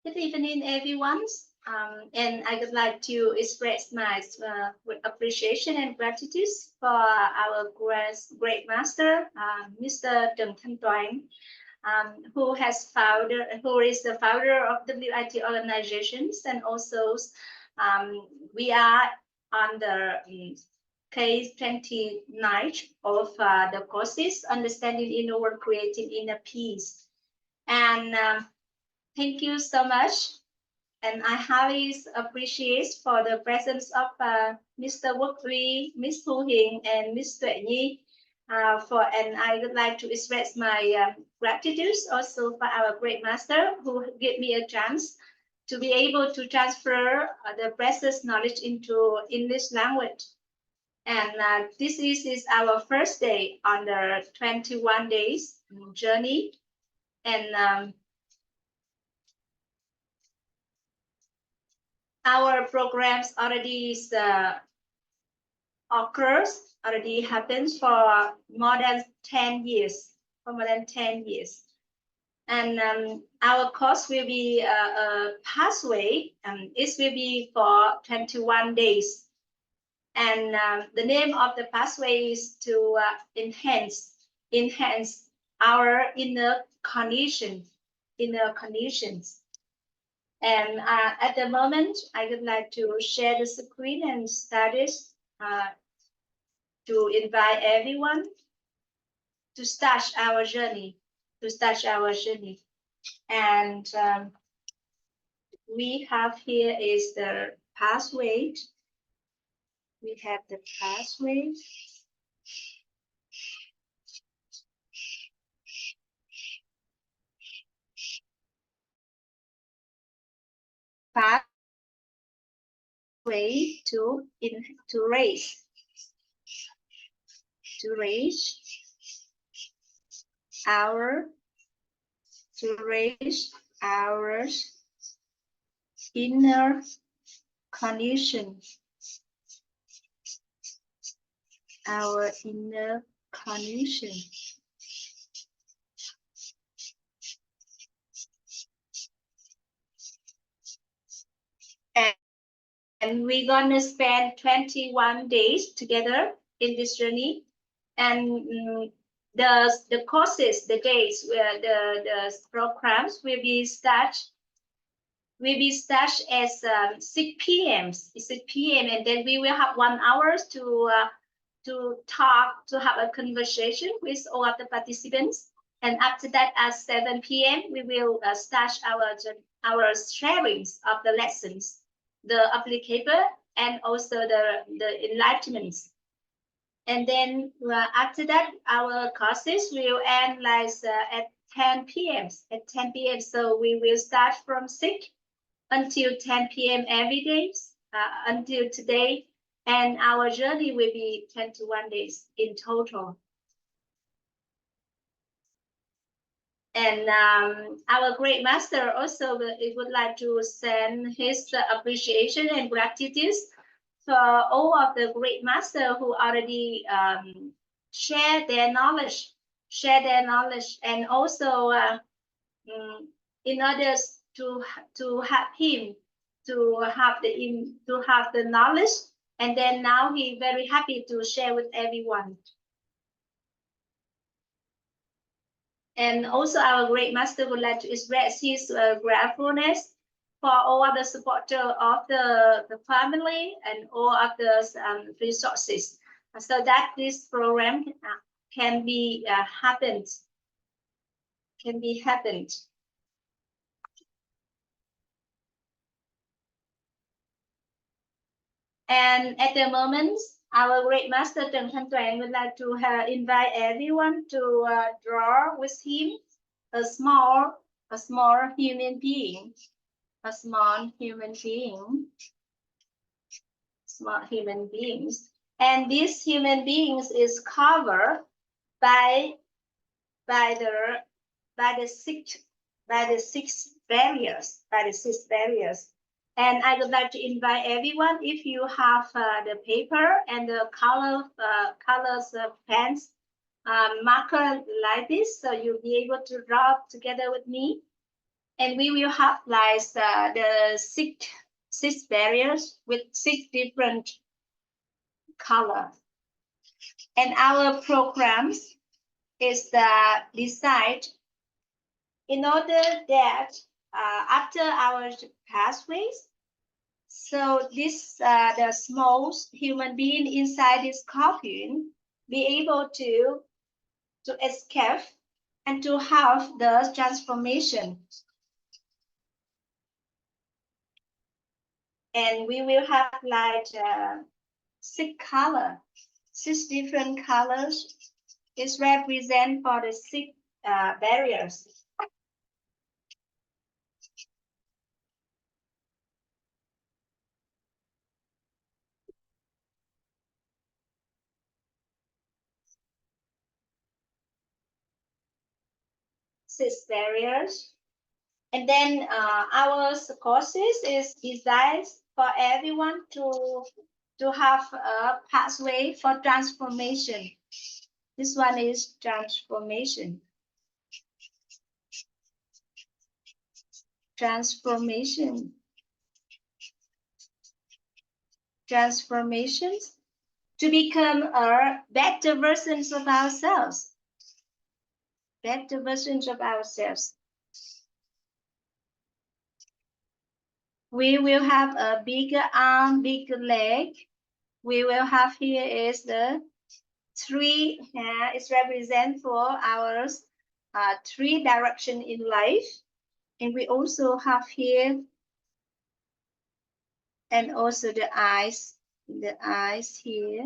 Good evening, everyone. And I would like to express my appreciation and gratitude for our great master, Mr. Trần Thanh Toán, who is the founder of WIT organizations, and also we are on the case 29 of the courses, Understanding Inner World, Creating Inner Peace. And thank you so much. And I highly appreciate for the presence of Mr. Quốc Huy, Ms. Thu Hiền, and Ms. Tuệ Nhi. And I would like to express my gratitude also for our great master who gave me a chance to be able to transfer the precious knowledge into English language. And this is our first day on the 21 days journey. And our programs already happens for more than 10 years. And our course will be a pathway, and it will be for 21 days. And the name of the pathway is to enhance our inner conditions. And at the moment, I would like to share the screen and start this to invite everyone to start our journey. And we have here is the pathway. We have the pathway. Pathway to raise our inner condition. Our inner condition. And we're gonna spend 21 days together in this journey. And the courses, the days where the programs will be start as 6 p.m. And then we will have 1 hour to talk, to have a conversation with all of the participants. And after that, at 7 p.m., we will start our sharings of the lessons, the applicable, and also the enlightenments. And then after that, our courses will end like at 10 p.m. So we will start from 6 until 10 p.m. every day until today. And our journey will be 21 days in total. And our great master also would like to send his appreciation and gratitude for all of the great master who already share their knowledge, and also in order to have him to have the knowledge, and then now he's very happy to share with everyone. And also our great master would like to express his gratefulness for all of the supporters of the family and all of the resources, so that this program can be happened. And at the moment, our great master Trần Thanh Toán would like to invite everyone to draw with him a small human being, small human beings, and this human beings is covered by the six barriers. And I would like to invite everyone, if you have the paper and the colors pens, marker like this, so you'll be able to draw together with me. And we will have like the six barriers with 6 different colors. And our programs is designed in order that after our pathways, so this the small human being inside this cocoon be able to escape and to have the transformation. And we will have like 6 colors, 6 different colors is represent for the 6 barriers. Six barriers. And then our courses is designed for everyone to have a pathway for transformation. This one is transformation. Transformation. Transformations to become a better versions of ourselves. Better versions of ourselves. We will have a bigger arm, bigger leg. We will have here is the 3 is represent for our 3 direction in life. And we also have here and also the eyes here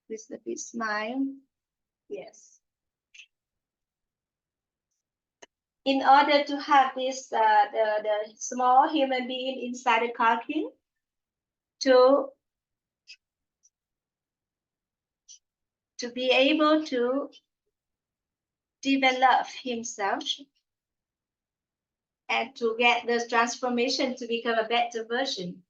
with a big smile. Yes. In order to have this the small human being inside the cocoon to be able to develop himself and to get the transformation to become a better version,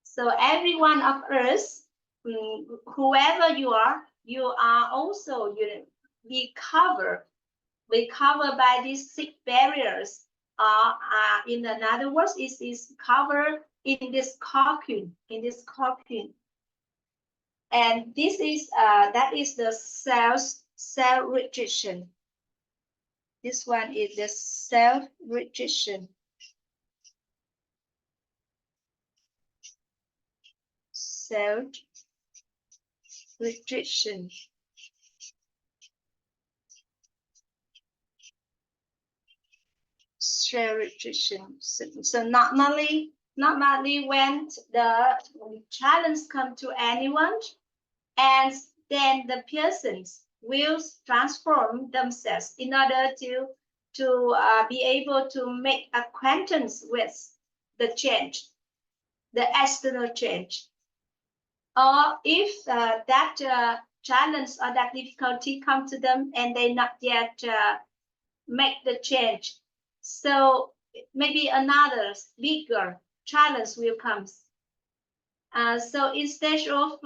So every one of us, whoever you are also be covered by these 6 barriers. In other words, is covered in this cocoon, And this is that is the self-rejection. This one is the self-rejection. Self-rejection. Self-rejection. So not only when the challenge come to anyone, and then the persons will transform themselves in order to be able to make acquaintance with the change, the external change. Or if that challenge or that difficulty come to them and they not yet make the change, so maybe another bigger challenge will come. So instead of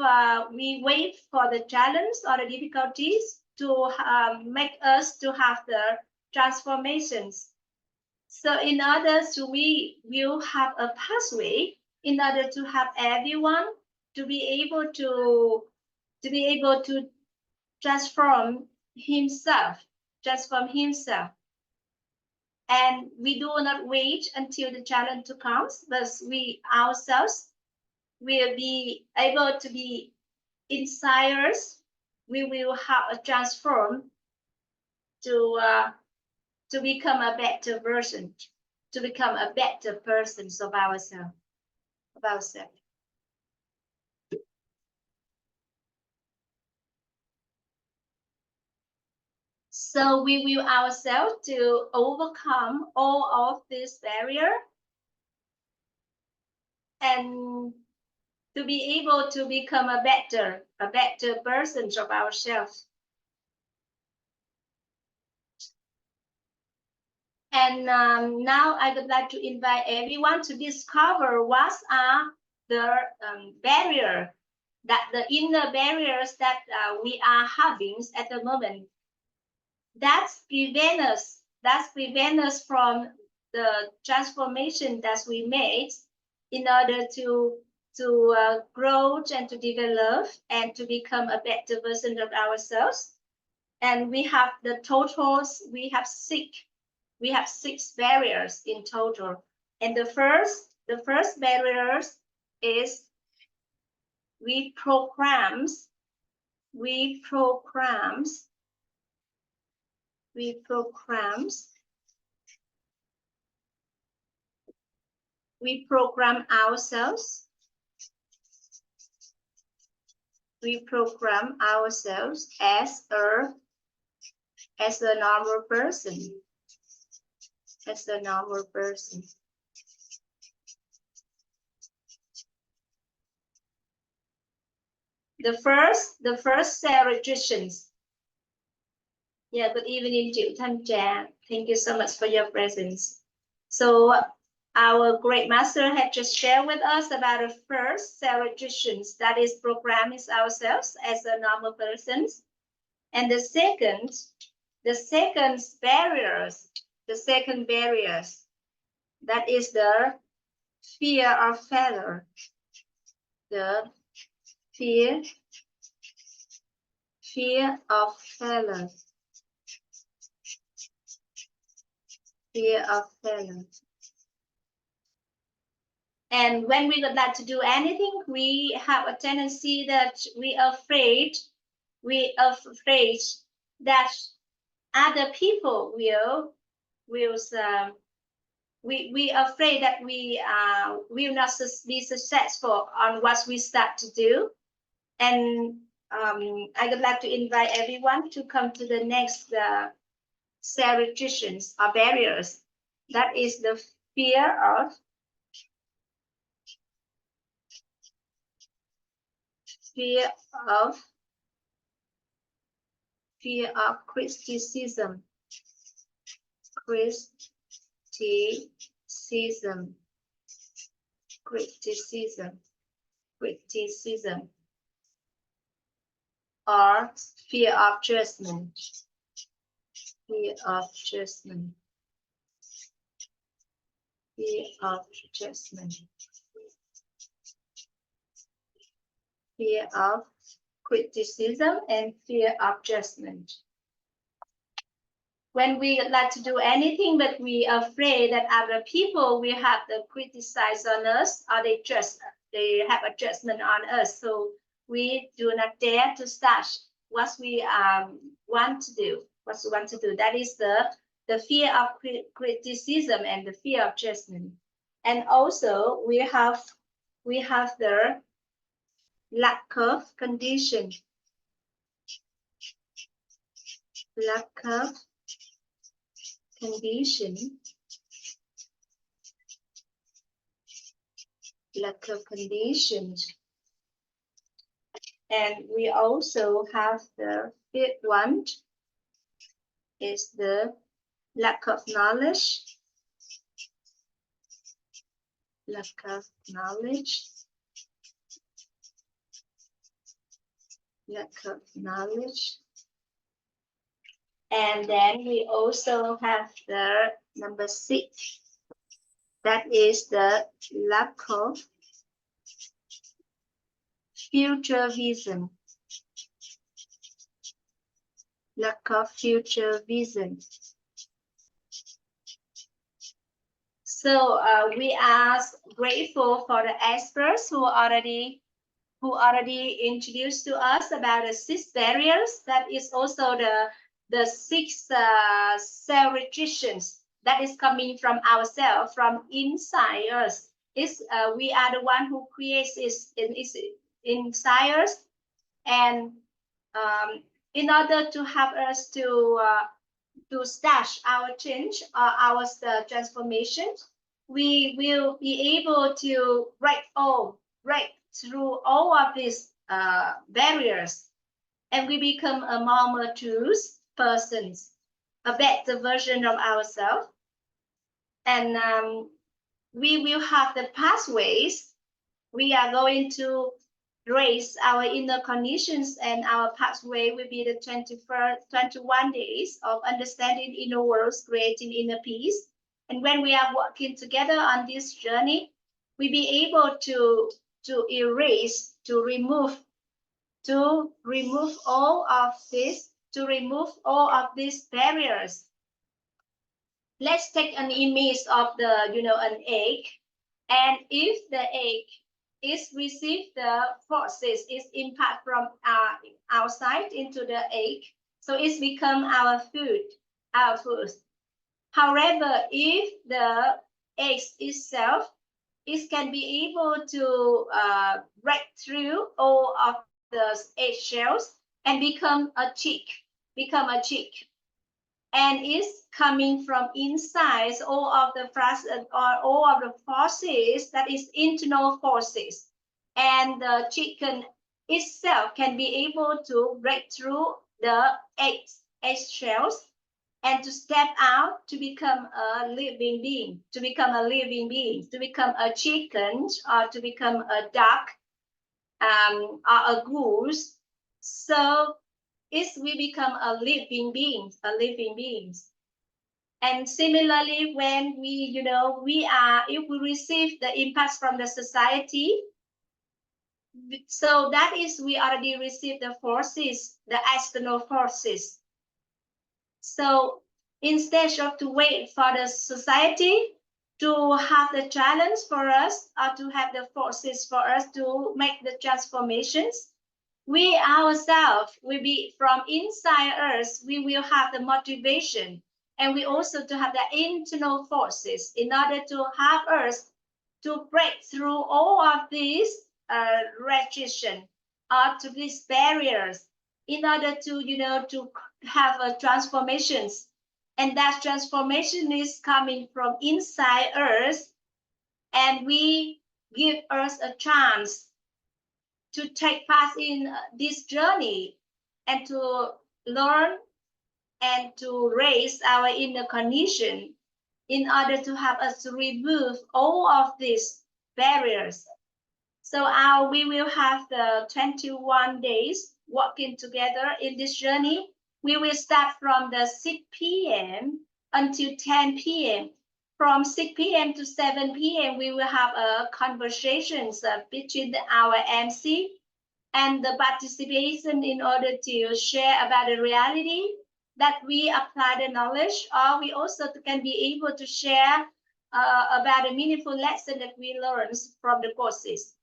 we wait for the challenge or the difficulties to make us to have the transformations. So in order to we will have a pathway in order to have everyone to be able to transform himself. And we do not wait until the challenge comes, but we ourselves will be able to be insiders. We will have a transform to become a better version, to become a better person of ourselves. So we will ourselves to overcome all of this barrier and to be able to become a better person of ourselves. And now I would like to invite everyone to discover what are the barrier that the inner barriers that we are having at the moment, that prevent us from the transformation that we made in order to grow and to develop and to become a better version of ourselves. And we have the totals, we have six barriers in total. And the first barrier is we programs ourselves. We program ourselves as a normal person. As a normal person. The first suggestions. Yeah, good evening, Triệu Thanh Trà. Thank you so much for your presence. So our great master had just shared with us about the first suggestions, that is programming ourselves as a normal persons. And the second barriers, that is the fear of failure. The fear of failure. Fear of failure. And when we would like to do anything, we have a tendency that we are afraid that other people will we are afraid that we will not be successful on what we start to do. And I would like to invite everyone to come to the next restrictions or barriers. That is the fear of criticism. Criticism. Or fear of judgment. Fear of judgment. Fear of judgment. Fear of criticism and fear of judgment. When we like to do anything, but we are afraid that other people will have to criticize on us, or they have a judgment on us. So we do not dare to start what we want to do. That is the fear of criticism and the fear of judgment. And also we have the lack of condition. Lack of condition. Lack of conditions. And we also have the fifth one is the lack of knowledge. Lack of knowledge. Lack of knowledge. And then we also have the number 6. That is the lack of future vision. Lack of future vision. So we are grateful for the experts who already introduced to us about the 6 barriers. That is also the 6 self-restrictions that is coming from ourselves, from inside us. We are the one who creates this inside us. And in order to help us to start our change or our transformation, we will be able to break through all of these barriers, and we become a more mature person, a better version of ourselves. And we will have the pathways. We are going to raise our inner conditions, and our pathway will be the 21 days of understanding inner worlds, creating inner peace. And when we are working together on this journey, we be able to erase, to remove all of this, to remove all of these barriers. Let's take an image of an egg, and if the egg is receive the forces, is impact from outside into the egg, so it's become our food. However, if the egg itself, it can be able to break through all of the egg shells and become a chick, and is coming from inside. All of the forces, that is internal forces, and the chicken itself can be able to break through the egg shells and to step out to become a living being, to become a chicken, or to become a duck, or a goose. So we become a living being. And similarly, when if we receive the impacts from the society, so that is, we already receive the forces, the external forces. So instead of to wait for the society to have the challenge for us, or to have the forces for us to make the transformations, we ourselves will be from inside us. We will have the motivation, and we also to have the internal forces in order to have us to break through all of these restrictions, or to these barriers, in order to to have a transformations. And that transformation is coming from inside us, and we give us a chance to take part in this journey, and to learn and to raise our inner condition in order to have us to remove all of these barriers. So we will have the 21 days working together in this journey. We will start from the 6 p.m. until 10 p.m. From 6 p.m. to 7 p.m. we will have conversations between our MC and the participation, in order to share about the reality that we apply the knowledge, or we also can be able to share about a meaningful lesson that we learned from the courses.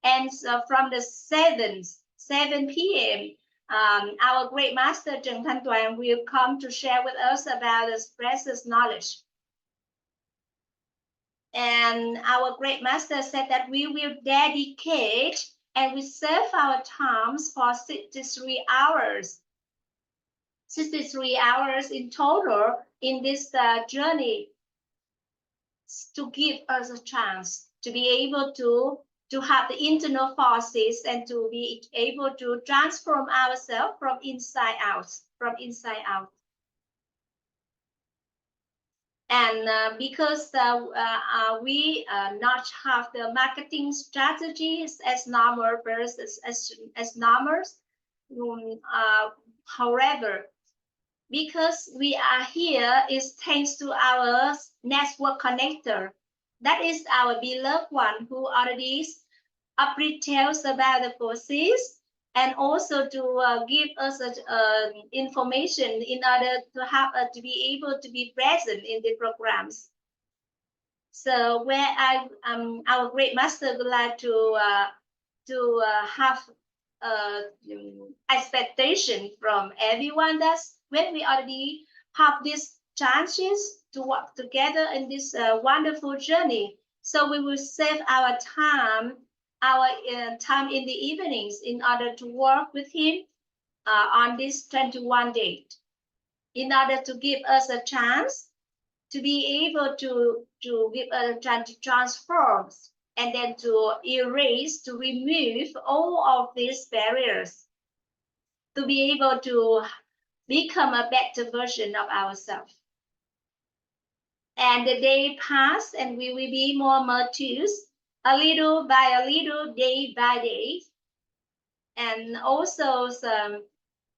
And so from the 7 p.m., our great master Trần Thanh Toàn will come to share with us about the precious knowledge. And our great master said that we will dedicate and reserve our times for 63 hours. 63 hours in total in this journey, to give us a chance to be able to have the internal forces, and to be able to transform ourselves from inside out. And because we not have the marketing strategies as normal versus as normals, however, because we are here is thanks to our network connector. That is our beloved one, who already tells about the courses, and also to give us information in order to have to be able to be present in the programs. So where our great master would like to have expectation from everyone, that's when we already have these chances to work together in this wonderful journey. So we will save our time in the evenings in order to work with him on this 21 date, in order to give us a chance to be able to give a chance to transform, and then to erase, to remove all of these barriers, to be able to become a better version of ourselves. And the day passed, and we will be more mature, a little by a little, day by day. and also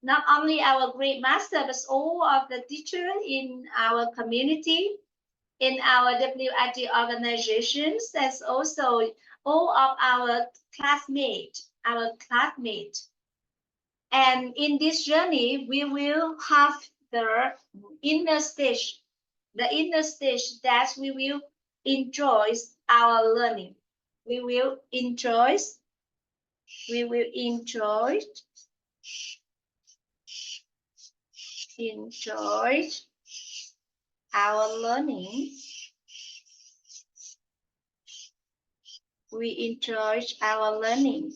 not only our great master, but all of the teachers in our community, in our WIT organizations, as also all of our classmates, And in this journey, we will have the inner stage that we will enjoy our learning. We will enjoy our learning. We enjoy our learning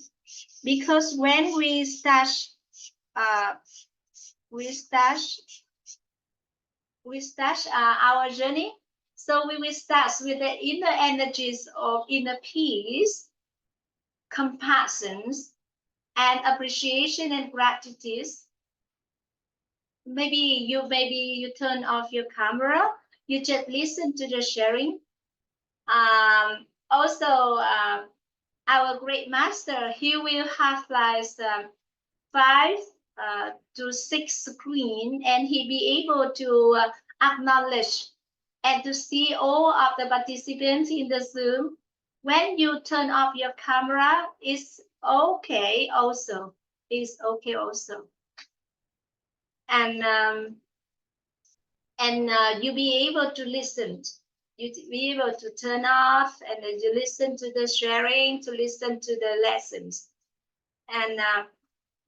because when we start our journey, so we will start with the inner energies of inner peace, compassion, and appreciation and gratitude. Maybe you turn off your camera, you just listen to the sharing. Also, our great master, he will have like 5 to 6 screen, and he be able to acknowledge and to see all of the participants in the Zoom. When you turn off your camera, it's okay also. And you be able to listen. You be able to turn off, and then you listen to the sharing, to listen to the lessons. And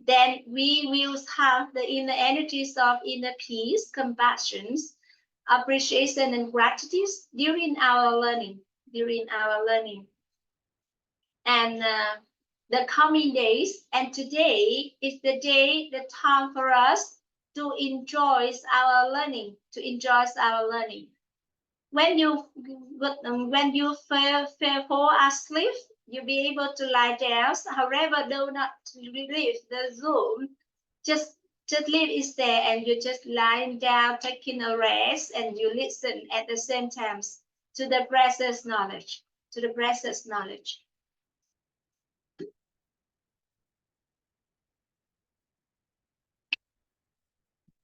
then we will have the inner energies of inner peace, compassion, appreciation, and gratitude during our learning. And the coming days, and today is the time for us to enjoy our learning. When you fall asleep, you'll be able to lie down. However, do not leave the Zoom. Just leave it there, and you just lying down, taking a rest, and you listen at the same time to the precious knowledge.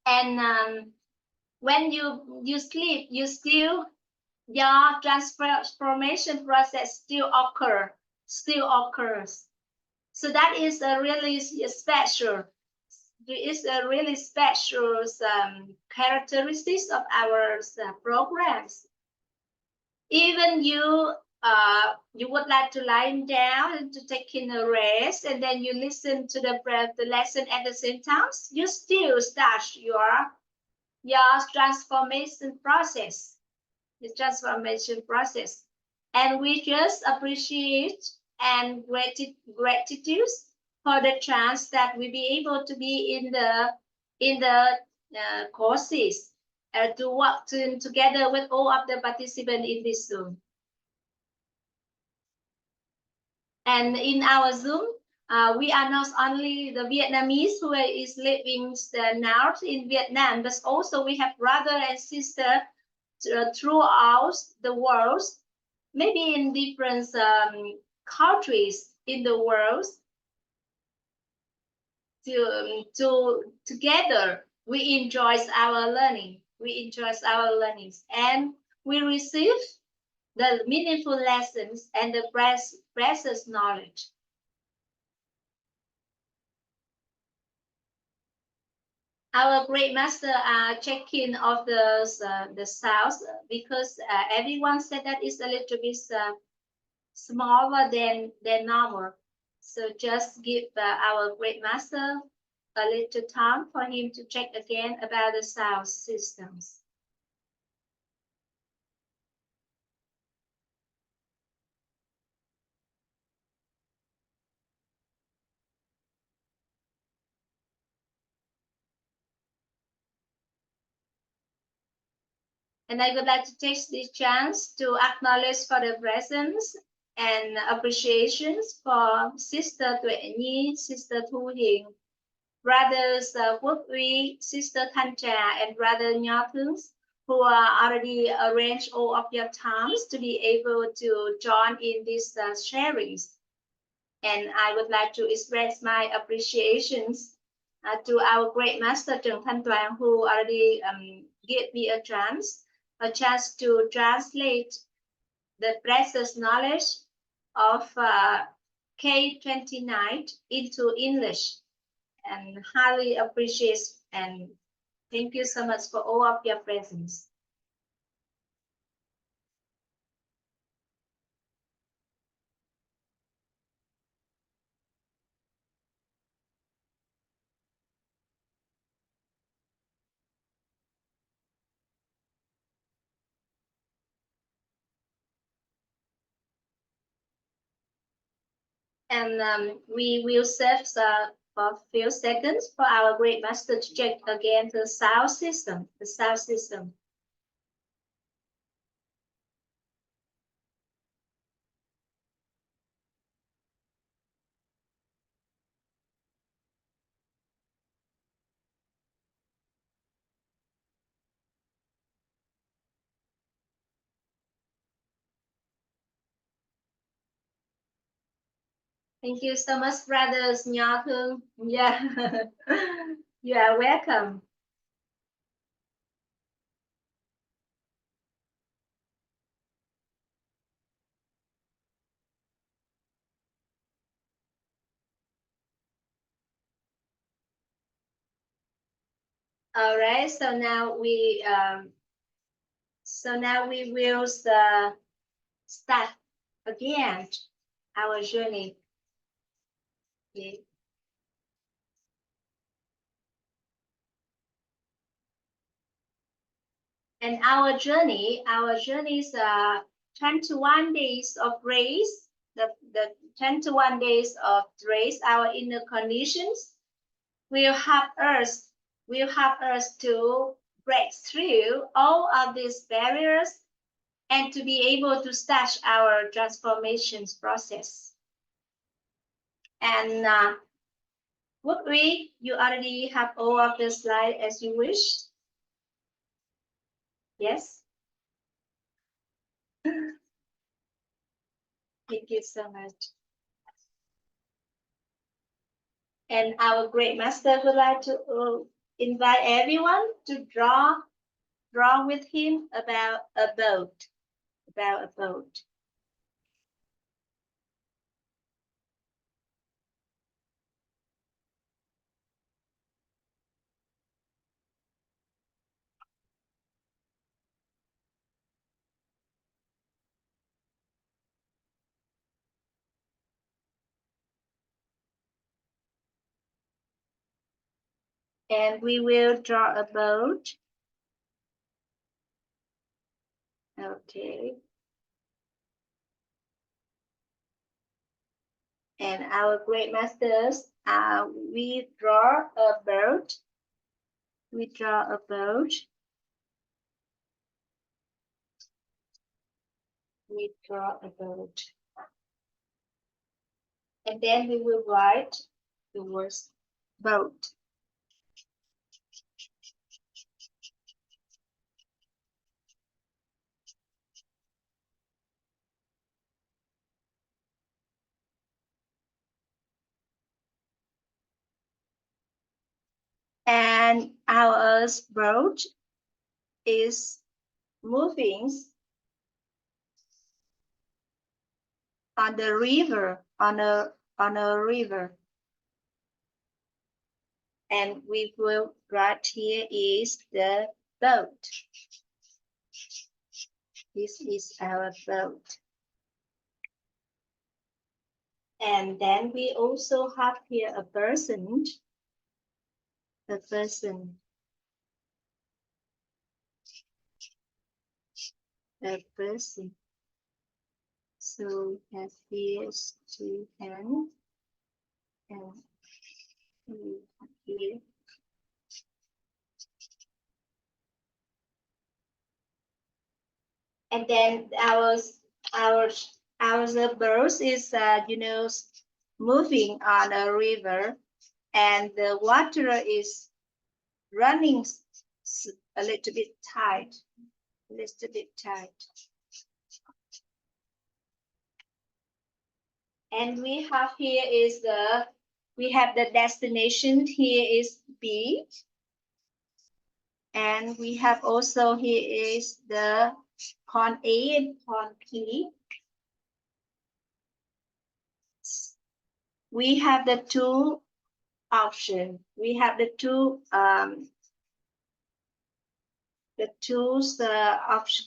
And when you sleep, you still, your transformation process still occurs. So that is a really special. It's a really special characteristics of our programs. Even you would like to lie down and to take in a rest, and then you listen to the lesson at the same time, you still start your transformation process. And we just appreciate and gratitude for the chance that we be able to be in the courses, to work together with all of the participants in this Zoom. And in our Zoom, we are not only the Vietnamese who is living now in Vietnam, but also we have brother and sister throughout the world, maybe in different countries in the world. Together we enjoy our learning. And we receive the meaningful lessons and the precious knowledge. Our great master are checking of the sound, because everyone said that it's a little bit smaller than normal. So just give our great master a little time for him to check again about the sound systems. And I would like to take this chance to acknowledge for the presence and appreciations for Sister Tuệ Nhi, Sister Thu Hiền, Brothers Quốc Uy, Sister Thanh Trà, and Brother Nho Thướng, who are already arranged all of your times to be able to join in these sharings. And I would like to express my appreciations to our great master Trần Thanh Toàn, who already gave me a chance to translate the precious knowledge of K29 into English, and highly appreciate and thank you so much for all of your presence. And we will serve for a few seconds for our great master to check again the sound system. Thank you so much, brothers Nho Thương. Yeah, you are welcome. All right, so now we will start again our journey. Okay. And our journey is 21 days of race. The 21 days of race, our inner conditions will help us to break through all of these barriers and to be able to start our transformations process. And Buổi, you already have all of the slides as you wish. Yes. Thank you so much. And our great master would like to invite everyone to draw with him about a boat. And we will draw a boat. Okay. And our great masters, we draw a boat. We draw a boat. We draw a boat. And then we will write the word boat. And our boat is moving on the river, on a river. And we will write here is the boat. This is our boat. And then we also have here a person. A person. A person. So we have here 2 hands. And we have here. And then our boat is moving on a river, and the water is running a little bit tight. And we have here is we have the destination. Here is B. And we have also here is the point A and point P. We have the two options. We have the two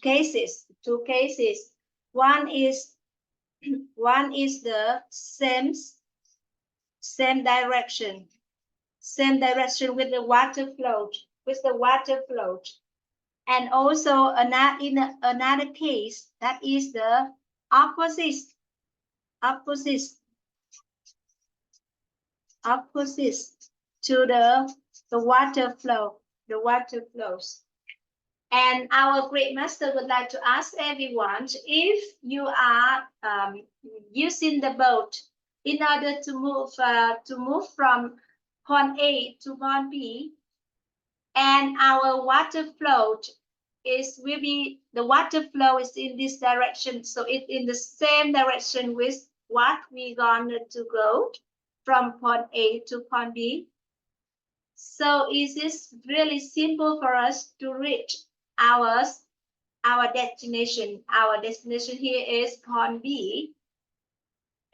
cases. Two cases. One is the same direction with the water flow. And also in another case, that is the opposite to the water flows. And our great master would like to ask everyone, if you are using the boat in order to move from point A to point B, and our water flow is the water flow is in this direction, so it's in the same direction with what we're going to go from point A to point B. So it is really simple for us to reach our destination. Our destination here is point B.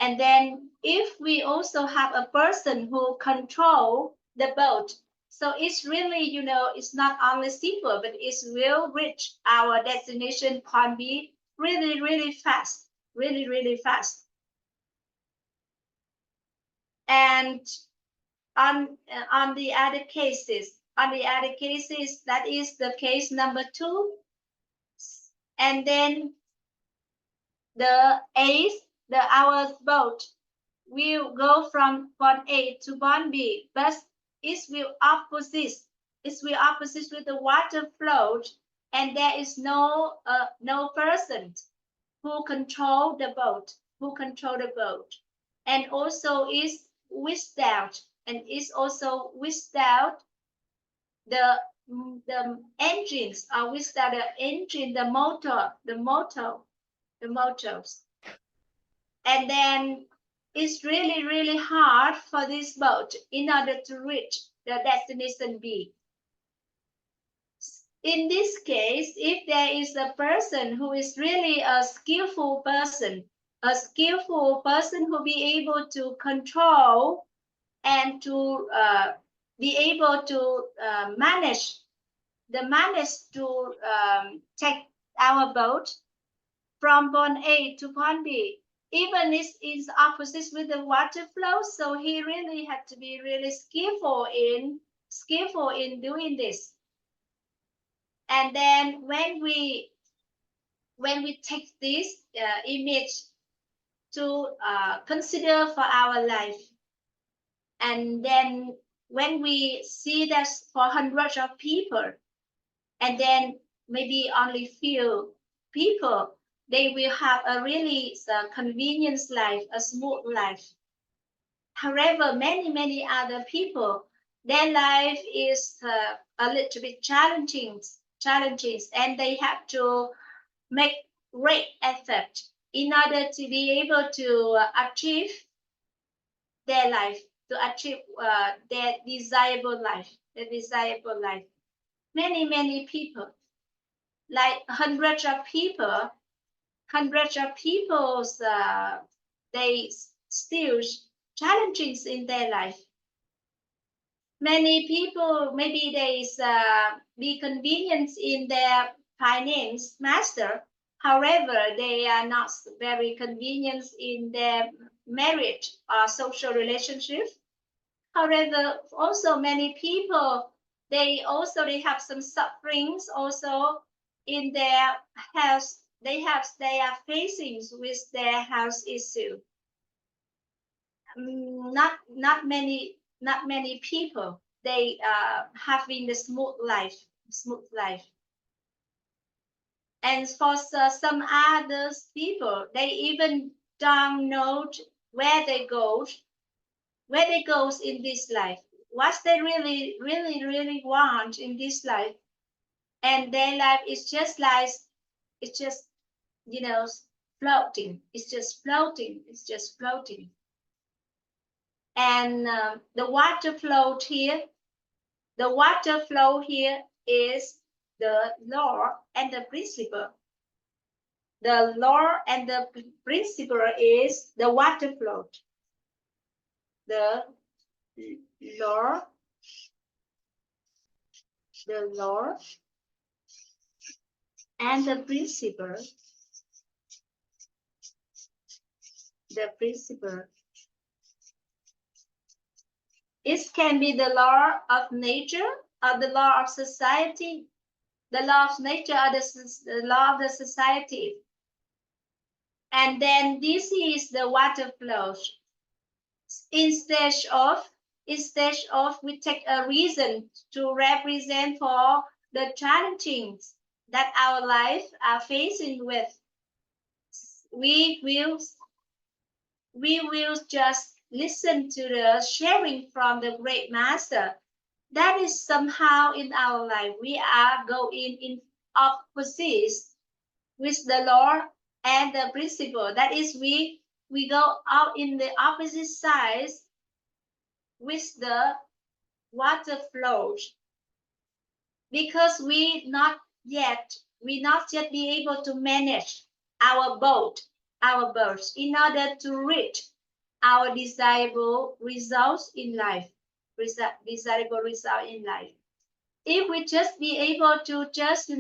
And then if we also have a person who control the boat, so it's really, it's not only simple, but it will reach our destination point B really, really fast, really, really fast. And on the other cases, that is the case number 2. And then our boat will go from point A to point B, but it will opposite with the water flow, and there is no person who control the boat, and also is without the engines, or without the engine, the motors. And then it's really, really hard for this boat in order to reach the destination B. In this case, if there is a person who is really a skillful person who be able to control and to be able to manage to take our boat from point A to point B, even it is opposite with the water flow. So he really had to be really skillful in doing this. And then when we take this image to consider for our life, and then when we see that for hundreds of people, and then maybe only few people, they will have a really convenient life, a smooth life. However, many other people, their life is a little bit challenging, and they have to make great effort in order to be able to achieve their life, to achieve their desirable life. Many people, like hundreds of people, they still challenges in their life. Many people, maybe there is be convenience in their finance master. However, they are not very convenient in their marriage or social relationship. However, also many people, they have some sufferings also in their health. They are facing with their health issue. Not many people, they having the smooth life. And for some other people, they even don't know where they go in this life, what they really want in this life. And their life is just like, it's just floating. It's just floating. It's just floating. And the water flow here. The water flow here is the law and the principle. The law and the principle is the water flow. The law, and the principle. The principle. It can be the law of nature or the law of society. The law of nature or the law of the society. And then this is the water flow. Instead of we take a reason to represent for the challenges that our life are facing with, we will just listen to the sharing from the great master. That is somehow in our life we are going in opposites with the law and the principle. That is, we go out in the opposite sides with the water flows, because we not yet be able to manage our boats in order to reach our desirable results in life. Desirable result in life. If we just be able to just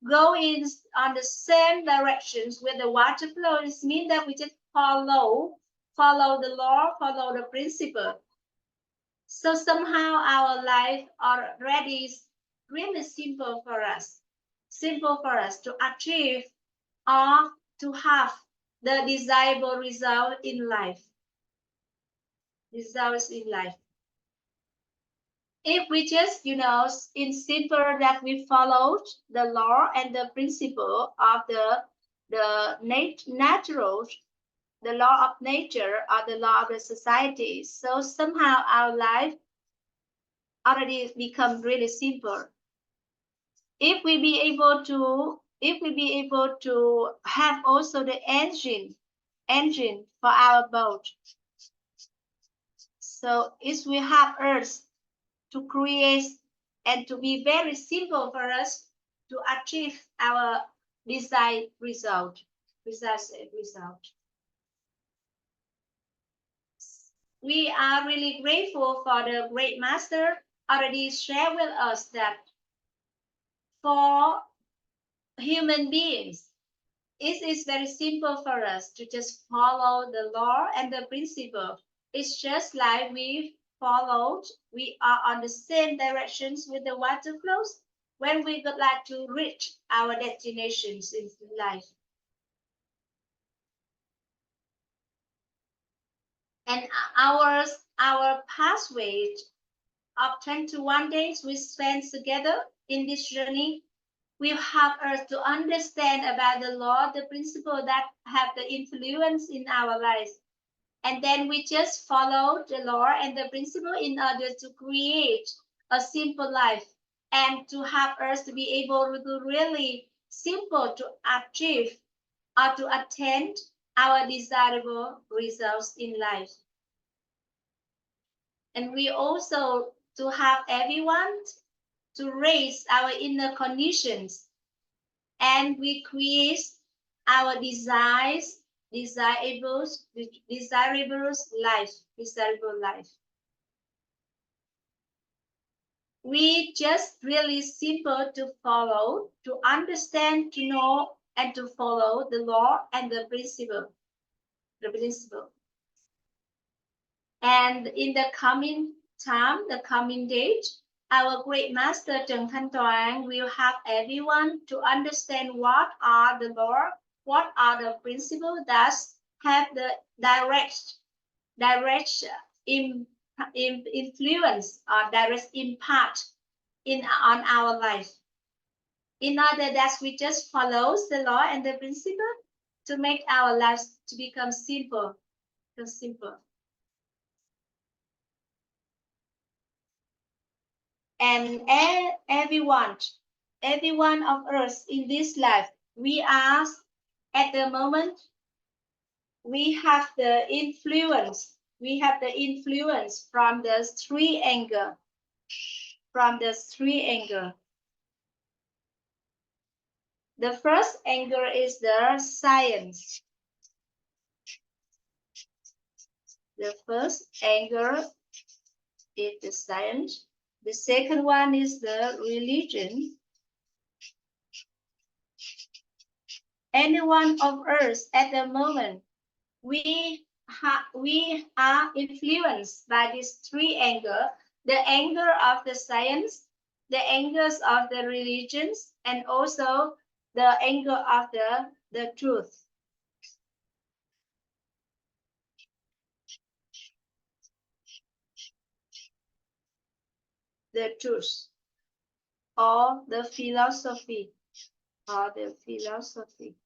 go in on the same directions with the water flow, it means that we just follow the law, follow the principle. So somehow our life already is really simple for us to achieve or to have the desirable result in life. Results in life. If we just, in simple that we followed the law and the principle of the natural, the law of nature or the law of the society, so somehow our life already become really simple. If we be able to have also the engine for our boat, so if we have earth to create and to be very simple for us to achieve our desired result. We are really grateful for the great master already shared with us that for human beings, it is very simple for us to just follow the law and the principle. It's just like we are on the same directions with the water flows when we would like to reach our destinations in life. And our pathway of 21 days we spend together in this journey will help us to understand about the law, the principle that have the influence in our lives. And then we just follow the law and the principle in order to create a simple life and to help us to be able to really simple to achieve or to attain our desirable results in life. And we also to have everyone to raise our inner conditions, and we create our desirable life. We just really simple to follow, to understand, to know, and to follow the law and the principle. And in the coming time, the coming date, our great master Trần Thanh Toán will help everyone to understand what are the law, what are the principles that have the direct influence or direct impact on our life. In order that we just follow the law and the principle to make our lives to become simple. And every one of us in this life, we are At the moment, we have the influence. We have the influence from the three angle. From the three angle. The first angle is the science. The first angle is the science. The second one is the religion. Any one of us at the moment, we are influenced by these three angles: the angle of the science, the angles of the religions, and also the angle of the truth. The truth, or the philosophy, or the philosophy.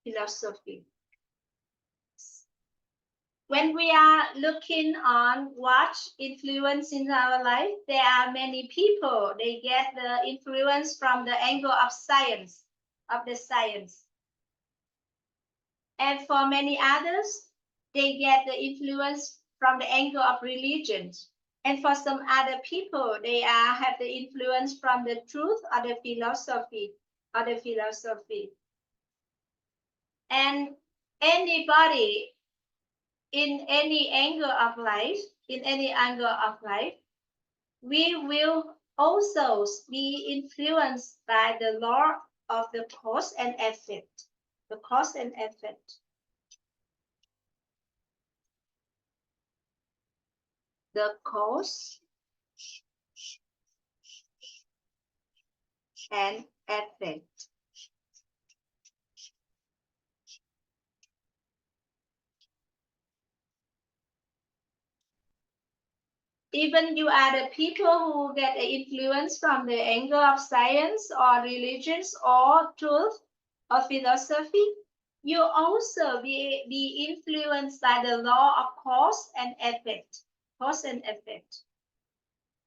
Philosophy. When we are looking on what influence in our life, there are many people, they get the influence from the angle of science, of the science. And for many others, they get the influence from the angle of religion. And for some other people, they have the influence from the truth or the philosophy, And anybody in any angle of life, we will also be influenced by the law of the cause and effect. The cause and effect. The cause and effect. Even you are the people who get the influence from the angle of science or religions or truth or philosophy, you also be influenced by the law of cause and effect. Cause and effect.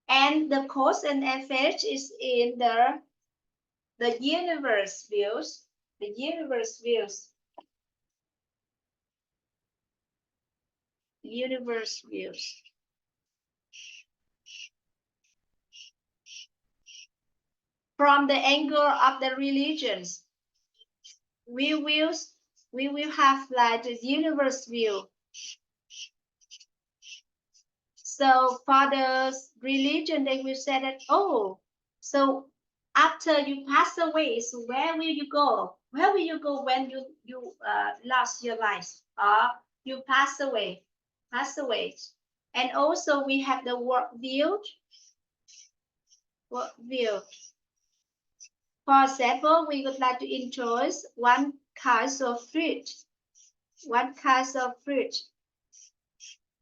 And the cause and effect is in the universe views. The universe views. Universe views. From the angle of the religions, we will have like the universe view. So for the religion, they will say that, oh, so after you pass away, so where will you go? Where will you go when you lost your life or you pass away? And also we have the world view. For example, we would like to introduce one kind of fruit.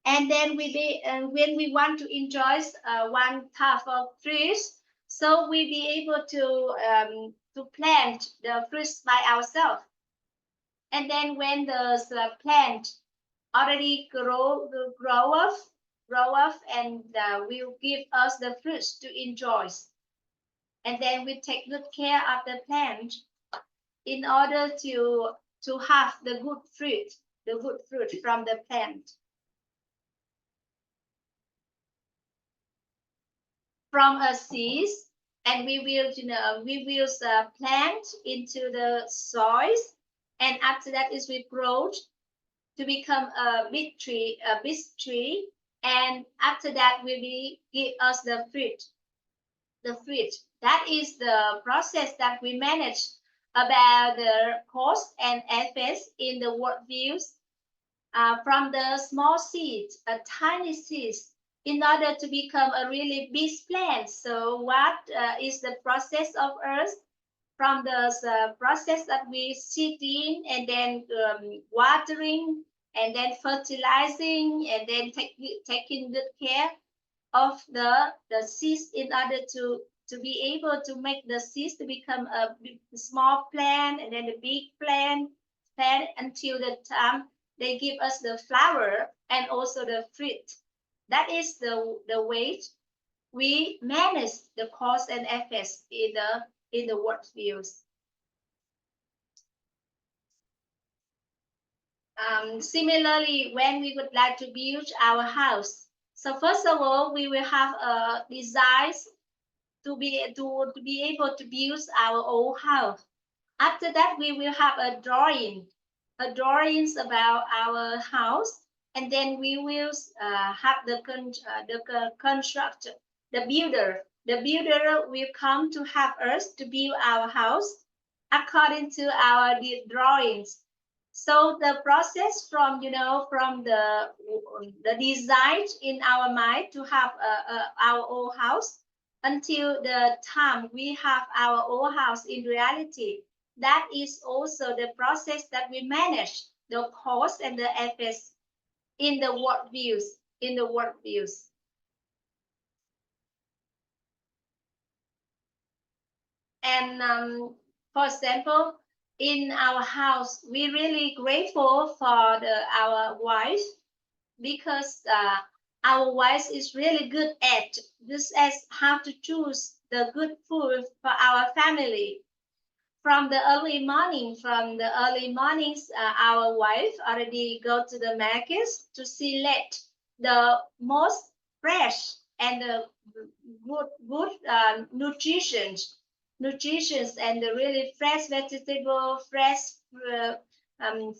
And then when we want to enjoy one type of fruit, so we be able to plant the fruits by ourselves. And then when the plant already grow up and will give us the fruits to enjoy. And then we take good care of the plant in order to have the good fruit from the plant. From a seed, and we will plant into the soil, and after that is we grow to become a big tree, and after that will give us the fruit. That is the process that we manage about the cause and effects in the worldviews from the small seeds, a tiny seeds, in order to become a really big plant. So what is the process of Earth? From the process that we sit in and then watering and then fertilizing and then taking good care of the seeds in order to be able to make the seeds to become a small plant and then a big plant until the time they give us the flower and also the fruit. That is the way we manage the cause and effects in the world views. Similarly, when we would like to build our house, so first of all, we will have a design to be able to build our own house. After that, we will have a drawings about our house, and then we will have the constructor, the builder. The builder will come to help us to build our house according to our drawings. So the process from from the design in our mind to have our own house until the time we have our own house in reality, that is also the process that we manage the cause and the effects in the world views. And for example, in our house, we're really grateful for our wife, because our wife is really good at this, as how to choose the good food for our family. From the early mornings, our wife already go to the markets to select the most fresh and the good nutritions and the really fresh vegetable, fresh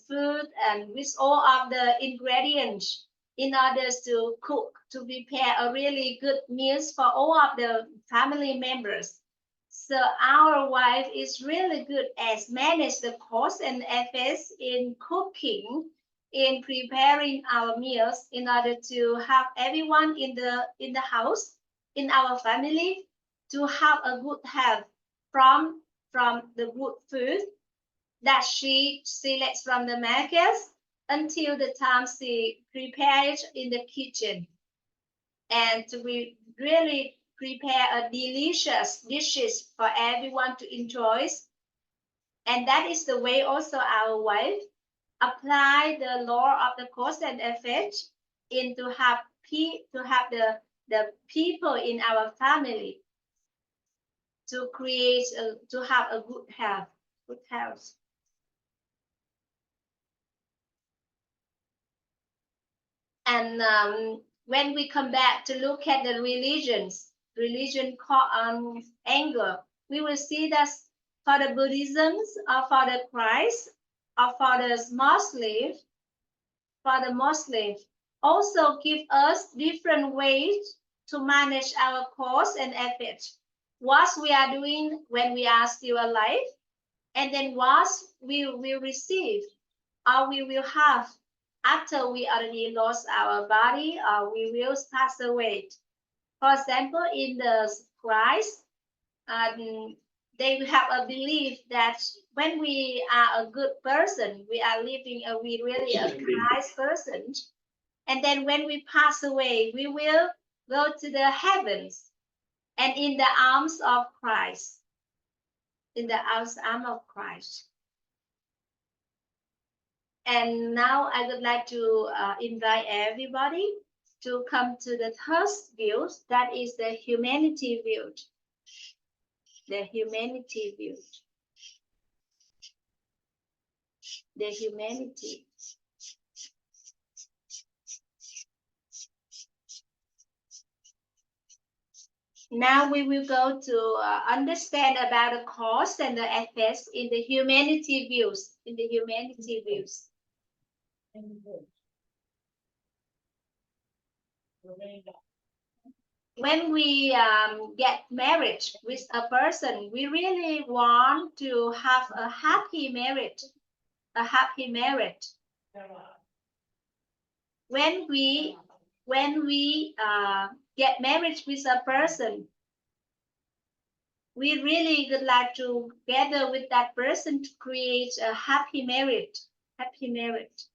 food, and with all of the ingredients in order to cook, to prepare a really good meals for all of the family members. So our wife is really good at manage the cost and effects in cooking, in preparing our meals in order to have everyone in the house, in our family, to have a good health from the good food that she selects from the markets until the time she prepares in the kitchen, and to be really prepare a delicious dishes for everyone to enjoy. And that is the way also our wife apply the law of the cause and effect in to have the people in our family to create to have a good health. And when we come back to look at the religion angle, we will see that for the Buddhism, or for the Christ, or for the Muslim, also give us different ways to manage our cause and effect. What we are doing when we are still alive, and then what we will receive, or we will have after we already lost our body, or we will pass away. For example, in the Christ, they have a belief that when we are a good person, we are living we really a nice person, and then when we pass away, we will go to the heavens and in the arms of Christ, in the arms of Christ. And now I would like to invite everybody to come to the third view, that is the humanity view. The humanity view. The humanity. Now we will go to understand about the cause and the effects in the humanity views. In the humanity views. When we get married with a person, we really want to have a happy marriage. A happy marriage. When we get married with a person, we really would like to gather with that person to create a happy marriage. Happy marriage.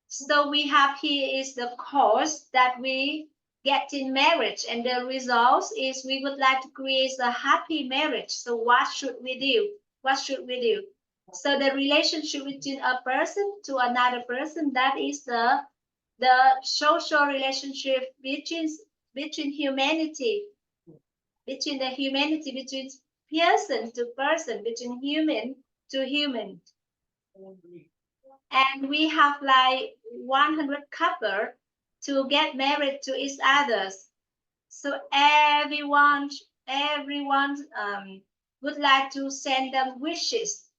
So we have here is the cause that we get in marriage, and the result is we would like to create a happy marriage. So what should we do? What should we do? So the relationship between a person to another person, that is the the social relationship between humanity, between person to person, between human to human. And we have like 100 couple to get married to each other. So everyone would like to send them wishes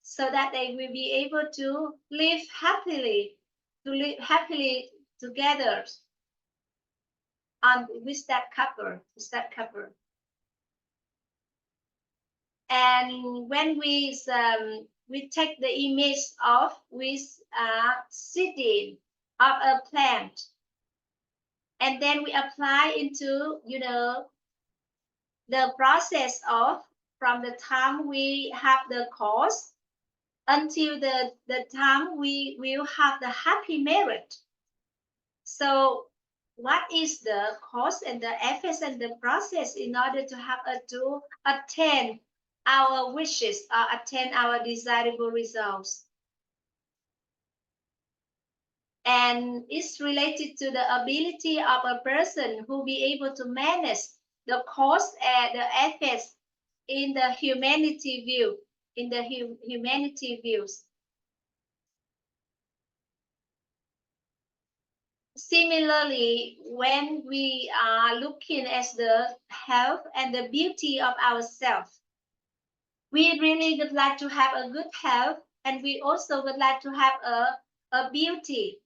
so that they will be able to live happily together with that couple. And when we take the image of with seeding of a plant, and then we apply into the process of from the time we have the cause until the time we will have the happy marriage. So what is the cause and the effects and the process in order to have to attain our wishes or attain our desirable results? And it's related to the ability of a person who be able to manage the cause and the effects in the humanity view, in the humanity views. Similarly, when we are looking at the health and the beauty of ourselves, we really would like to have a good health, and we also would like to have a beauty.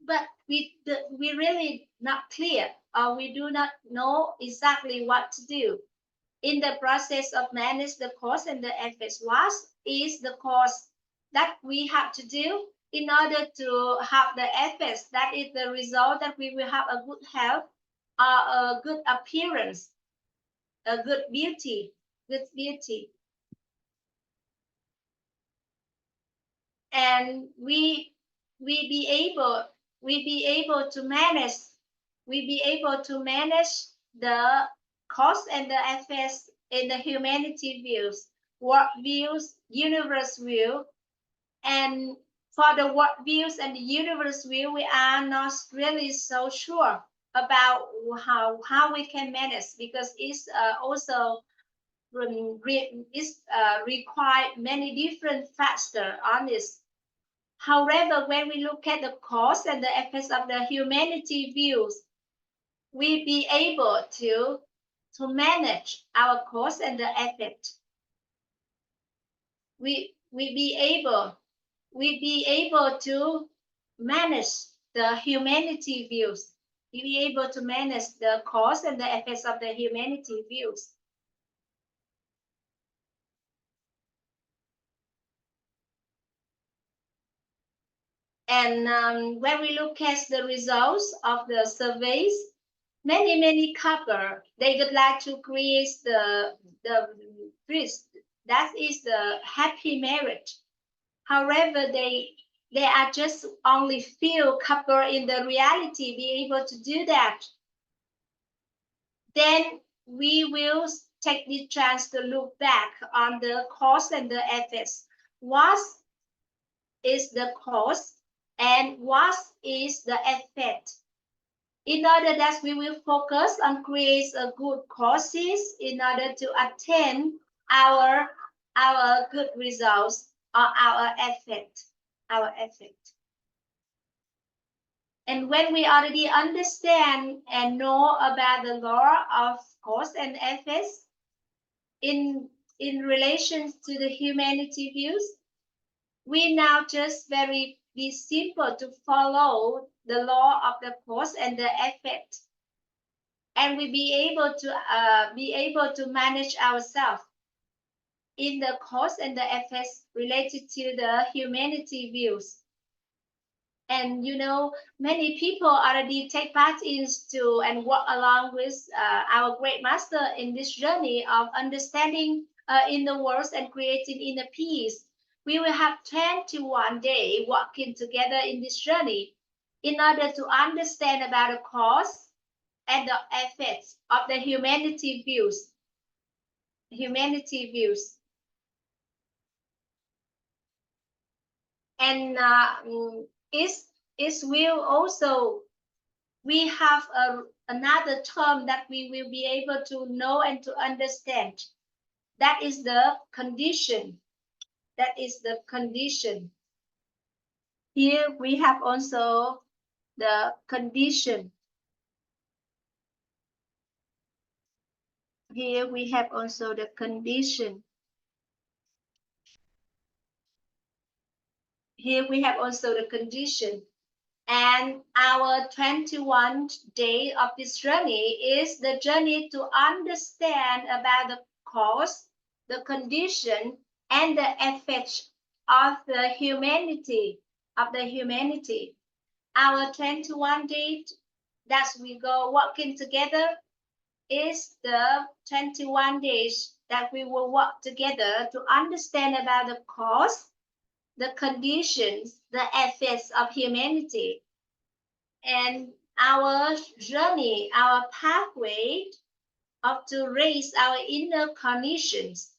But we really not clear, or we do not know exactly what to do in the process of manage the cause and the effects. What is the cause that we have to do in order to have the effects? That is the result that we will have a good health, or a good appearance, a good beauty. And we be able to manage the cause and the effects in the humanity views, work views, universe view. And for the work views and the universe view, we are not really so sure about how we can manage, because it's also require many different factors on this. However, when we look at the cause and the effects of the humanity views, we be able to manage our cause and the effect. We be able to manage the humanity views. We be able to manage the cause and the effects of the humanity views. And when we look at the results of the surveys, many couple, they would like to create the that is the happy marriage. However, they are just only few couple in the reality be able to do that. Then we will take the chance to look back on the cause and the effects. What is the cause and what is the effect? In order that we will focus on create a good causes in order to attain our good results or our effect. And when we already understand and know about the law of cause and effects in relation to the humanity views, we now just very be simple to follow the law of the cause and the effect, and we be able to manage ourselves in the cause and the effects related to the humanity views. And many people already take part into and work along with our great master in this journey of understanding in the world and creating inner peace. We will have 21 days working together in this journey in order to understand about the cause and the effects of the humanity views. And it's it will also, we have another term that we will be able to know and to understand. That is the condition. That is the condition. Here we have also the condition. Here we have also the condition. Here we have also the condition. And our 21st day of this journey is the journey to understand about the cause, the condition, and the effect of the humanity, Our 21 days that we go working together is the 21 days that we will work together to understand about the cause, the conditions, the effects of humanity, and our journey, our pathway of to raise our inner conditions.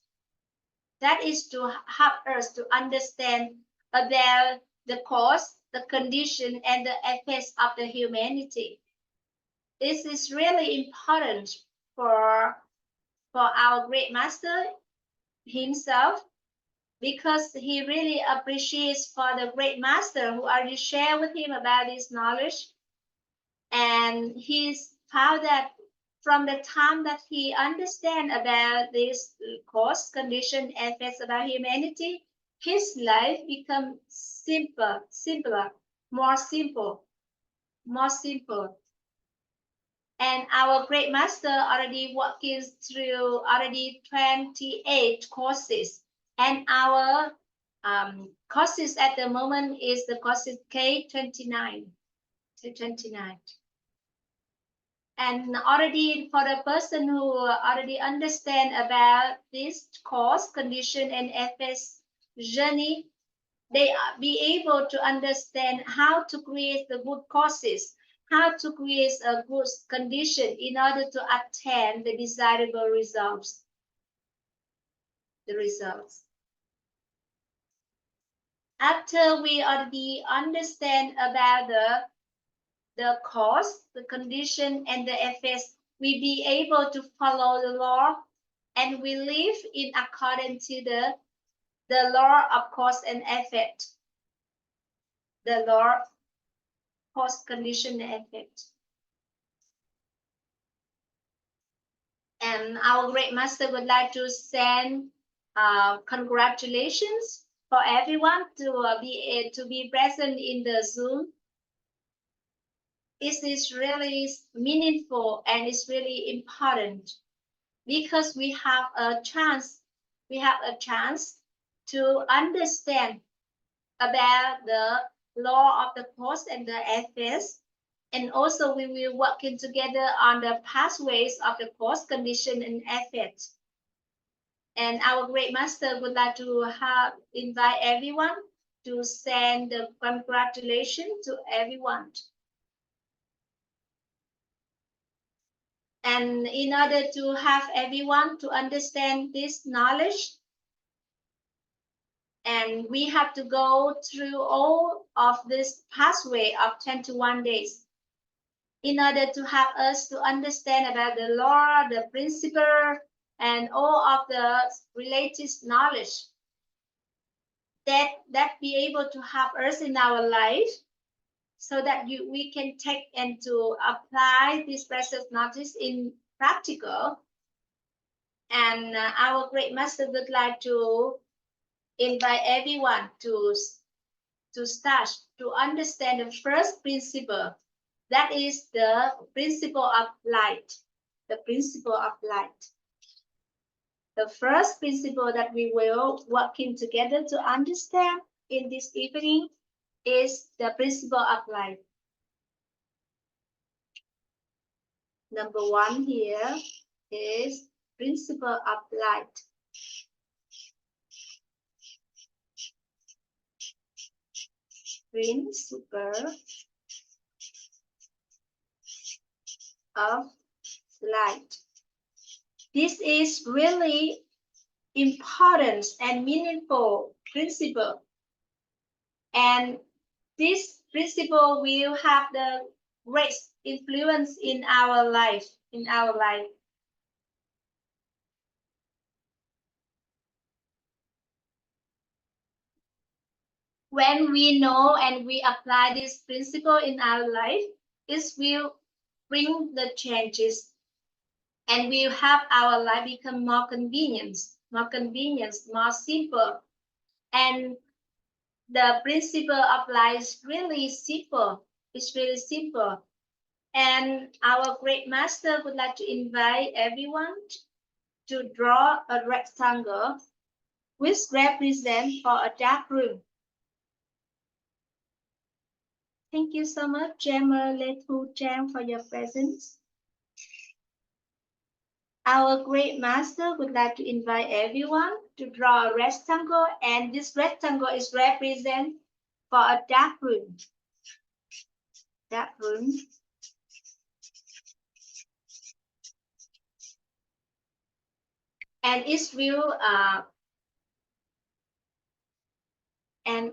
That is to help us to understand about the cause, the condition, and the effects of the humanity. This is really important for our great master himself, because he really appreciates for the great master who already shared with him about this knowledge. And he's found that from the time that he understands about this cause, condition, effects about humanity, his life becomes simpler, more simple. And our great master already working through already 28 courses. And our courses at the moment is the courses K29. And already for the person who already understand about this cause, condition, and effects journey, they be able to understand how to create the good causes, how to create a good condition in order to attain the desirable results. After we already understand about the cause, the condition, and the effects, we be able to follow the law, and we live in accordance to the law of cause and effect. The law, cause, condition, and effect. And our great master would like to send congratulations for everyone to be present in the Zoom. This is really meaningful and it's really important, because we have a chance to understand about the law of the cause and the effects, and also we will working together on the pathways of the cause, condition, and effect. And our great master would like to invite everyone to send the congratulations to everyone. And in order to have everyone to understand this knowledge, and we have to go through all of this pathway of 21 days in order to have us to understand about the law, the principle, and all of the related knowledge that be able to help us in our life, so that we can take and to apply this precious knowledge in practical. And our great master would like to invite everyone to start to understand the first principle. That is the principle of light. The principle of light. The first principle that we will working together to understand in this evening is the principle of light. Number one here is principle of light. Principle of light. This is really important and meaningful principle. And this principle will have the great influence in our life, When we know and we apply this principle in our life, it will bring the changes and will help our life become more convenient, more simple. And the principle applies really simple. It's really simple. And our great master would like to invite everyone to draw a rectangle which represents for a dark room. Thank you so much, Gemma Letu Chang, for your presence. Our great master would like to invite everyone to draw a rectangle, and this rectangle is represent for a dark room. Dark room. And it will and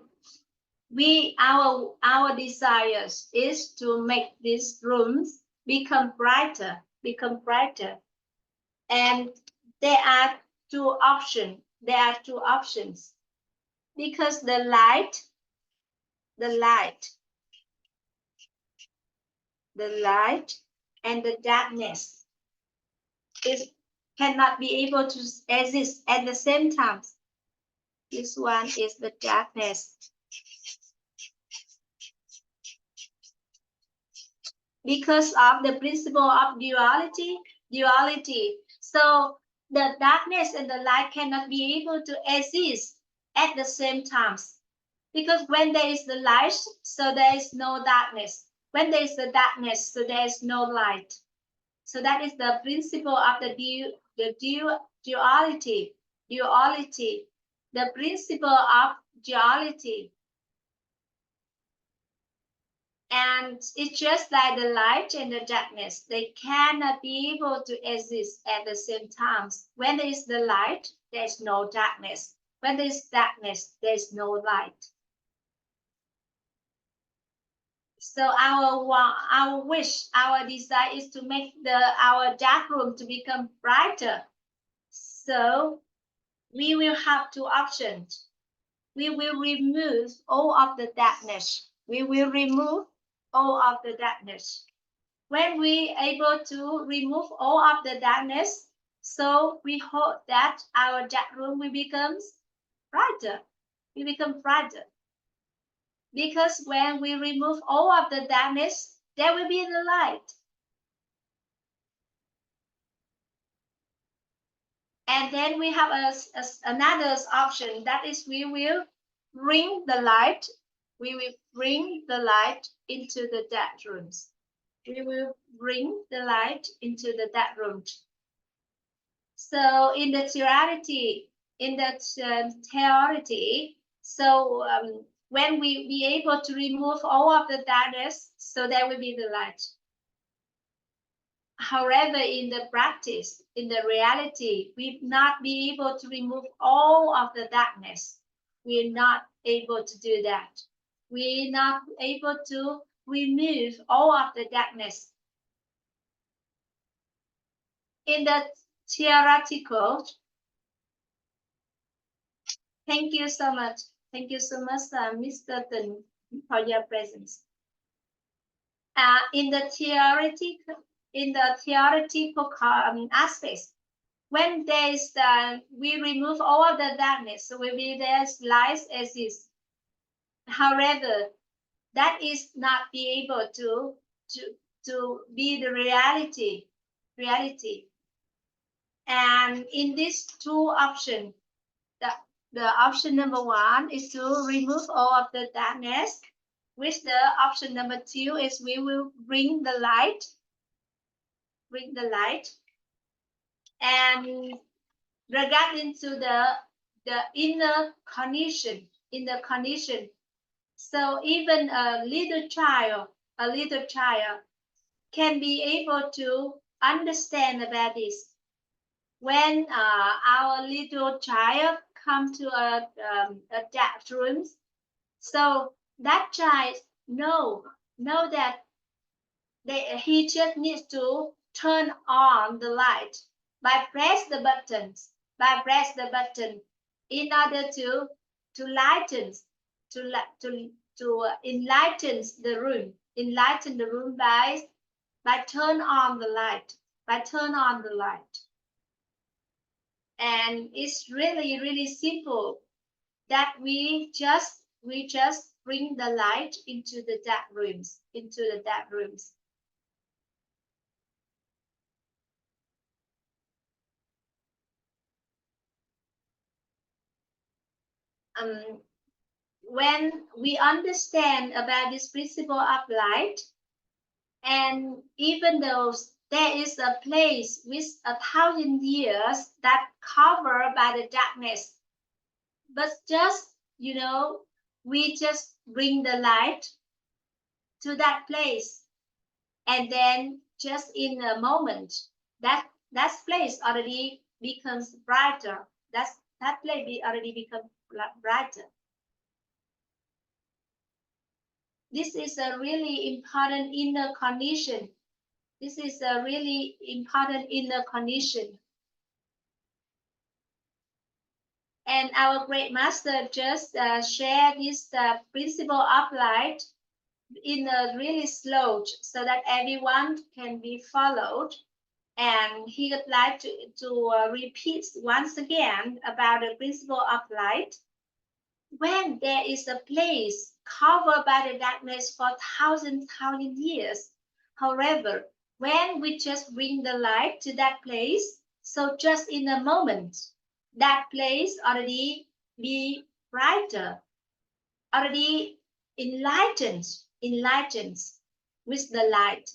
our desires is to make these rooms become brighter. And there are two options. Because the light and the darkness cannot be able to exist at the same time. This one is the darkness. Because of the principle of duality. So the darkness and the light cannot be able to exist at the same time. Because when there is the light, so there is no darkness. When there is the darkness, so there is no light. So that is the principle of the duality. The principle of duality. And it's just like the light and the darkness. They cannot be able to exist at the same time. When there is the light, there is no darkness. When there is darkness, there is no light. So our wish, our desire is to make our dark room to become brighter. So we will have two options. We will remove all of the darkness. When we able to remove all of the darkness, so we hope that our dark room will become brighter. Because when we remove all of the darkness, there will be the light. And then we have another option, that is we will bring the light. We will bring the light into the dark rooms. So in the theory, so when we be able to remove all of the darkness, so there will be the light. However, in the practice, in the reality, we will not be able to remove all of the darkness. We are not able to do that. We are not able to remove all of the darkness. In the theoretical, thank you so much. Mr. Tân, for your presence. In the theoretical aspects, when there is we remove all of the darkness, so will be there's light exist. However, that is not be able to be the reality. And in these two options, the option number one is to remove all of the darkness, which the option number two is we will bring the light. And regarding to the inner condition, so even a little child can be able to understand about this. When our little child comes to a dark room, so that child know that he just needs to turn on the light by press the buttons, in order to lighten to enlighten the room by turn on the light, and it's really simple that we just bring the light into the dark rooms. When we understand about this principle of light, and even though there is a place with 1,000 years that covered by the darkness, but just we just bring the light to that place, and then just in a moment that place already becomes brighter. That place already becomes brighter. This is a really important inner condition. And our great master just shared this principle of light in a really slow, so that everyone can be followed. And he would like to repeat once again about the principle of light. When there is a place covered by the darkness for thousand years, however, when we just bring the light to that place, so just in a moment, that place already be brighter, already enlightens with the light,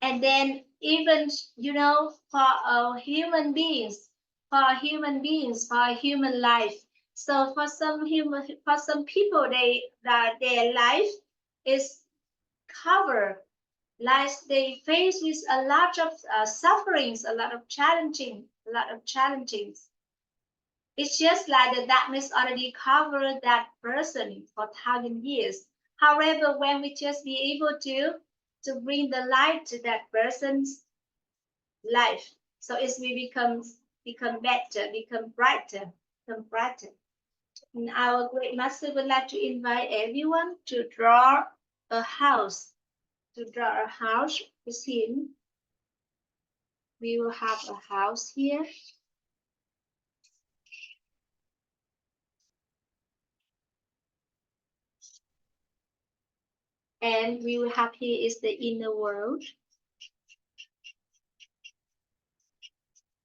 And then even for human beings, for human life. So for some people, their life is covered, like they face with a lot of sufferings, a lot of challenging. It's just like the darkness already covered that person for 1,000 years. However, when we just be able to bring the light to that person's life, so it will become better, become brighter. And our great master would like to invite everyone to draw a house. With him. We will have a house here. And we will have here is the inner world.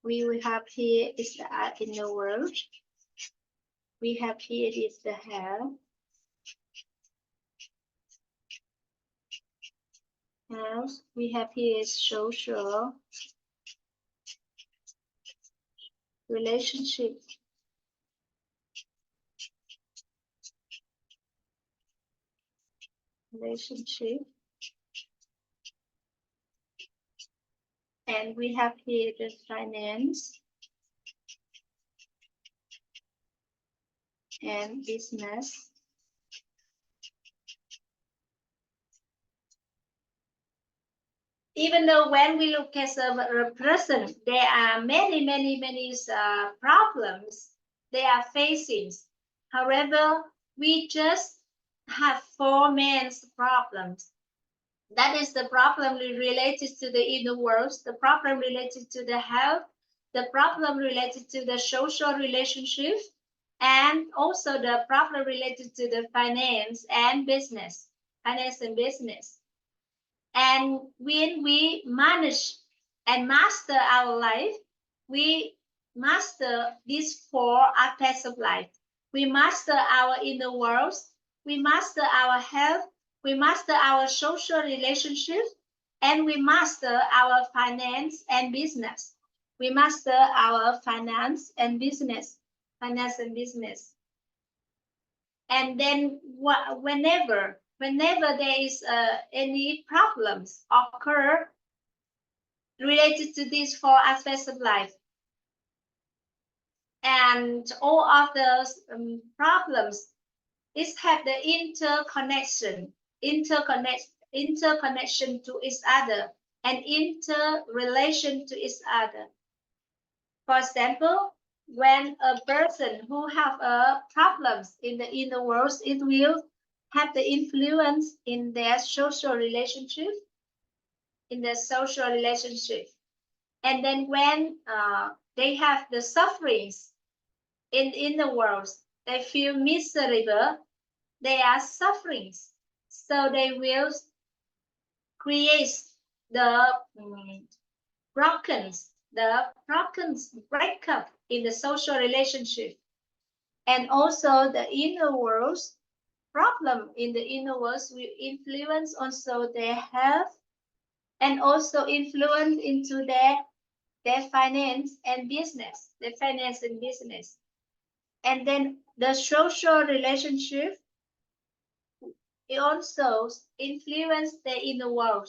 We will have here is the inner world. We have here is the health. We have here is social relationship. And we have here the finance and business. Even though when we look at a person, there are many problems they are facing. However, we just have 4 main problems. That is the problem related to the inner world, the problem related to the health, the problem related to the social relationship, and also the problem related to the finance and business. And when we manage and master our life, we master these 4 aspects of life. We master our inner world, we master our health, we master our social relationship, and we master our finance and business. And then whenever there is any problems occur related to these 4 aspects of life, And all of those problems is have the interconnection to each other and interrelation to each other. For example, when a person who have problems in the inner world, it will have the influence in their social relationship, And then when they have the sufferings in the world, they feel miserable, they are sufferings. So they will create the broken breakup in the social relationship. And also the inner world problem in the inner world will influence also their health and also influence into their finance and business, And then the social relationship, it also influence the inner world.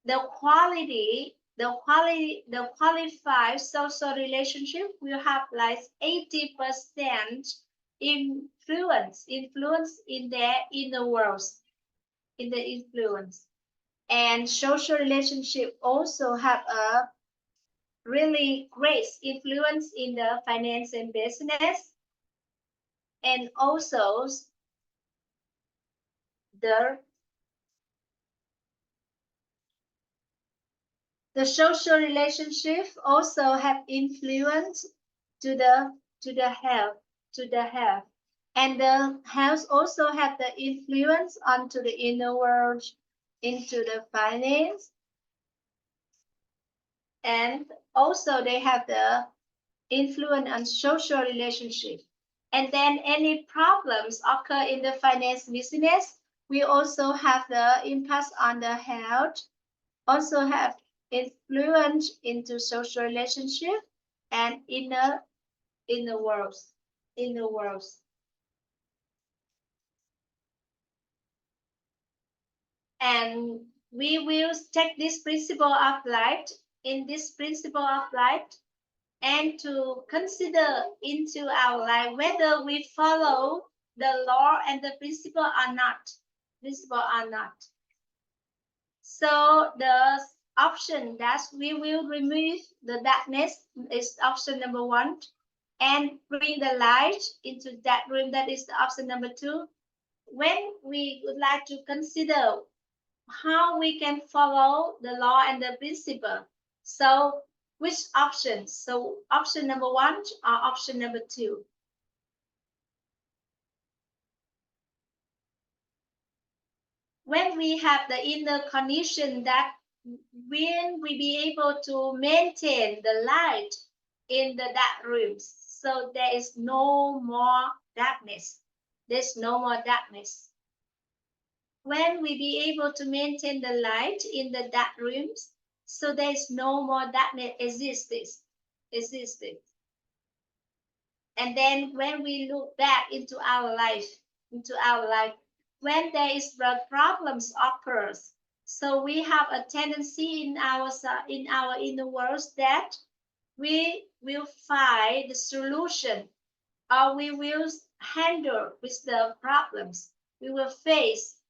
The qualified social relationship will have like 80% influence in their inner world, in the influence. And social relationship also have a really great influence in the finance and business, and also the social relationship also have influence to the health, and the health also have the influence onto the inner world, into the finance, and also they have the influence on social relationship. And then any problems occur in the finance business, we also have the impact on the health, also have influence into social relationship and inner world. And we will take this principle of light and to consider into our life whether we follow the law and the principle or not. So the option that we will remove the darkness is option number 1, and bring the light into that room, that is the option number 2. When we would like to consider how we can follow the law and the principle, so which option? So option number 1 or option number 2? When we have the inner condition that when we be able to maintain the light in the dark rooms, so there is no more darkness. When we be able to maintain the light in the dark rooms, so there is no more darkness existed. And then when we look back into our life, when there is the problems occurs, so we have a tendency in our inner world that we will find the solution, or we will handle with the problems. We will face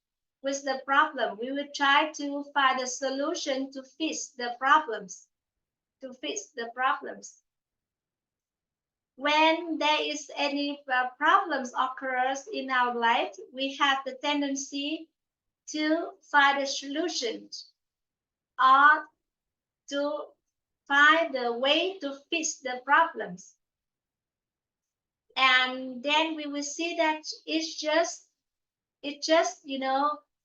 with the problem. We will try to find a solution to fix the problems. When there is any problems occurs in our life, we have the tendency to find a solution or to find the way to fix the problems. And then we will see that it's just,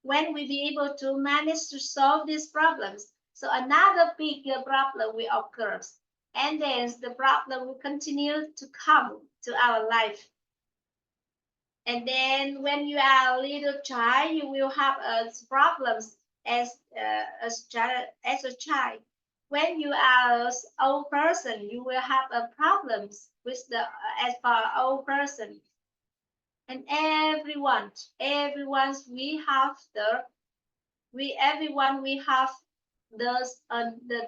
when we be able to manage to solve these problems, so another bigger problem will occur. And then the problem will continue to come to our life. And then when you are a little child, you will have problems as a child. When you are an old person, you will have problems with as for an old person. And everyone we have the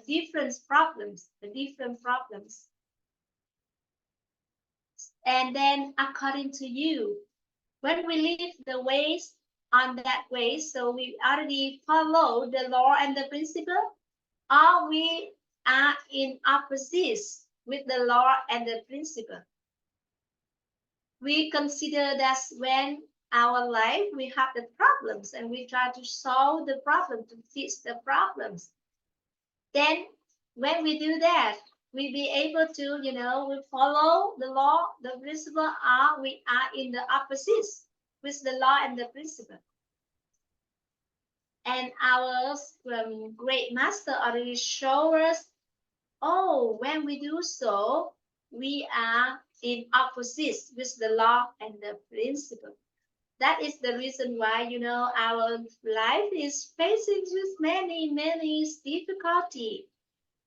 different problems, and then according to you, when we live the ways on that way, so we already follow the law and the principle, or we are in opposites with the law and the principle. We consider that when our life we have the problems and we try to solve the problem, to fix the problems. Then when we do that, we be able to, we follow the law, the principle, or we are in the opposites with the law and the principle. And our great master already showed us, oh, when we do so, we are in opposites with the law and the principle. That is the reason why, our life is facing with many difficulty.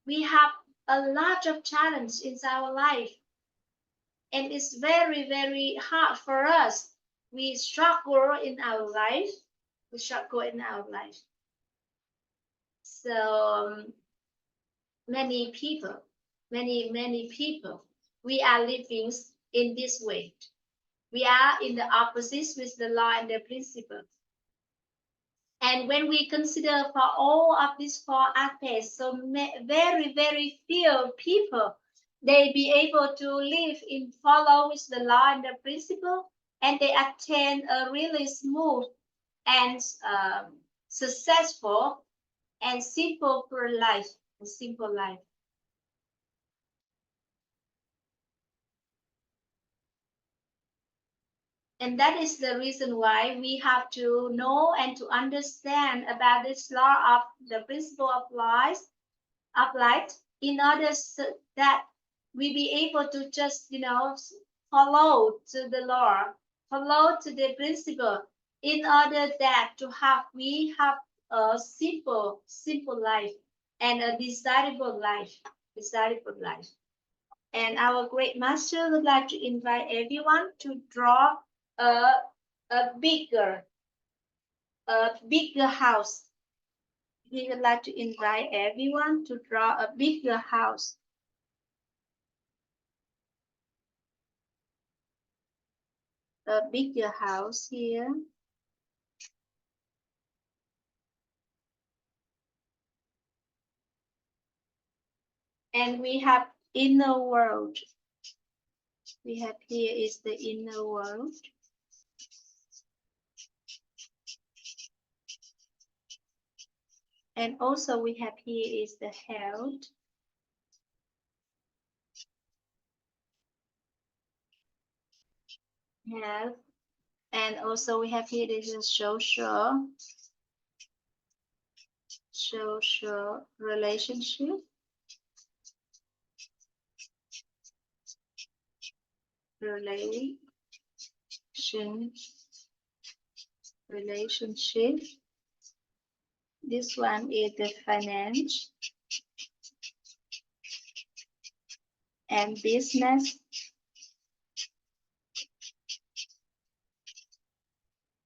We have a lot of challenge in our life, and it's very hard for us. We struggle in our life. So many people, we are living in this way. We are in the opposite with the law and the principle. And when we consider for all of these four aspects, so very few people, they be able to live in follow with the law and the principle, and they attain a really smooth and successful and simple life. And that is the reason why we have to know and to understand about this law of the principle of light, in order that we be able to just, follow to the law, follow to the principle, in order that we have a simple life and a desirable life. And our great master would like to invite everyone to draw a bigger house. We would like to invite everyone to draw a bigger house. A bigger house here. And we have inner world. We have here is the inner world. And also we have here is the health. And also we have here this is social relationship. Relationship. This one is the finance and business.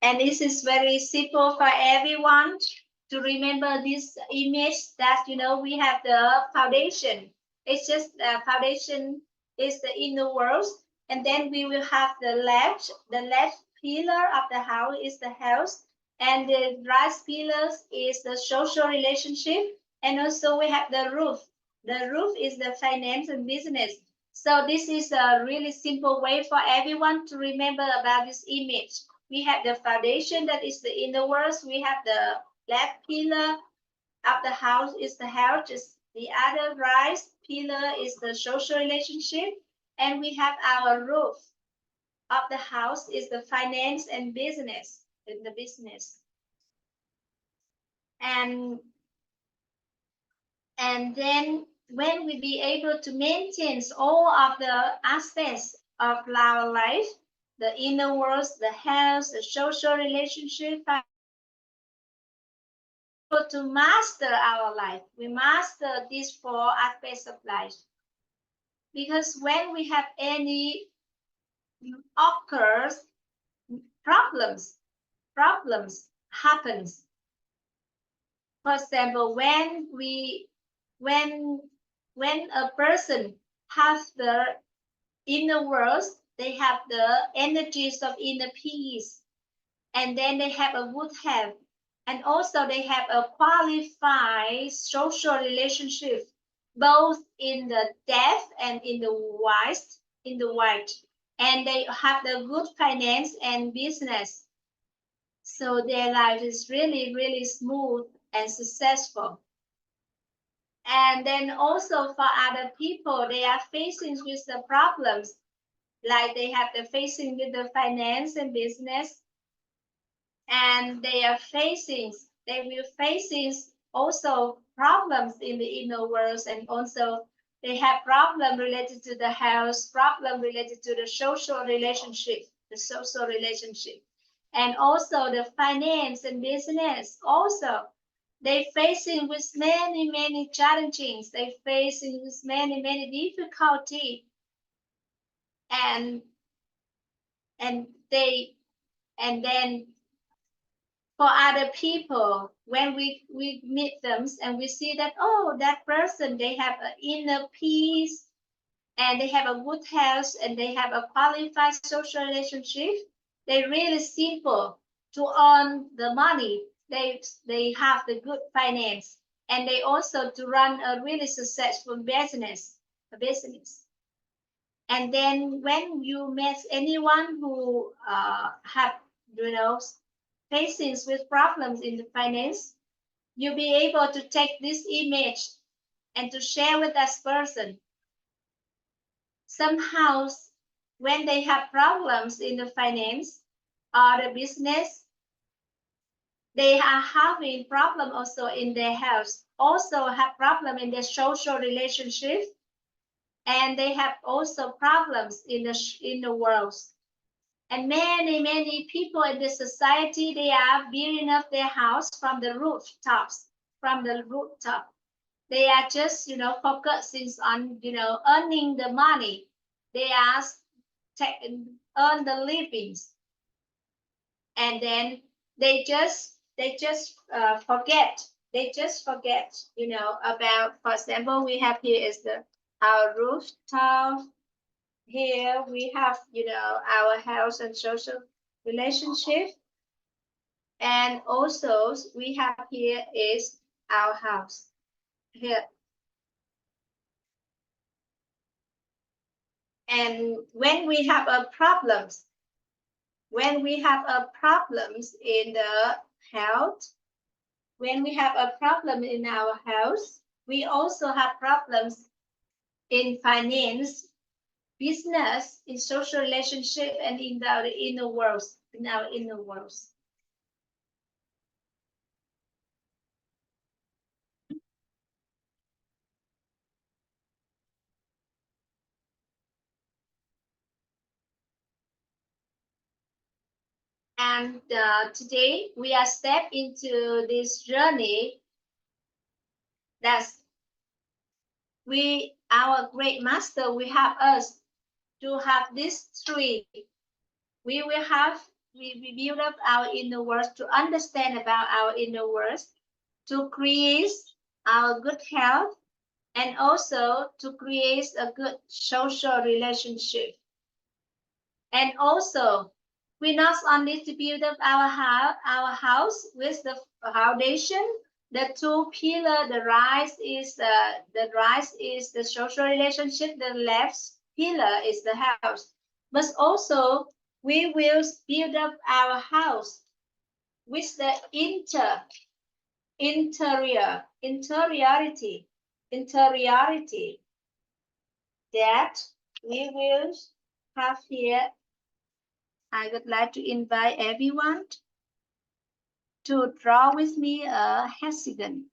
And this is very simple for everyone to remember this image that, we have the foundation. It's just the foundation is the inner world. And then we will have the left pillar of the house is the house. And the right pillars is the social relationship. And also we have the roof. The roof is the finance and business. So this is a really simple way for everyone to remember about this image. We have the foundation that is the inner world. We have the left pillar of the house is the health. The other right pillar is the social relationship. And we have our roof of the house is the finance and business. And then when we be able to maintain all of the aspects of our life, the inner world, the health, the social relationship, to master our life. We master these four aspects of life. Because when we have any occurs, problems happens. For example, when a person has the inner world, they have the energies of inner peace, and then they have a good health, and also they have a qualified social relationship, both in the deaf and in the wise, and they have the good finance and business. So their life is really, really smooth and successful. And then also for other people, they are facing with the problems, like they have the facing with the finance and business, and they will facing also problems in the inner world, and also they have problem related to the health, problem related to the social relationship, and also the finance and business. Also, they facing with many challenges. They facing with many difficulty, and and they and then for other people, when we meet them and we see that, oh, that person, they have an inner peace, and they have a good health, and they have a qualified social relationship, they really simple to earn the money, they have the good finance, and they also to run a really successful business. And then when you meet anyone who have, you know, facing with problems in the finance, you'll be able to take this image and to share with that person. Somehow, when they have problems in the finance or the business, they are having problem also in their health, also have problem in their social relationship, and they have also problems in the world. And many people in the society, they are building up their house from the rooftop. They are just, focusing on, earning the money. They are earn the livings. And then they just forget. They just forget, about, for example, we have here is our rooftop. Here we have, our health and social relationship. And also we have here is our house. Here. And when we have a problems in the health, when we have a problem in our health, we also have problems in finance, business, in social relationship, and in our inner world. And today we are step into this journey that our great master will have us to have these three. We build up our inner world to understand about our inner world, to create our good health, and also to create a good social relationship. And also, we not only to build up our house with the foundation, the two pillar, the right is the social relationship, the left pillar is the house. But also, we will build up our house with the interiority that we will have here. I would like to invite everyone to draw with me a hexagon.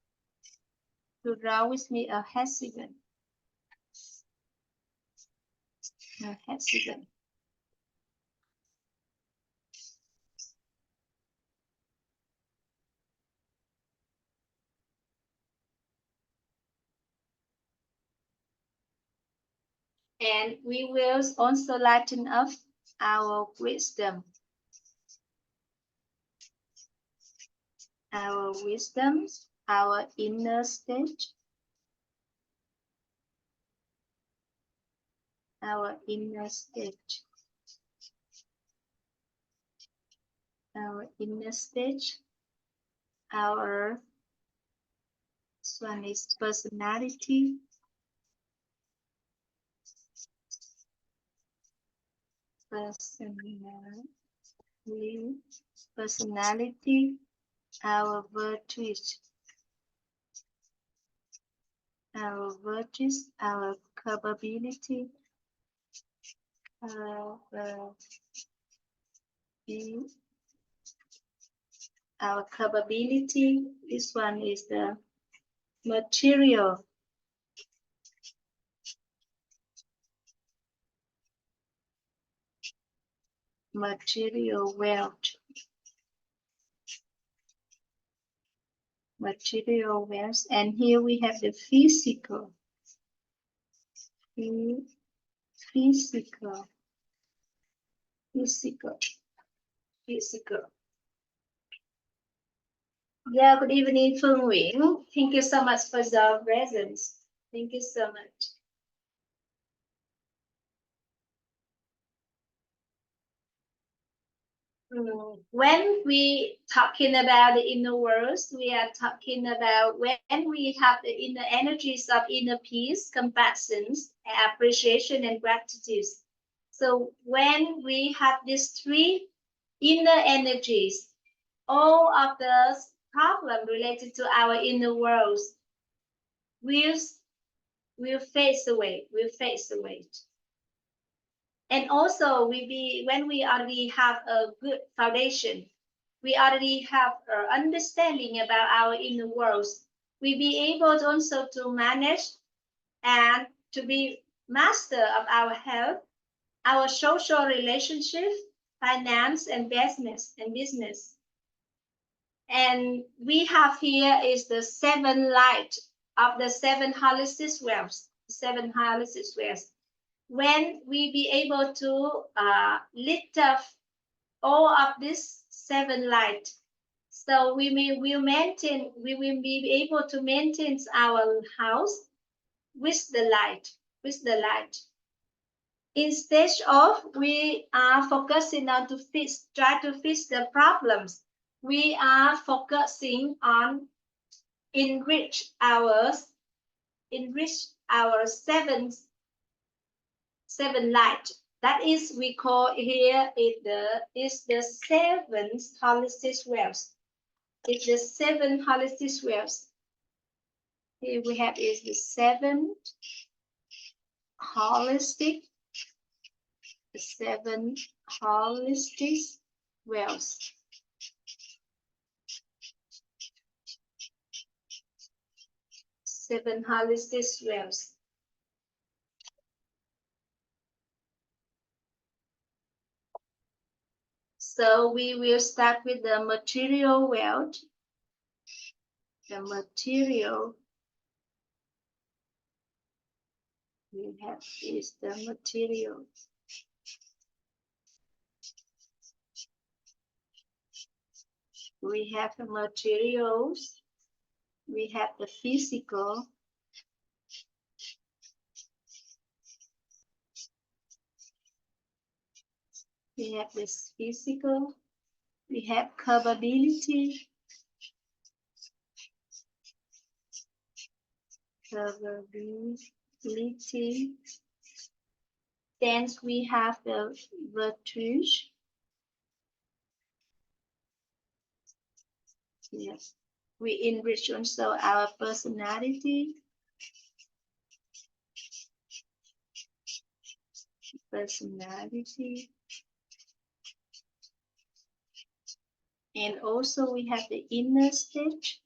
And we will also lighten up our wisdom. our inner stage, our inner stage, our inner stage, our this one is personality, personality, our virtues, our capability, our capability. This one is the material wealth, and here we have the physical, physical. Yeah, good evening, Phương Nguyễn. Thank you so much for your presence. Thank you so much. When we talking about the inner world, we are talking about when we have the inner energies of inner peace, compassion, appreciation, and gratitude. So when we have these three inner energies, all of the problems related to our inner world will fade away. And also when we already have a good foundation, we already have an understanding about our inner world, we be able to also to manage and to be master of our health, our social relationship, finance, and business. And we have here is the 7 light of the 7 holistic wealth, when we be able to lift up all of these 7 light, so we will be able to maintain our house with the light. Instead of we are focusing on try to fix the problems, we are focusing on enrich our 7 light. That is, we call here is the 7 holistic wealth. It's the 7 holistic wealth. Here we have is the 7 holistic, wealth. Seven holistic wealth. So we will start with the material wealth. The material we have is the material. We have the materials. We have the physical. We have this physical. We have capability. Then we have the virtues. Yes. We enrich also our personality. And also we have the inner stage.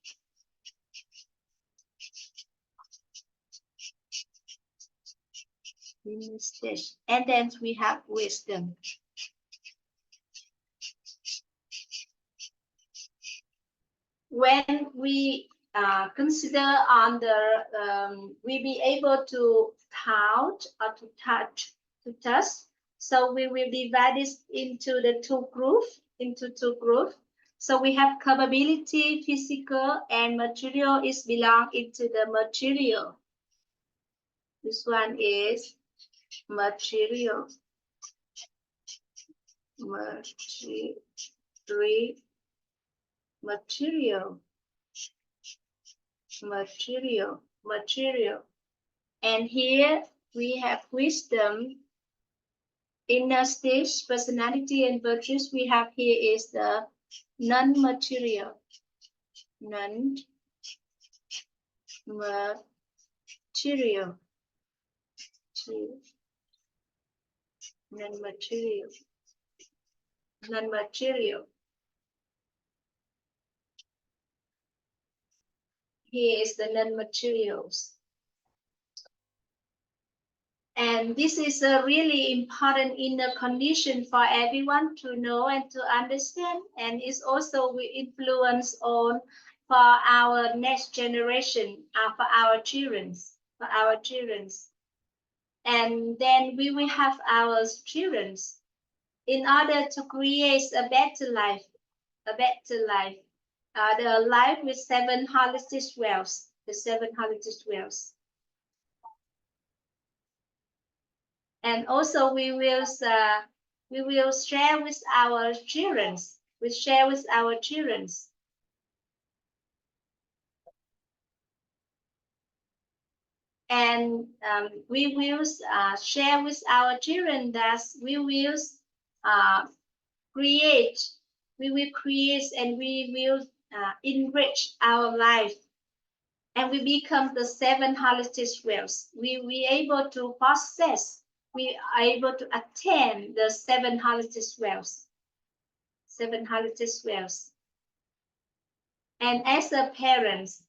And then we have wisdom. When we consider on the, we be able to count or to touch. So we will divide this into the two groups. So we have capability, physical, and material is belong into the material. This one is material. Material. And here we have wisdom, inner stage, personality, and virtues. We have here is the non-material. Non-material. Here is the non-materials. And this is a really important inner condition for everyone to know and to understand. And it's also will influence on for our next generation, for our children. And then we will have our children in order to create a better life. The life with 7 holistic wells, the 7 holistic wells. And also we will share with our children. And we will share with our children that we will create and we will enrich our life. And we become the 7 holistic wells. We able to possess, we are able to attain the 7 holistic wells. 7 holistic wells. And as a parents,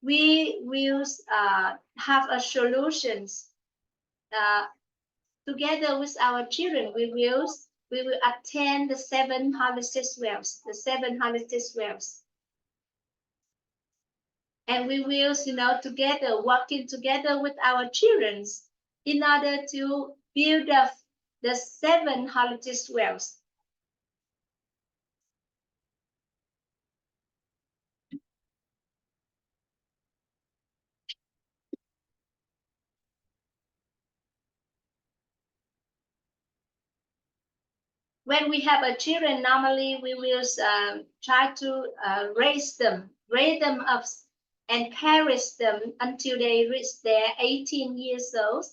we will have a solutions together with our children. We will attain the 7 holistic wells. The 7 holistic wells. And we will, together, working together with our children in order to build up the 7 holistic wells. When we have a children, normally we will try to raise them up and carry them until they reach their 18 years old.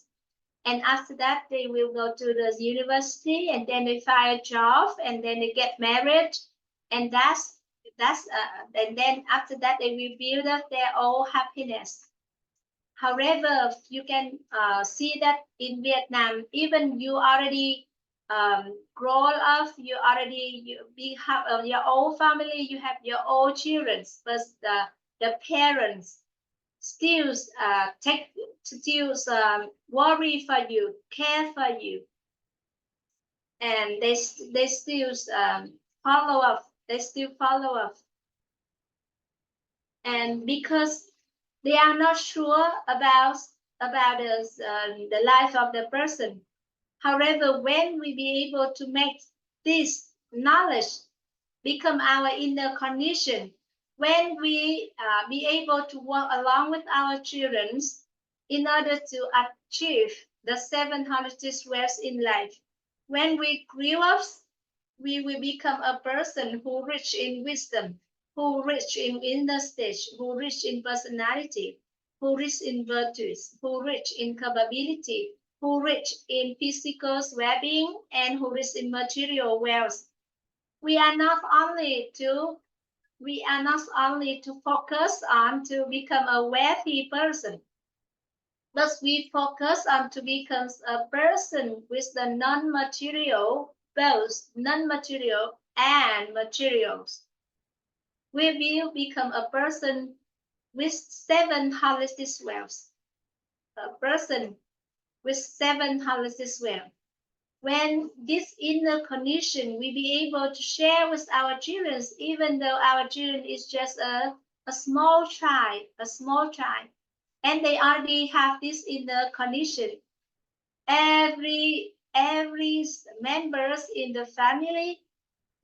And after that, they will go to the university, and then they find a job, and then they get married, and and then after that they will build up their own happiness. However, you can see that in Vietnam, even you already grow up, you have your own family, you have your own children, but the parents still worry for you, care for you, and they still follow up. And because they are not sure about the life of the person. However, when we be able to make this knowledge become our inner condition, when we be able to work along with our children in order to achieve the 7 holistic wells in life, when we grow up, we will become a person who rich in wisdom, who rich in inner stage, who rich in personality, who rich in virtues, who rich in capability, who rich in physical well-being, and who rich in material wealth. We are not only to focus on to become a wealthy person, but we focus on to become a person with the non-material, both non-material and materials. We will become a person with 7 holistic wells. A person with 7 holistic wells. When this inner condition we be able to share with our children, even though our children is just a small child, and they already have this inner condition. Every members in the family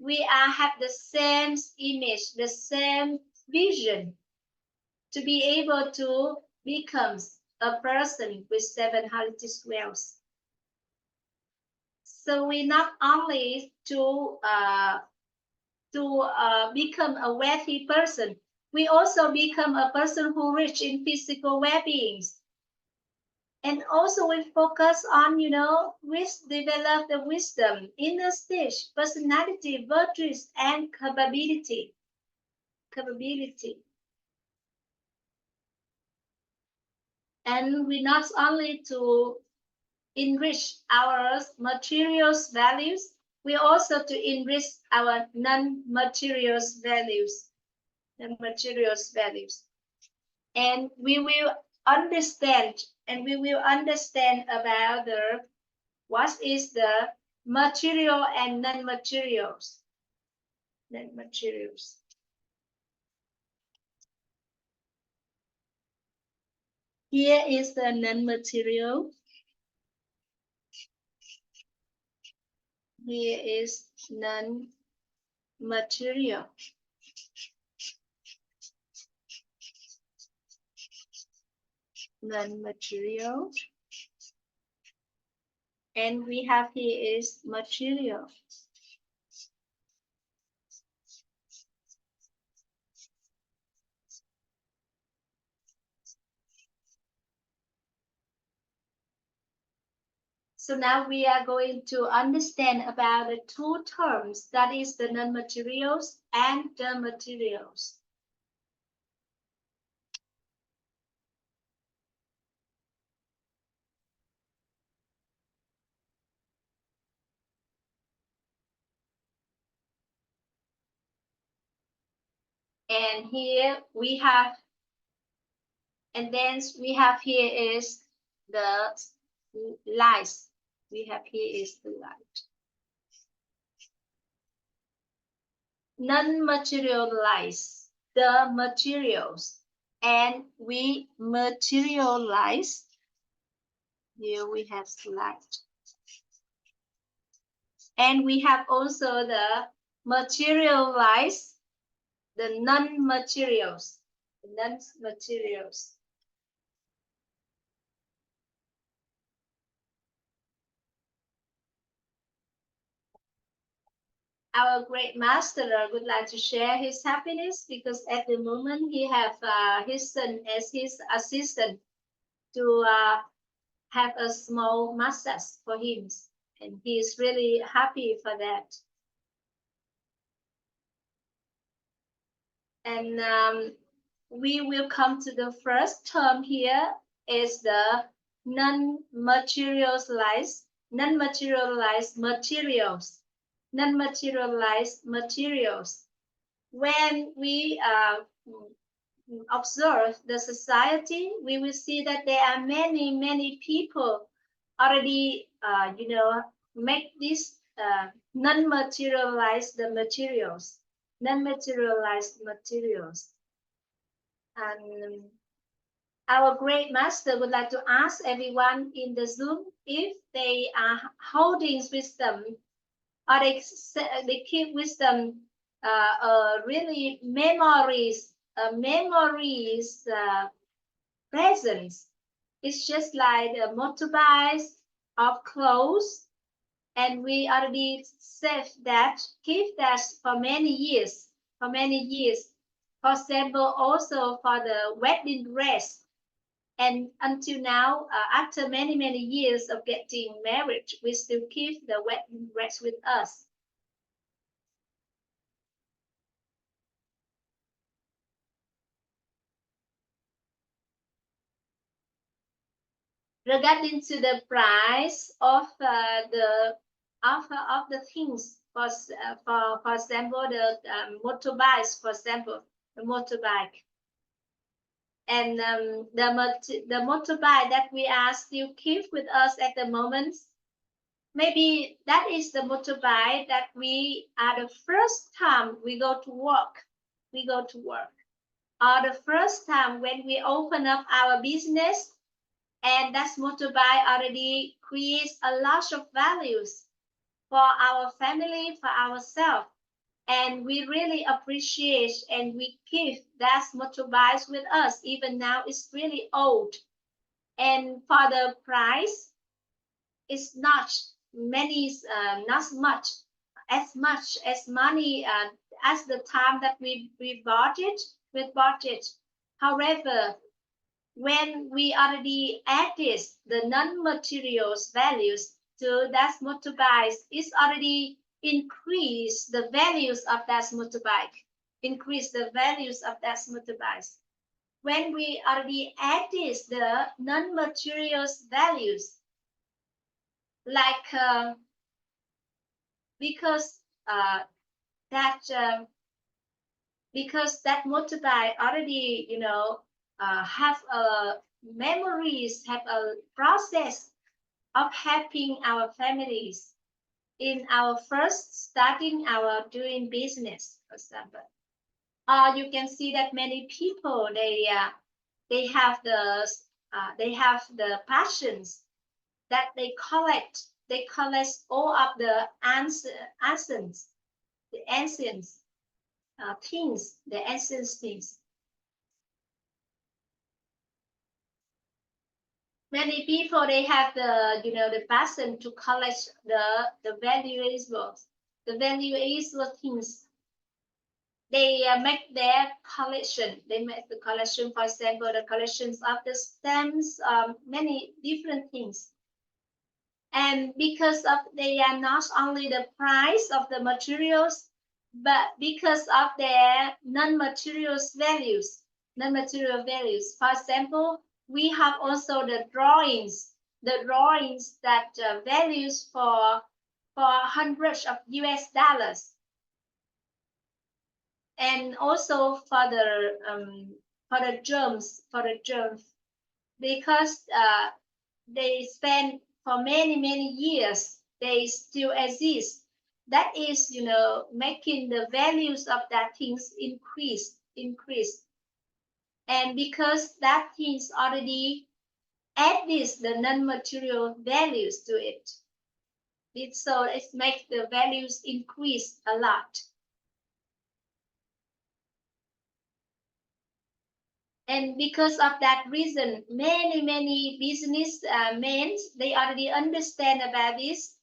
we have the same image, the same vision to be able to become a person with 7 heritage wealth. So we not only to become a wealthy person, we also become a person who rich in physical well-being. And also we focus on, develop the wisdom, inner stage, personality, virtues, and capability. And we not only to enrich our materials values, we also to enrich our non-materials values. And we will understand about what is the material and non-materials. Here is the non-material. Here is non-material. Non-material. And we have here is material. So now we are going to understand about the two terms, that is the non-materials and the materials. And here we have, and then we have here is the lights. We have here is the light. Non-materialize the materials, and we materialize. Here we have light. And we have also the materialize the non-materials. Our great master would like to share his happiness because at the moment he have his son as his assistant to have a small massage for him, and he is really happy for that. And we will come to the first term here is the non-materialized materials. Non-materialized materials. When we observe the society, we will see that there are many people already, make this non-materialized materials. And our great master would like to ask everyone in the Zoom if they are holding wisdom, or they keep wisdom, really memories presence. It's just like the motorbikes of clothes, and we already said that keep that for many years. For example, also for the wedding dress. And until now, after many years of getting married, we still keep the wedding dress with us. Regarding to the price of the things, for example, the motorbikes, the motorbike. And the motorbike that we are still keep with us at the moment, maybe that is the motorbike that we are the first time we go to work, or the first time when we open up our business, and that motorbike already creates a lot of values for our family, for ourselves. and we really appreciate and we keep that motorbikes with us. Even now it's really old, and for the price it's not many, not much as money as the time that we bought it with budget. However, when we already added the non-materials values to that motorbike, it's already increase the values of that motorbike, increase the values of that motorbike. When we already added the non-materials values, like because that because that motorbike already, have memories, have a process of helping our families in our first starting our doing business, for example. You can see that many people they have the passions that they collect all of the ancients the ancient things, the ancient things. Many people they have the passion to collect the valuable things. They make their collection. They make the collection, for example, the collections of the stamps, many different things. And because of they are not only the price of the materials, but because of their non-material values. For example, we have also the drawings that values for hundreds of US dollars, and also for the germs, because they spend for many years, they still exist. That is, making the values of that things increase. And because that things already added the non-material values to it, so it makes the values increase a lot. And because of that reason, many businessmen they already understand about this,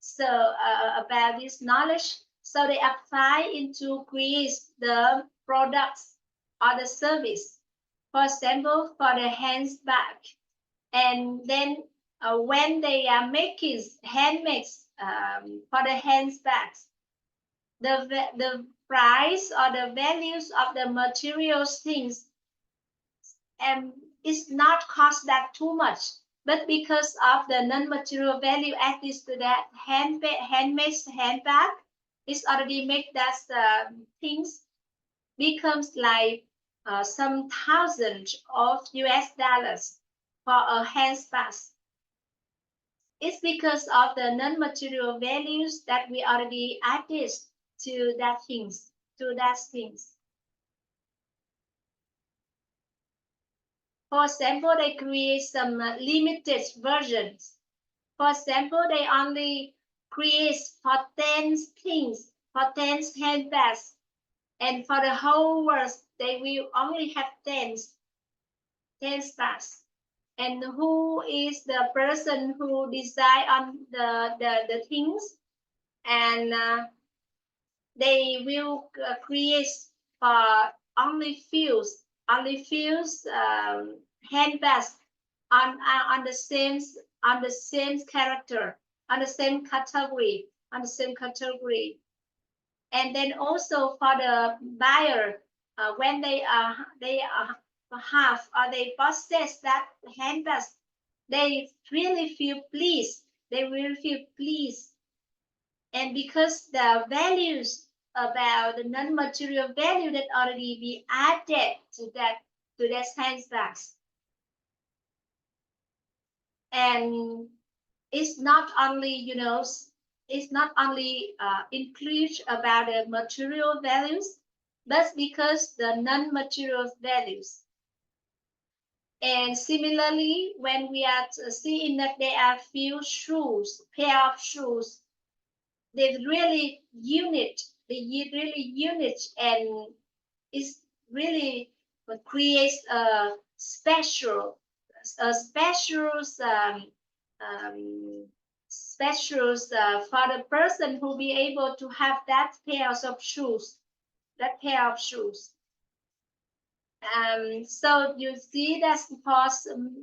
so about this knowledge, so they apply into create the products or the service. For example, for the handbag, and then when they are making handmaids for the handbags, the price or the values of the materials things it's not cost that too much, but because of the non-material value added to that handmade handbag, it's already make that things becomes like some thousands of US dollars for a handbag. It's because of the non-material values that we already added to that things. For example, they create some limited versions. For example, they only create for 10 things, for 10 handbags. And for the whole world, they will only have 10 bags. And who is the person who decide on the things? And they will create for only few handbags on the same character, on the same category, and then also for the buyer, when they have or they possess that handbag, they really feel pleased. And because the values about the non-material value that already be added to that handbags, and it's not only include about the material values, but because the non-material values. And similarly, when we are seeing that there are few pair of shoes, they're really unique. really unique, and is really creates a special specials for the person who be able to have that pairs of shoes, that pair of shoes. So you see that for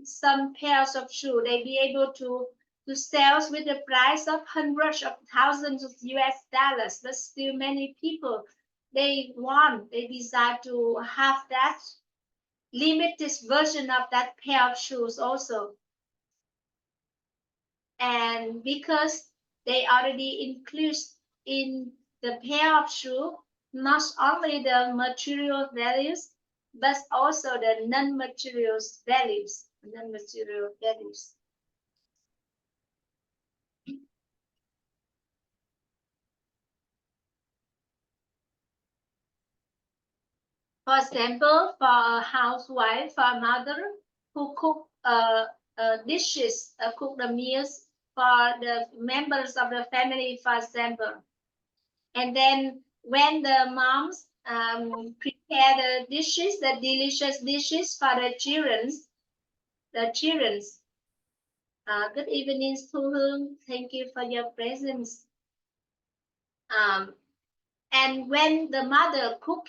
some pairs of shoes, they be able to sell with the price of hundreds of thousands of US dollars, but still many people they desire to have that limited version of that pair of shoes also. And because they already include in the pair of shoes not only the material values but also the non-material values. For example, for a housewife, for a mother who cook dishes, cook the meals for the members of the family, for example. And then when the moms prepare the dishes, the delicious dishes for the children. Good evening, Thu. Thank you for your presence. And when the mother cook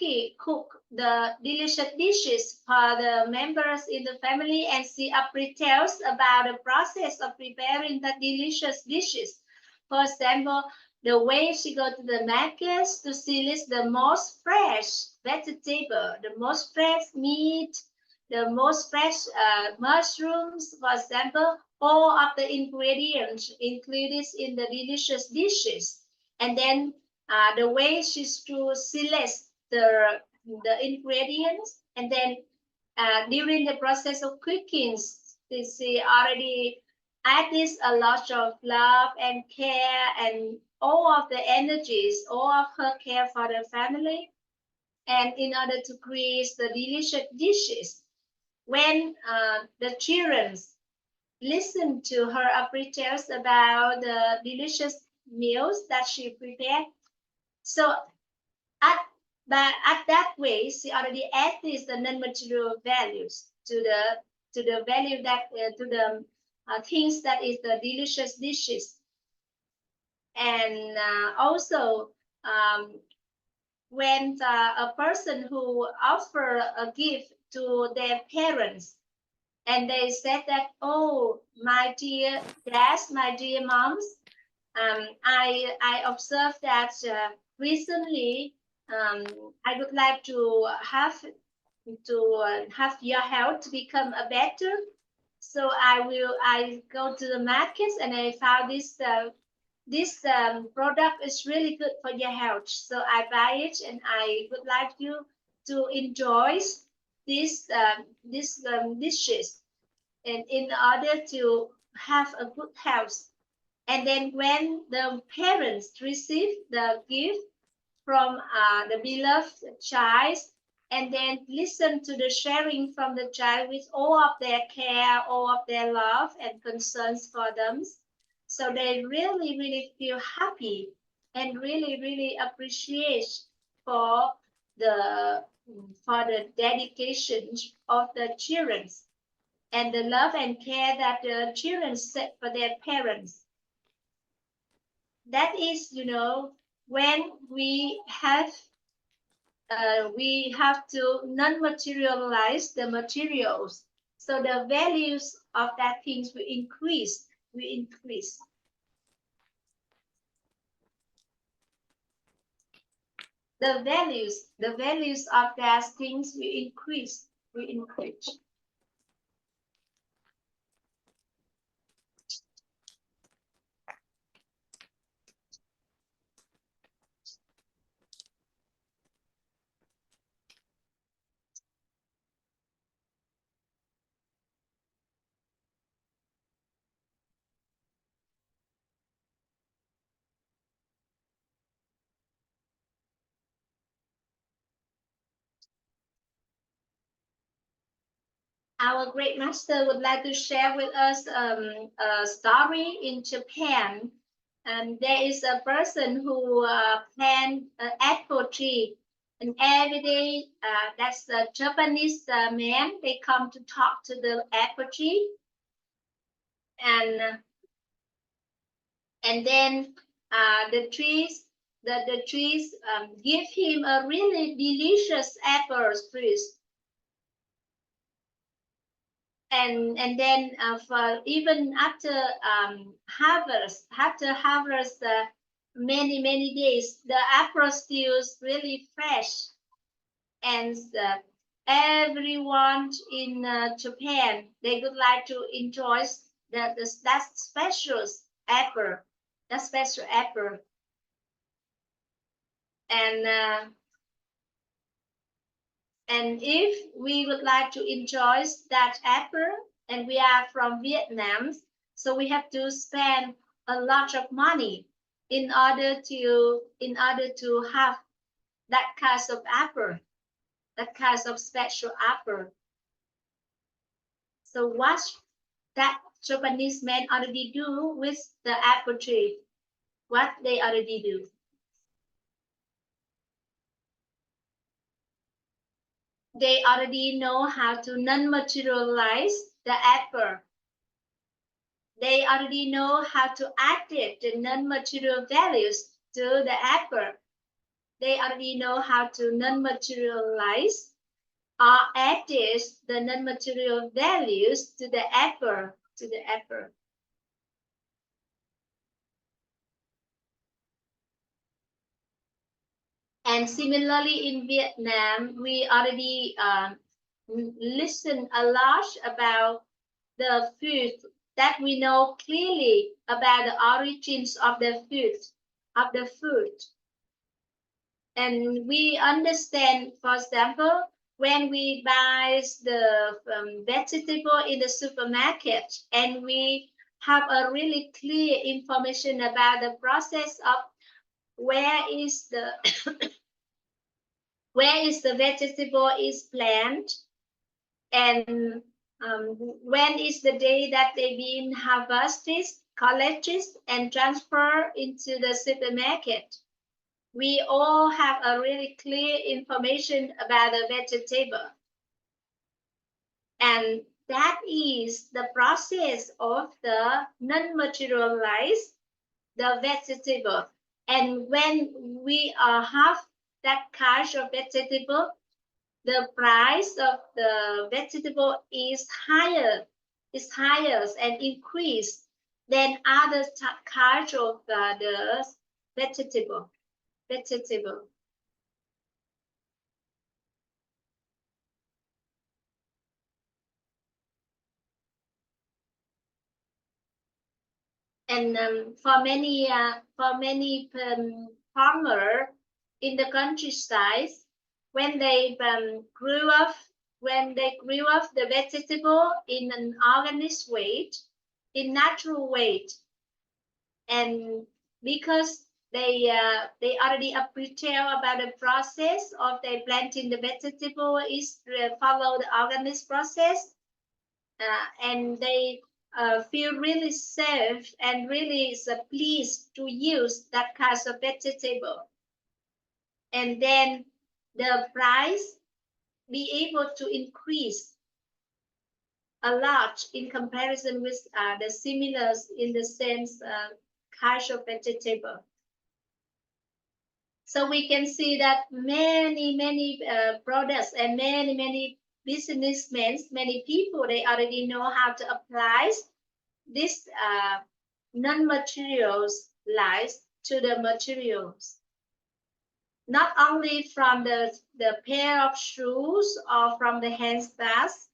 the delicious dishes for the members in the family, and she tells about the process of preparing the delicious dishes. For example, the way she go to the market to select the most fresh vegetable, the most fresh meat, the most fresh mushrooms, for example, all of the ingredients included in the delicious dishes. And then the way she's to select the ingredients, and then during the process of cooking, she already added a lot of love and care and all of the energies, all of her care for the family, and in order to create the delicious dishes. When the children listen to her appreciates about the delicious meals that she prepared, so at that way, she already added the non-material values to the value that to the things that is the delicious dishes. And also, when a person who offer a gift to their parents, and they said that, oh, my dear dads, my dear moms, I observed that recently I would like to have your health to become a better. So I go to the market and I found this product is really good for your health. So I buy it and I would like you to enjoy this dishes, and in order to have a good health. And then when the parents receive the gift from the beloved child, and then listen to the sharing from the child with all of their care, all of their love and concerns for them, so they really, really feel happy and really, really appreciate for the dedication of the children and the love and care that the children set for their parents. That is, when we have to non-materialize the materials, so the values of that things will increase. The values of that things will increase. Our great master would like to share with us a story in Japan. And there is a person who plant an apple tree, and every day that's the Japanese man. They come to talk to the apple tree, and then the trees give him a really delicious apple trees. And then for even after harvest, many days, the apple still really fresh, and everyone in Japan, they would like to enjoy that special apple, and and if we would like to enjoy that apple, and we are from Vietnam, so we have to spend a lot of money in order to have that kind of apple, that kind of special apple. So what that Japanese men already do with the apple tree? What they already do? They already know how to non-materialize the apple. They already know how to add the non-material values to the apple. They already know how to non-materialize or add the non-material values to the apple. And similarly, in Vietnam, we already listen a lot about the food, that we know clearly about the origins of the food. And we understand, for example, when we buy the vegetable in the supermarket, and we have a really clear information about the process of where is the vegetable is planted, and when is the day that they been harvested, collected, and transferred into the supermarket. We all have a really clear information about the vegetable, and that is the process of the non-materialized the vegetable. And when we have that kind of vegetable, the price of the vegetable is higher and increased than other kinds of the vegetable. And for many farmer in the countryside, when they grew up the vegetable in an organic way, in natural way, and because they already appreciate about the process of they planting the vegetable is follow the organic process, and they feel really safe and really pleased to use that kind of vegetable. And then the price be able to increase a lot in comparison with the similars in the same kind of vegetable. So we can see that many products and many businessmen, many people, they already know how to apply this non-materials lies to the materials. Not only from the pair of shoes, or from the handbags,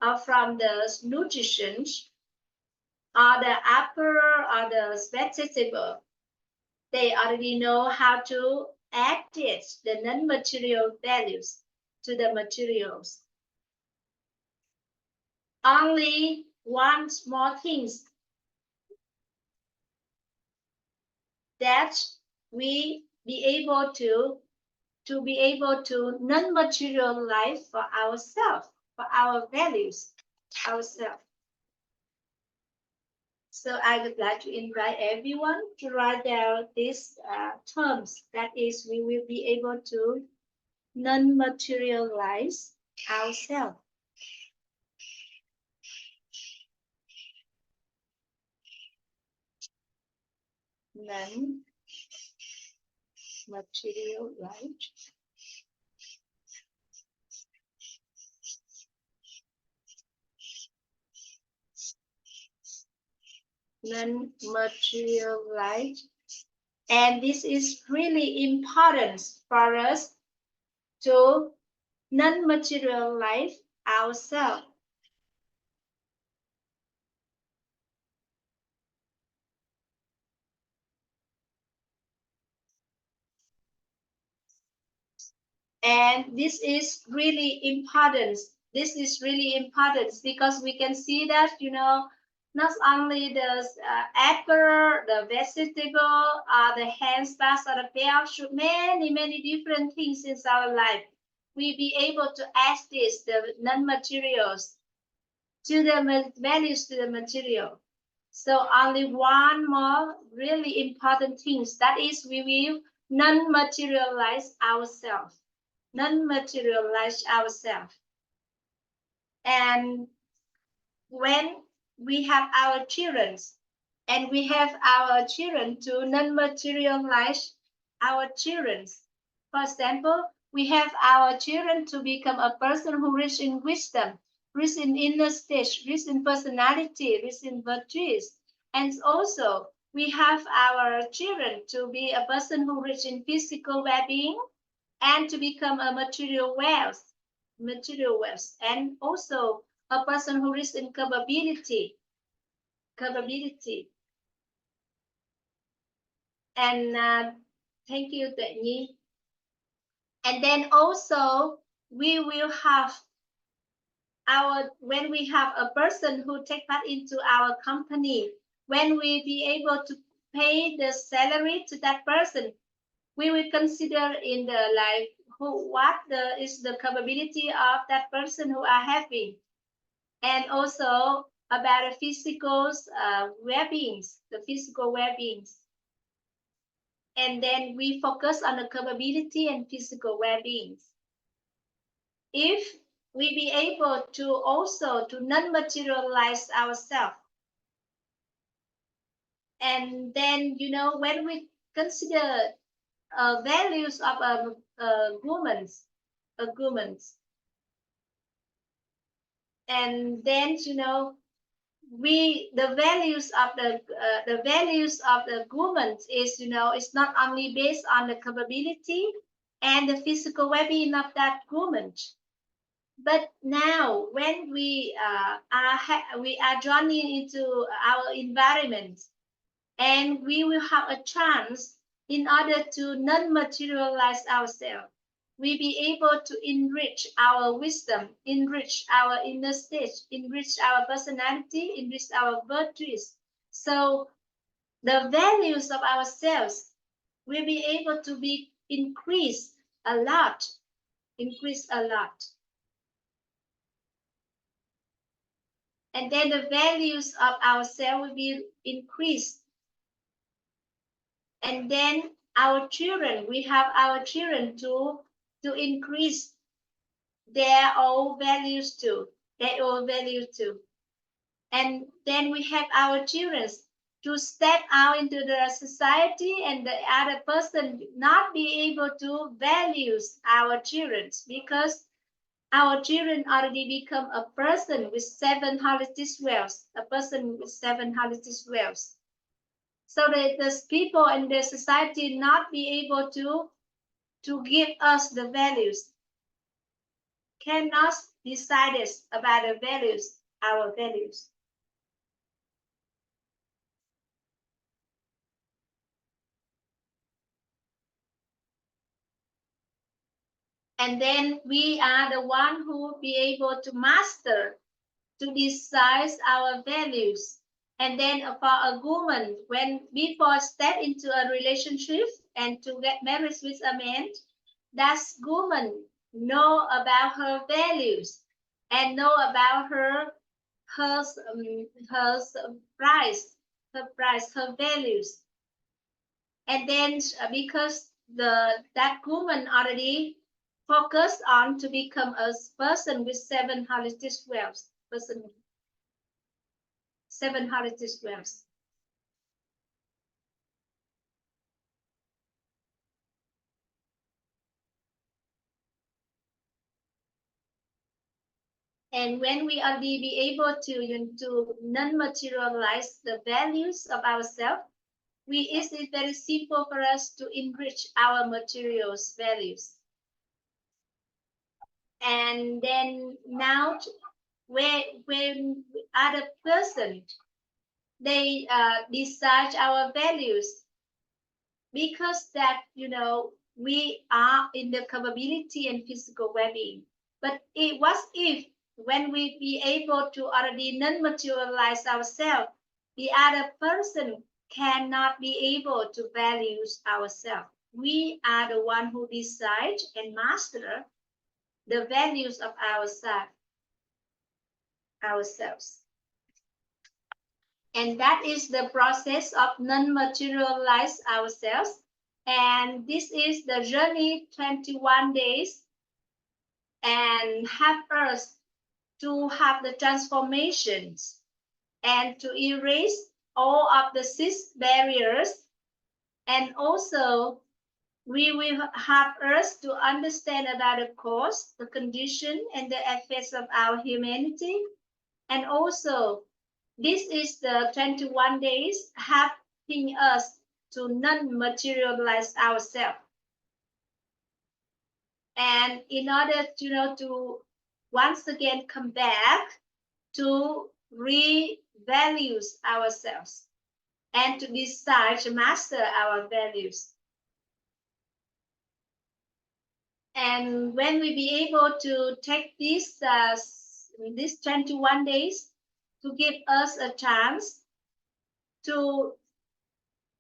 or from the nutrition, or the apple, or the vegetable. They already know how to add the non-material values to the materials. Only one small thing that we be able to non-materialize for ourselves, for our values, ourselves. So I would like to invite everyone to write down these terms. That is, we will be able to non-materialize ourselves. Non-materialize. Non-materialize. And this is really important for us to non-materialize ourselves. And this is really important. This is really important because we can see that, not only the apple, the vegetable, the hand pass or the bell, many different things in our life. We be able to add this, the non-materials, to the values to the material. So only one more really important things, that is we will non-materialize ourselves. Non-materialize ourselves. And when we have our children, and we have our children to non-materialize our children. For example, we have our children to become a person who rich in wisdom, rich in inner state, rich in personality, rich in virtues. And also, we have our children to be a person who rich in physical well-being and to become a material wealth, and also a person who is in capability. And thank you, Tuệ Nhi. And then also we will have when we have a person who take part into our company, when we be able to pay the salary to that person, we will consider in the like is the capability of that person who are having, and also about the physical well-beings, the physical well-beings. And then we focus on the capability and physical well-beings. If we be able to also to non-materialize ourselves, and then when we consider values of women, and then the values of the women is it's not only based on the capability and the physical well-being of that woman, but now when we are joining into our environment, and we will have a chance in order to non-materialize ourselves, we be able to enrich our wisdom, enrich our inner state, enrich our personality, enrich our virtues. So the values of ourselves will be able to be increased a lot. And then the values of ourselves will be increased. And then our children, we have our children to increase their own values too. And then we have our children to step out into the society, and the other person not be able to value our children, because our children already become a person with 7 holistic wealth, So that the people in the society not be able to give us the values, cannot decide us about the values, our values. And then we are the one who be able to master, to decide our values. And then for a woman, when before step into a relationship and to get married with a man, that woman know about her values and know about her price, her values. And then because that woman already focused on to become a person with 7 holistic wealth, person 7 holistic wealth. And when we already be able to non-materialize the values of ourselves, it's very simple for us to enrich our materials values. And then now, when other person they decide our values, because that we are in the capability and physical well-being. But what if when we be able to already non-materialize ourselves, the other person cannot be able to value ourselves? We are the one who decide and master the values of ourselves. And that is the process of non-materialize ourselves. And this is the journey 21 days, and help us to have the transformations and to erase all of the 6 barriers. And also we will help us to understand about the cause, the condition, and the effects of our humanity. And also this is the 21 days helping us to non-materialize ourselves. And in order to once again come back to revalue ourselves and to decide to master our values. And when we be able to take this 21 days to give us a chance to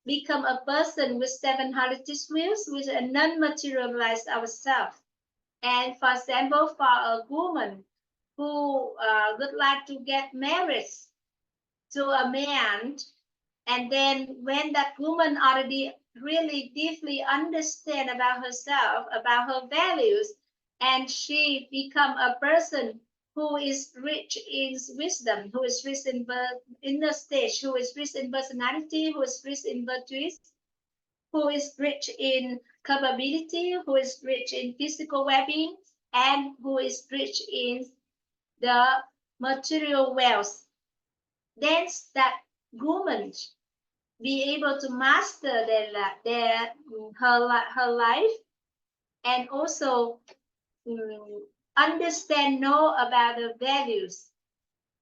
become a person with 7 holistic wills, with a non-materialize ourselves. And for example, for a woman who would like to get married to a man, and then when that woman already really deeply understand about herself, about her values, and she become a person who is rich in wisdom, who is rich in inner stage, who is rich in personality, who is rich in virtues, who is rich in capability, who is rich in physical well-being, and who is rich in the material wealth. Then that woman be able to master her life, and also understand, know about the values,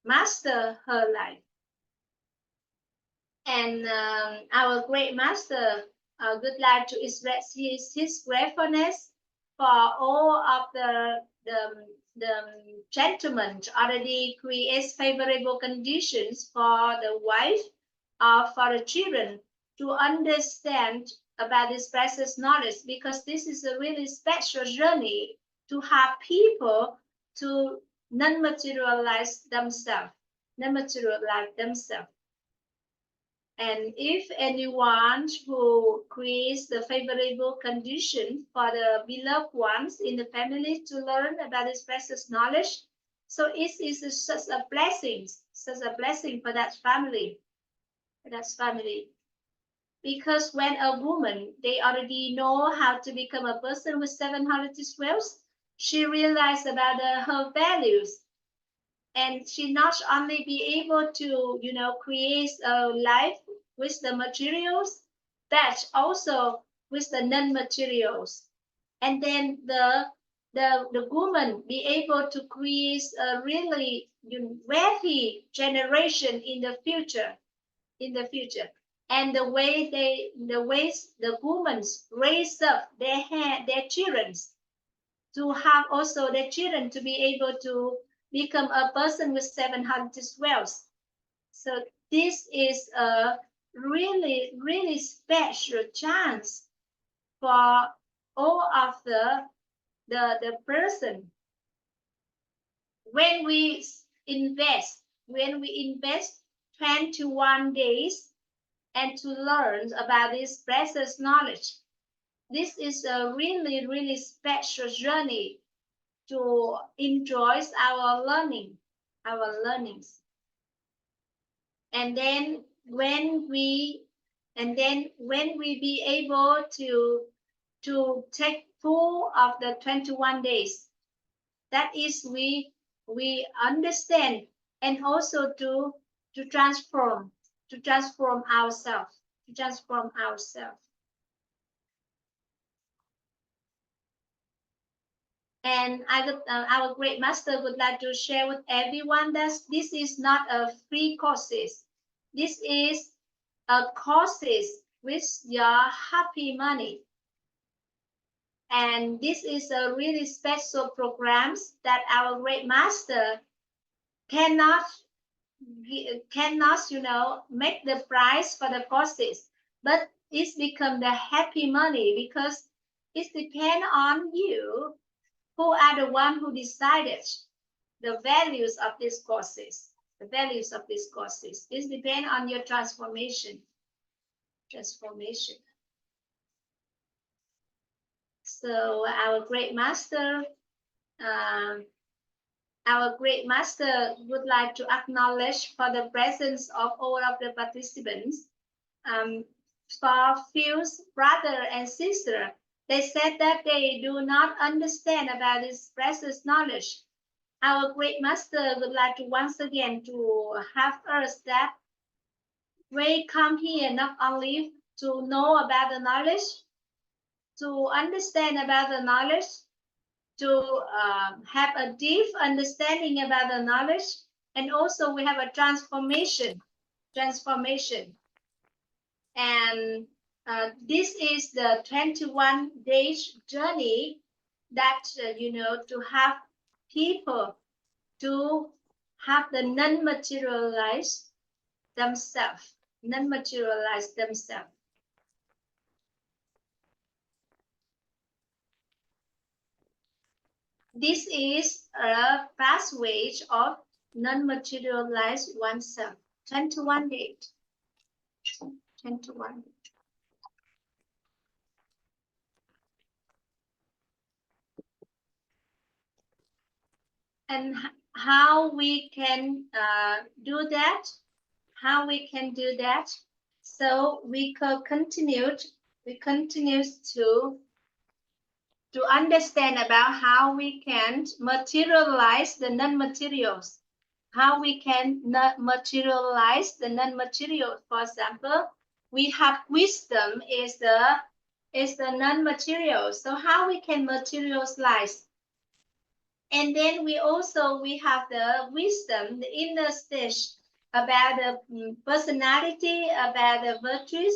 master her life. And our great master would like to express his gratefulness for all of the gentlemen already creates favorable conditions for the wife or for the children to understand about this precious knowledge, because this is a really special journey to have people to non-materialize themselves. And if anyone who creates the favorable condition for the beloved ones in the family to learn about this precious knowledge, so it is such a blessing for that family. Because when a woman, they already know how to become a person with 7 holistic wealth, she realized about her values. And she not only be able to, create a life with the materials, but also with the non-materials. And then the woman be able to create a really wealthy generation in the future. And the ways the women raise up their children, to have also their children to be able to become a person with 7 holistic wealth. So this is a really, really special chance for all of the person. When we invest 21 days and to learn about this precious knowledge. This is a really, really special journey to enjoy our learnings. And then when we be able to take full of the 21 days, that is we understand, and also to transform ourselves, And our great master would like to share with everyone that this is not a free courses. This is a courses with your happy money. And this is a really special programs that our great master cannot, make the price for the courses, but it's become the happy money because it depends on you, who are the one who decided the values of these courses. The values of these courses is depend on your transformation. So our great master would like to acknowledge for the presence of all of the participants. For few brother and sister, they said that they do not understand about this precious knowledge. Our great master would like to once again to have us that we come here not only to know about the knowledge, to understand about the knowledge, to have a deep understanding about the knowledge, and also we have a transformation. And this is the 21 days journey that to have people to have the non-materialized themselves. This is a pathway of non-materialized oneself. 21 days. 21. And how we can do that? So we continue to understand about how we can materialize the non-materials. How we can materialize the non-material. For example, we have wisdom is the non-material. So how we can materialize? And then we have the wisdom, the inner stage about the personality, about the virtues,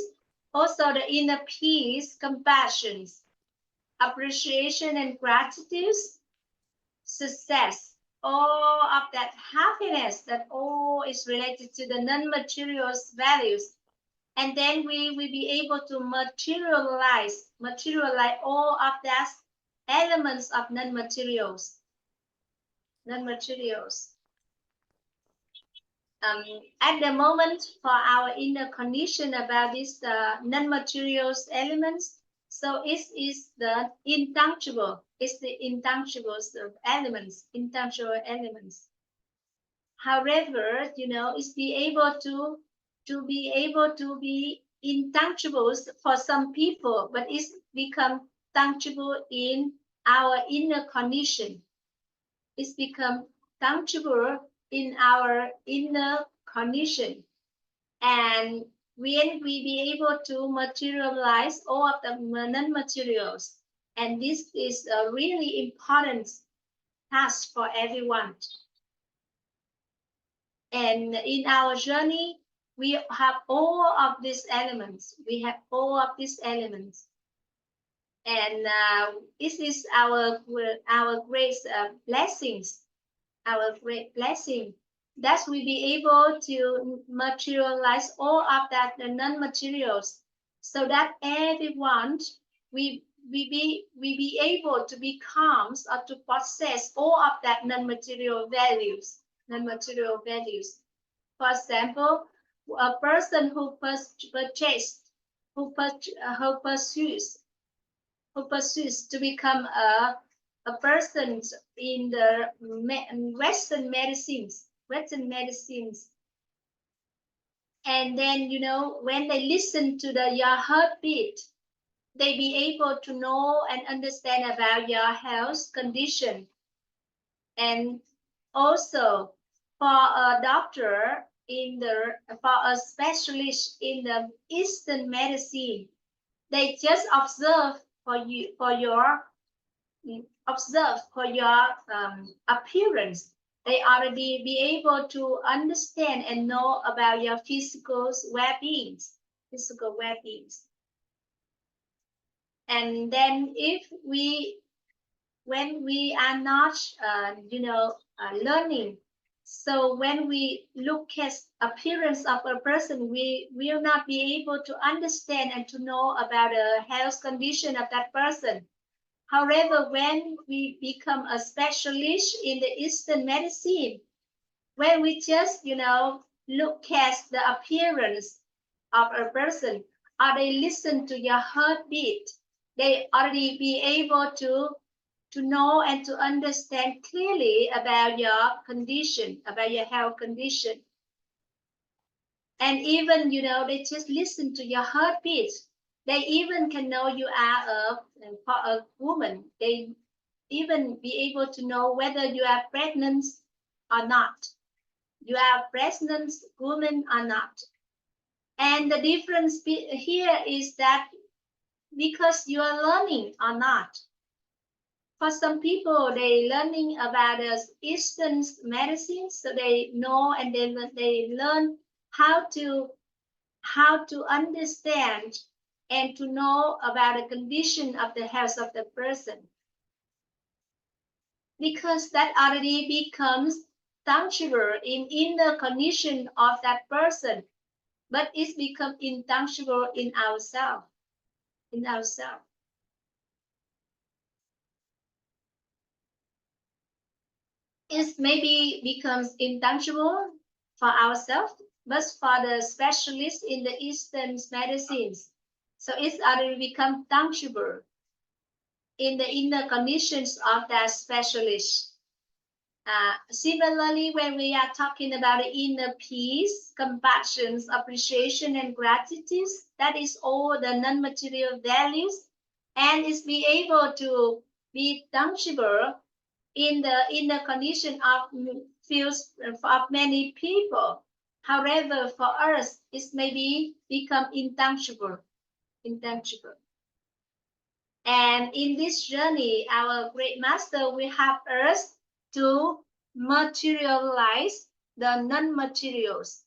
also the inner peace, compassion, appreciation and gratitude, success, all of that happiness, that all is related to the non-material values. And then we will be able to materialize all of that elements of non-materials. At the moment, for our inner condition about these non-materials elements, so it is the intangible. It's the intangibles of elements, intangible elements. However, it's be able to be intangibles for some people, but it's become tangible in our inner condition. It's become tangible in our inner condition, and when we be able to materialize all of the non-materials, and this is a really important task for everyone. And in our journey, we have all of these elements. And this is our great blessings, our great blessing, that we be able to materialize all of that, the non-materials, so that everyone we be able to become or to possess all of that non-material values. For example, a person who pursues to become a person in the Western medicines. And then, you know, when they listen to your heartbeat, they be able to know and understand about your health condition. And also for a doctor for a specialist in the Eastern medicine, they just observe for your appearance. They already be able to understand and know about your physical well-beings. And then when we are not, learning, so when we look at appearance of a person, we will not be able to understand and to know about the health condition of that person. However, when we become a specialist in the Eastern medicine, when we just, look at the appearance of a person, or they listen to your heartbeat, they already be able to know and to understand clearly about your condition, about your health condition. And even, they just listen to your heartbeat. They even can know you are a woman. They even be able to know whether you are pregnant or not. You are a pregnant woman or not. And the difference here is that because you are learning or not. For some people, they learning about the Eastern medicine, so they know and then they learn how to understand and to know about the condition of the health of the person. Because that already becomes tangible in inner condition of that person, but it's become intangible in ourselves. It maybe becomes intangible for ourselves, but for the specialists in the Eastern medicines, so it's already become tangible in the inner conditions of that specialist. Similarly, when we are talking about the inner peace, compassion, appreciation, and gratitude, that is all the non-material values, and is be able to be tangible in the inner condition of feels of many people. However, for us, it may become intangible. And in this journey, our great master will help us to materialize the non-materials.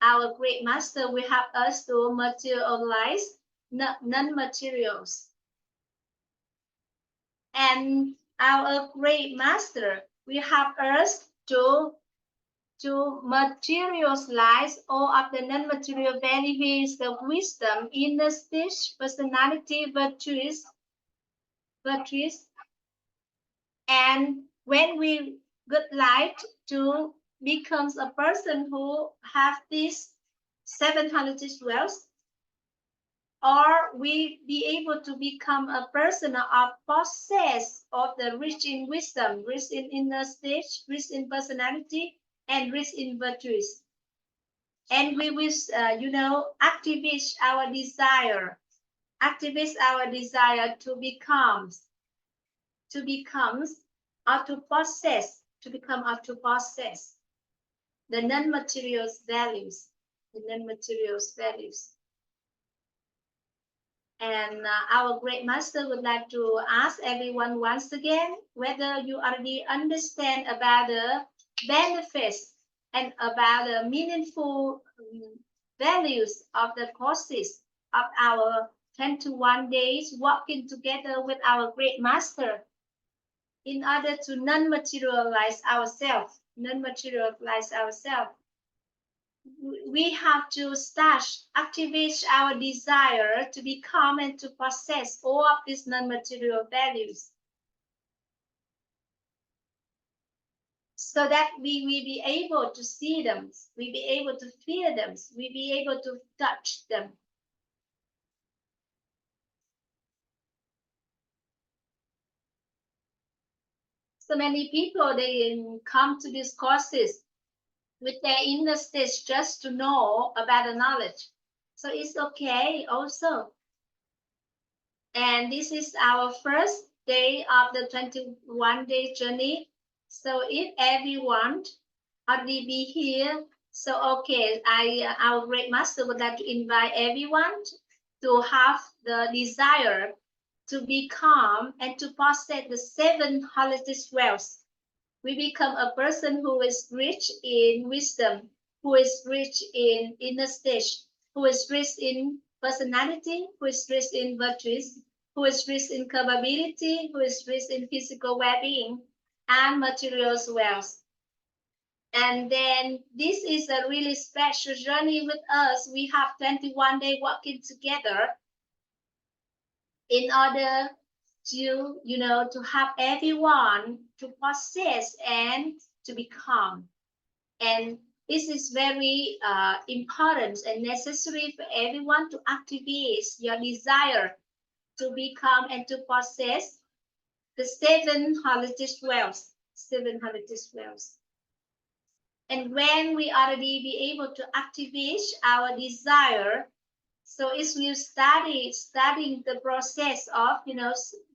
Our great master will help us to materialize non-materials. And our great master will help us to materialize all of the non-material benefits, the wisdom, inner state, personality, virtues. And when we would like to become a person who have these 700 wealth, or we be able to become a person of possess of the rich in wisdom, rich in inner state, rich in personality, and rich in virtues. And we will, activate our desire to become or to possess the non-material values. And our great master would like to ask everyone once again whether you already understand about the benefits and about the meaningful values of the courses of our 21 days walking together with our great master in order to non-materialize ourselves. We have to activate our desire to become and to possess all of these non-material values. so that we will be able to see them, we be able to feel them, we be able to touch them. So many people, they come to these courses with their inner stage just to know about the knowledge. So it's okay also. And this is our first day of the 21-day journey. So if everyone already be here, so okay, our great master would like to invite everyone to have the desire to become and to possess the 7 holistic wealth. We become a person who is rich in wisdom, who is rich in inner stage, who is rich in personality, who is rich in virtues, who is rich in capability, who is rich in physical well-being and material wealth. And then this is a really special journey with us. We have 21 days working together in order to, to have everyone to possess and to become. And this is very important and necessary for everyone to activate your desire to become and to possess the 7 holistic wealth, 7 holistic wealth. And when we already be able to activate our desire, so it will studying the process of,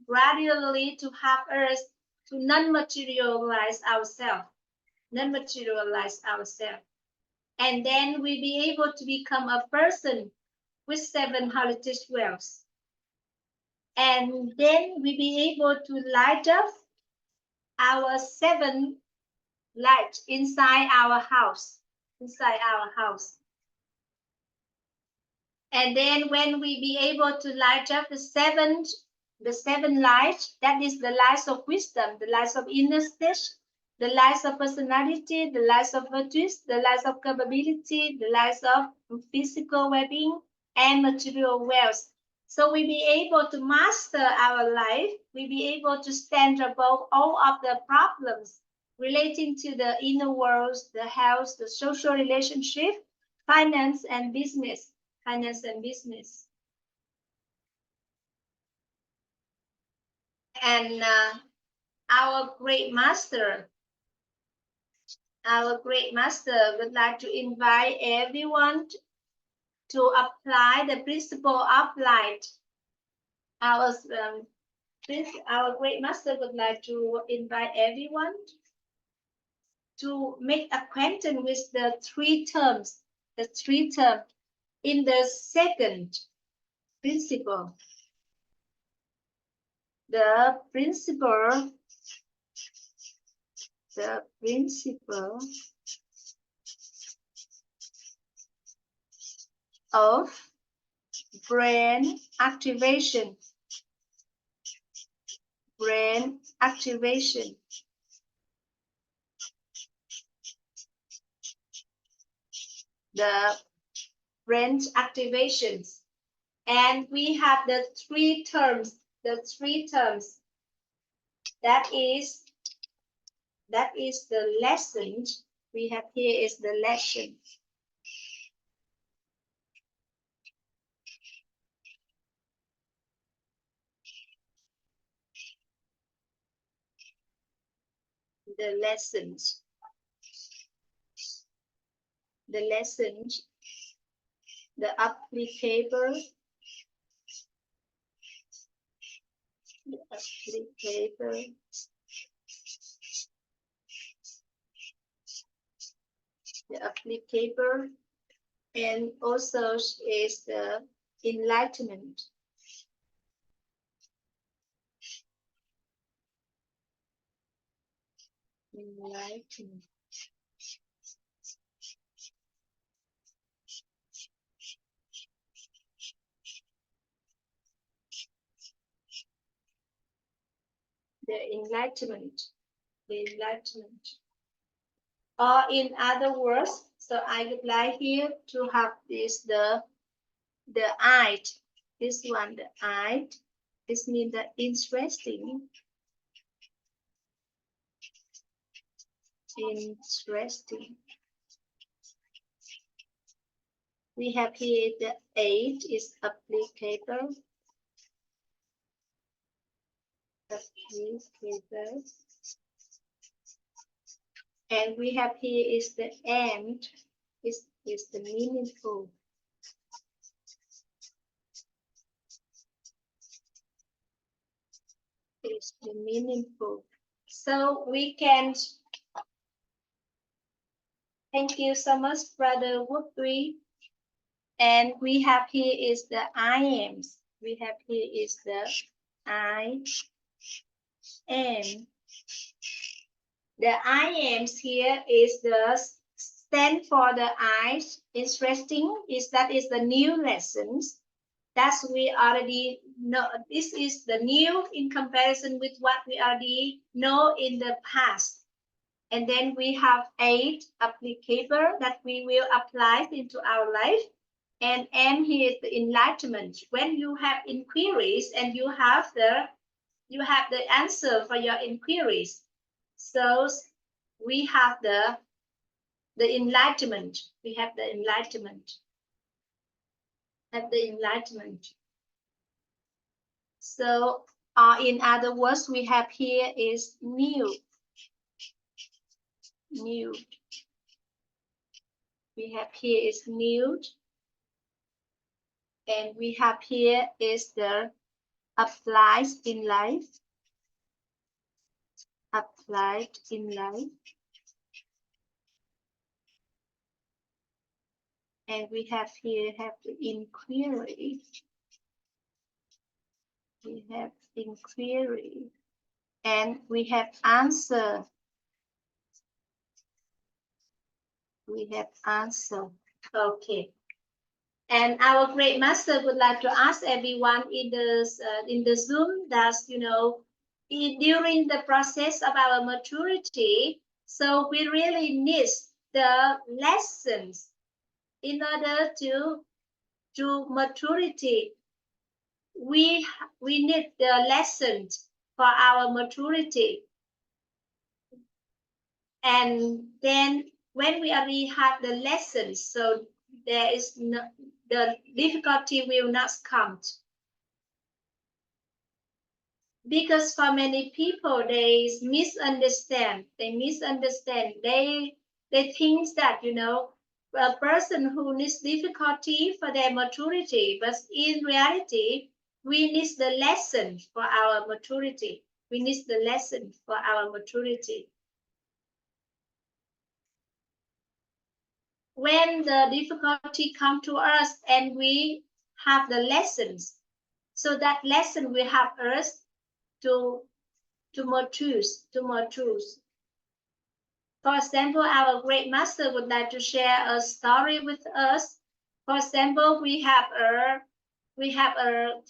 gradually to have us to non-materialize ourselves, and then we be able to become a person with 7 holistic wealth. And then we be able to light up our 7 light inside our house, And then when we be able to light up the seven lights, that is the lights of wisdom, the lights of inner stage, the lights of personality, the lights of virtues, the lights of capability, the lights of physical well-being and material wealth. So we be able to master our life, we be able to stand above all of the problems relating to the inner world, the health, the social relationship, finance and business. And our great master would like to invite everyone to apply the principle of light. Our great master would like to invite everyone to make acquaintance with the 3 terms, in the second principle. The principle of brain activation. The brain activations. And we have the 3 terms. That is the lesson. We have here is the lesson. The lessons, the applicable, and also is the enlightenment. The enlightenment. Or in other words, so I would like here to have this the eye. This one, the eye. This means the interesting. interesting. We have here the 8 is applicable. And we have here is the end, is the meaningful. Is the meaningful. So we can, thank you so much, Brother Woodbury. And we have here is the I ams. We have here is the I am. The I ams here is the stand for the eyes. Interesting is that is the new lessons. That's we already know. This is the new in comparison with what we already know in the past. And then we have 8 applicable that we will apply into our life. And M here is the enlightenment. When you have inquiries and you have the answer for your inquiries. So we have the enlightenment. We have the enlightenment. Have the enlightenment. So in other words, we have here is new. New. We have here is new. And we have here is the applied in life. Applied in life. And we have here have the inquiry. We have inquiry. And we have answer. We have answer. Okay. And our great master would like to ask everyone in the Zoom that, you know, during the process of our maturity, so we really need the lessons in order to maturity. We need the lessons for our maturity. And then when we already have the lessons, so there is no, the difficulty will not come. Because for many people, they misunderstand. They think that, you know, a person who needs difficulty for their maturity, but in reality, we need the lesson for our maturity. We need the lesson for our maturity. When the difficulty come to us and we have the lessons, so that lesson will help us to mature. For example, our great master would like to share a story with us. For example, we have a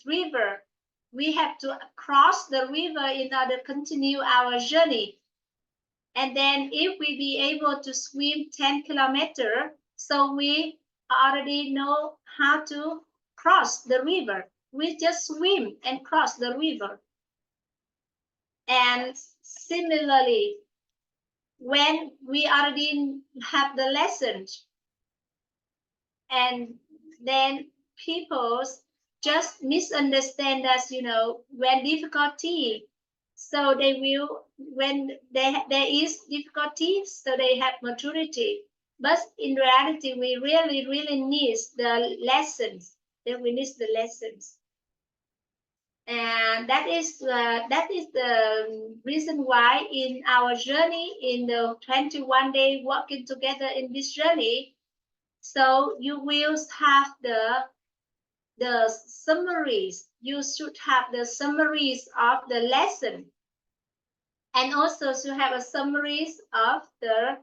river. We have to cross the river in order to continue our journey. And then if we be able to swim 10 kilometers, so we already know how to cross the river. We just swim and cross the river. And similarly, when we already have the lessons, and then people just misunderstand us, you know, when difficulty, so they will, when there is difficulty, so they have maturity. But in reality, we really need the lessons. Then we need the lessons. And that is the reason why in our journey, in the 21 day walking together in this journey, so you will have the summaries. You should have the summaries of the lesson, and also to have a summaries of the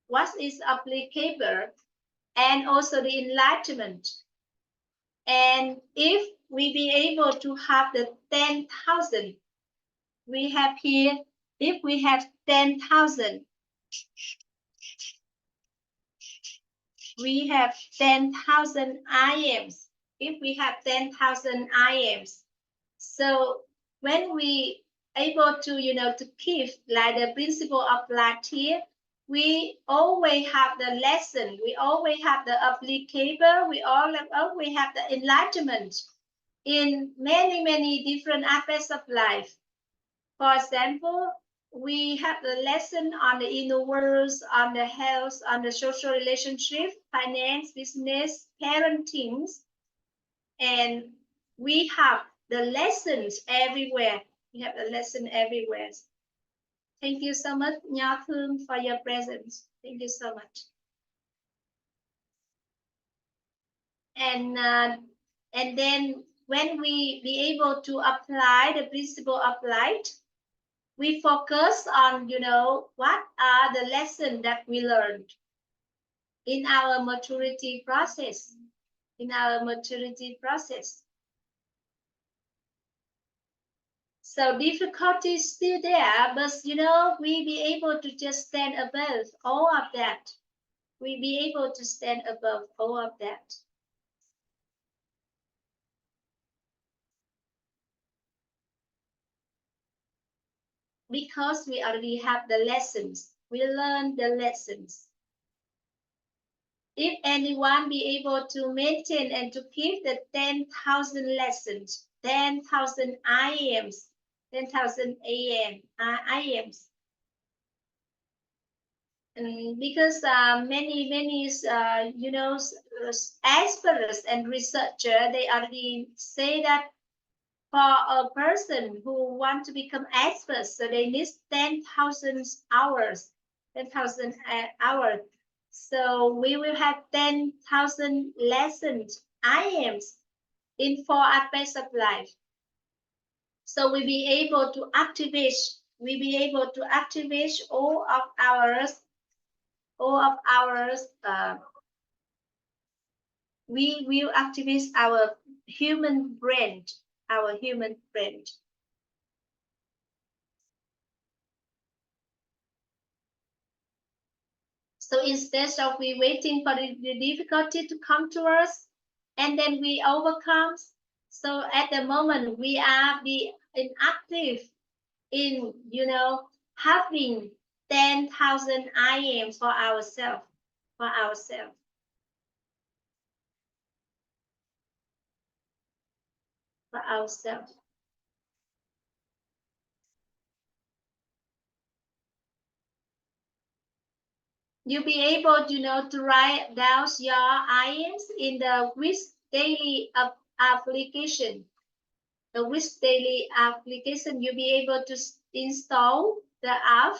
what is applicable, and also the enlightenment. And if we be able to have the 10,000, we have here, if we have 10,000, we have 10,000 IMs. If we have 10,000 IMs, so when we able to, to keep like the principle of light here, we always have the lesson, we always have the applicable, we always have the enlightenment in many different aspects of life. For example, we have the lesson on the inner world, on the health, on the social relationship, finance, business, parenting, and we have the lessons everywhere. We have a lesson everywhere. Thank you so much, Nha Thương, for your presence. Thank you so much. And then when we be able to apply the principle of light, we focus on, what are the lessons that we learned in our maturity process. So difficulty is still there, but we be able to just stand above all of that. We be able to stand above all of that. Because we already have the lessons. We learn the lessons. If anyone be able to maintain and to keep the 10,000 lessons, 10,000 IAMs, 10,000 IAMs. And because many experts and researchers, they already say that for a person who want to become expert, so they need 10,000 hours, 10,000 hours. So we will have 10,000 lessons, IAMs, in 4 aspects of life. So we be able to activate, all of ours. We will activate our human brain. So instead of we waiting for the difficulty to come to us, and then we overcome. So at the moment we are inactive in, having 10,000 IAMs for ourselves. You'll be able, to write down your IAMs in the Wish Daily application. The Wish Daily application, you'll be able to install the app,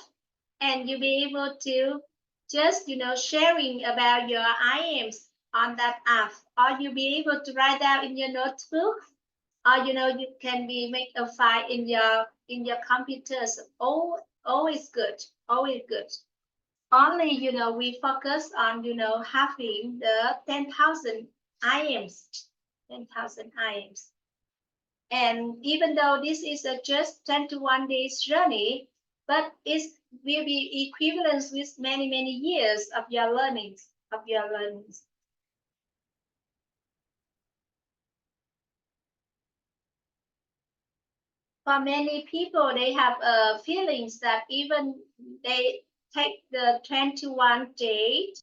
and you'll be able to just, sharing about your IAMs on that app, or you'll be able to write down in your notebook, or you can make a file in your computers. Always good. Only, we focus on, having the 10,000 IAMs. And even though this is a just 21 days journey, but it will be equivalent with many years of your learnings. For many people, they have feelings that even they take the 21 days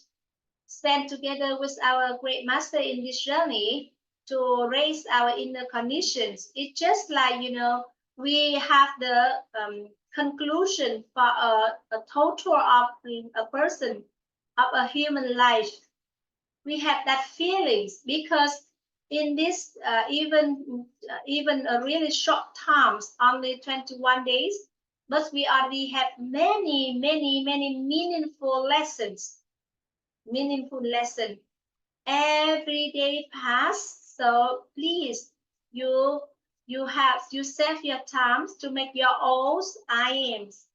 spent together with our great master in this journey to raise our inner conditions. It's just like, we have the conclusion for a total of a person, of a human life. We have that feelings because in this even a really short times, only 21 days, but we already have many meaningful lessons. Every day pass. So please, you save your time to make your own IAMs.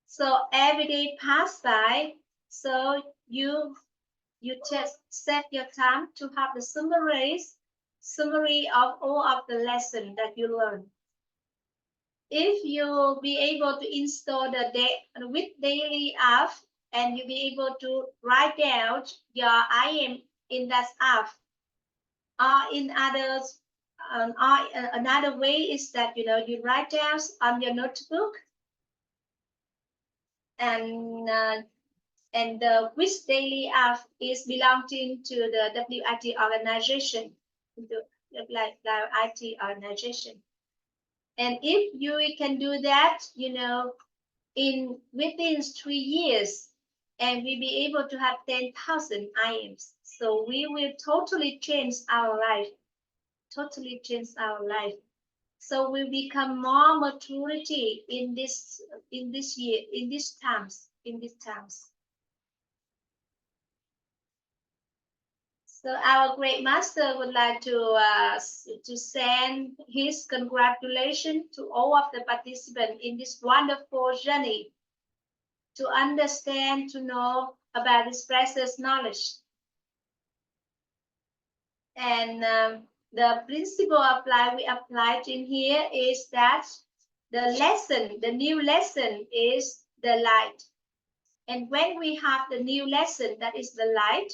So every day pass by. So you just set your time to have the summary of all of the lesson that you learn. If you be able to install the Wish Daily app, and you be able to write down your IAM in that app, or in another way is that you write down on your notebook, and which daily is belonging to the WIT organization, like WIT organization. And if you can do that, within 3 years, and we be able to have 10,000 items, so we will totally change our life, totally change our life. So we become more maturity in this year, in these times. So our great master would like to send his congratulations to all of the participants in this wonderful journey to understand, to know about this precious knowledge. And the principle of life we applied in here is that the new lesson is the light. And when we have the new lesson, that is the light,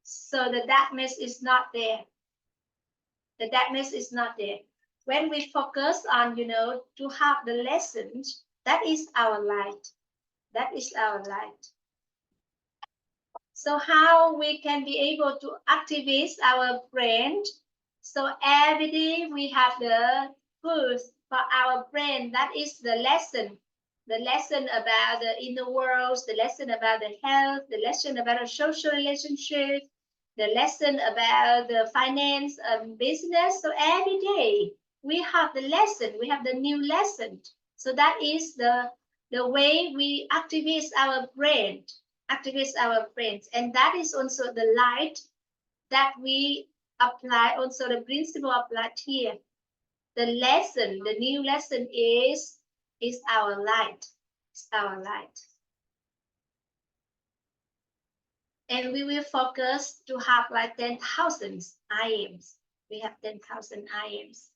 so the darkness is not there. The darkness is not there. When we focus on, to have the lessons, that is our light. That is our light. So how we can be able to activate our brain? So every day we have the food for our brain. That is the lesson. The lesson about the inner world, the lesson about the health, the lesson about a social relationship, the lesson about the finance and business. So every day we have the lesson, we have the new lesson. So that is the way we activate our brain, and that is also the light that we apply, also the principle applied here. The lesson, the new lesson is our light. It's our light. And we will focus to have like 10,000 IMs. We have 10,000 IMs.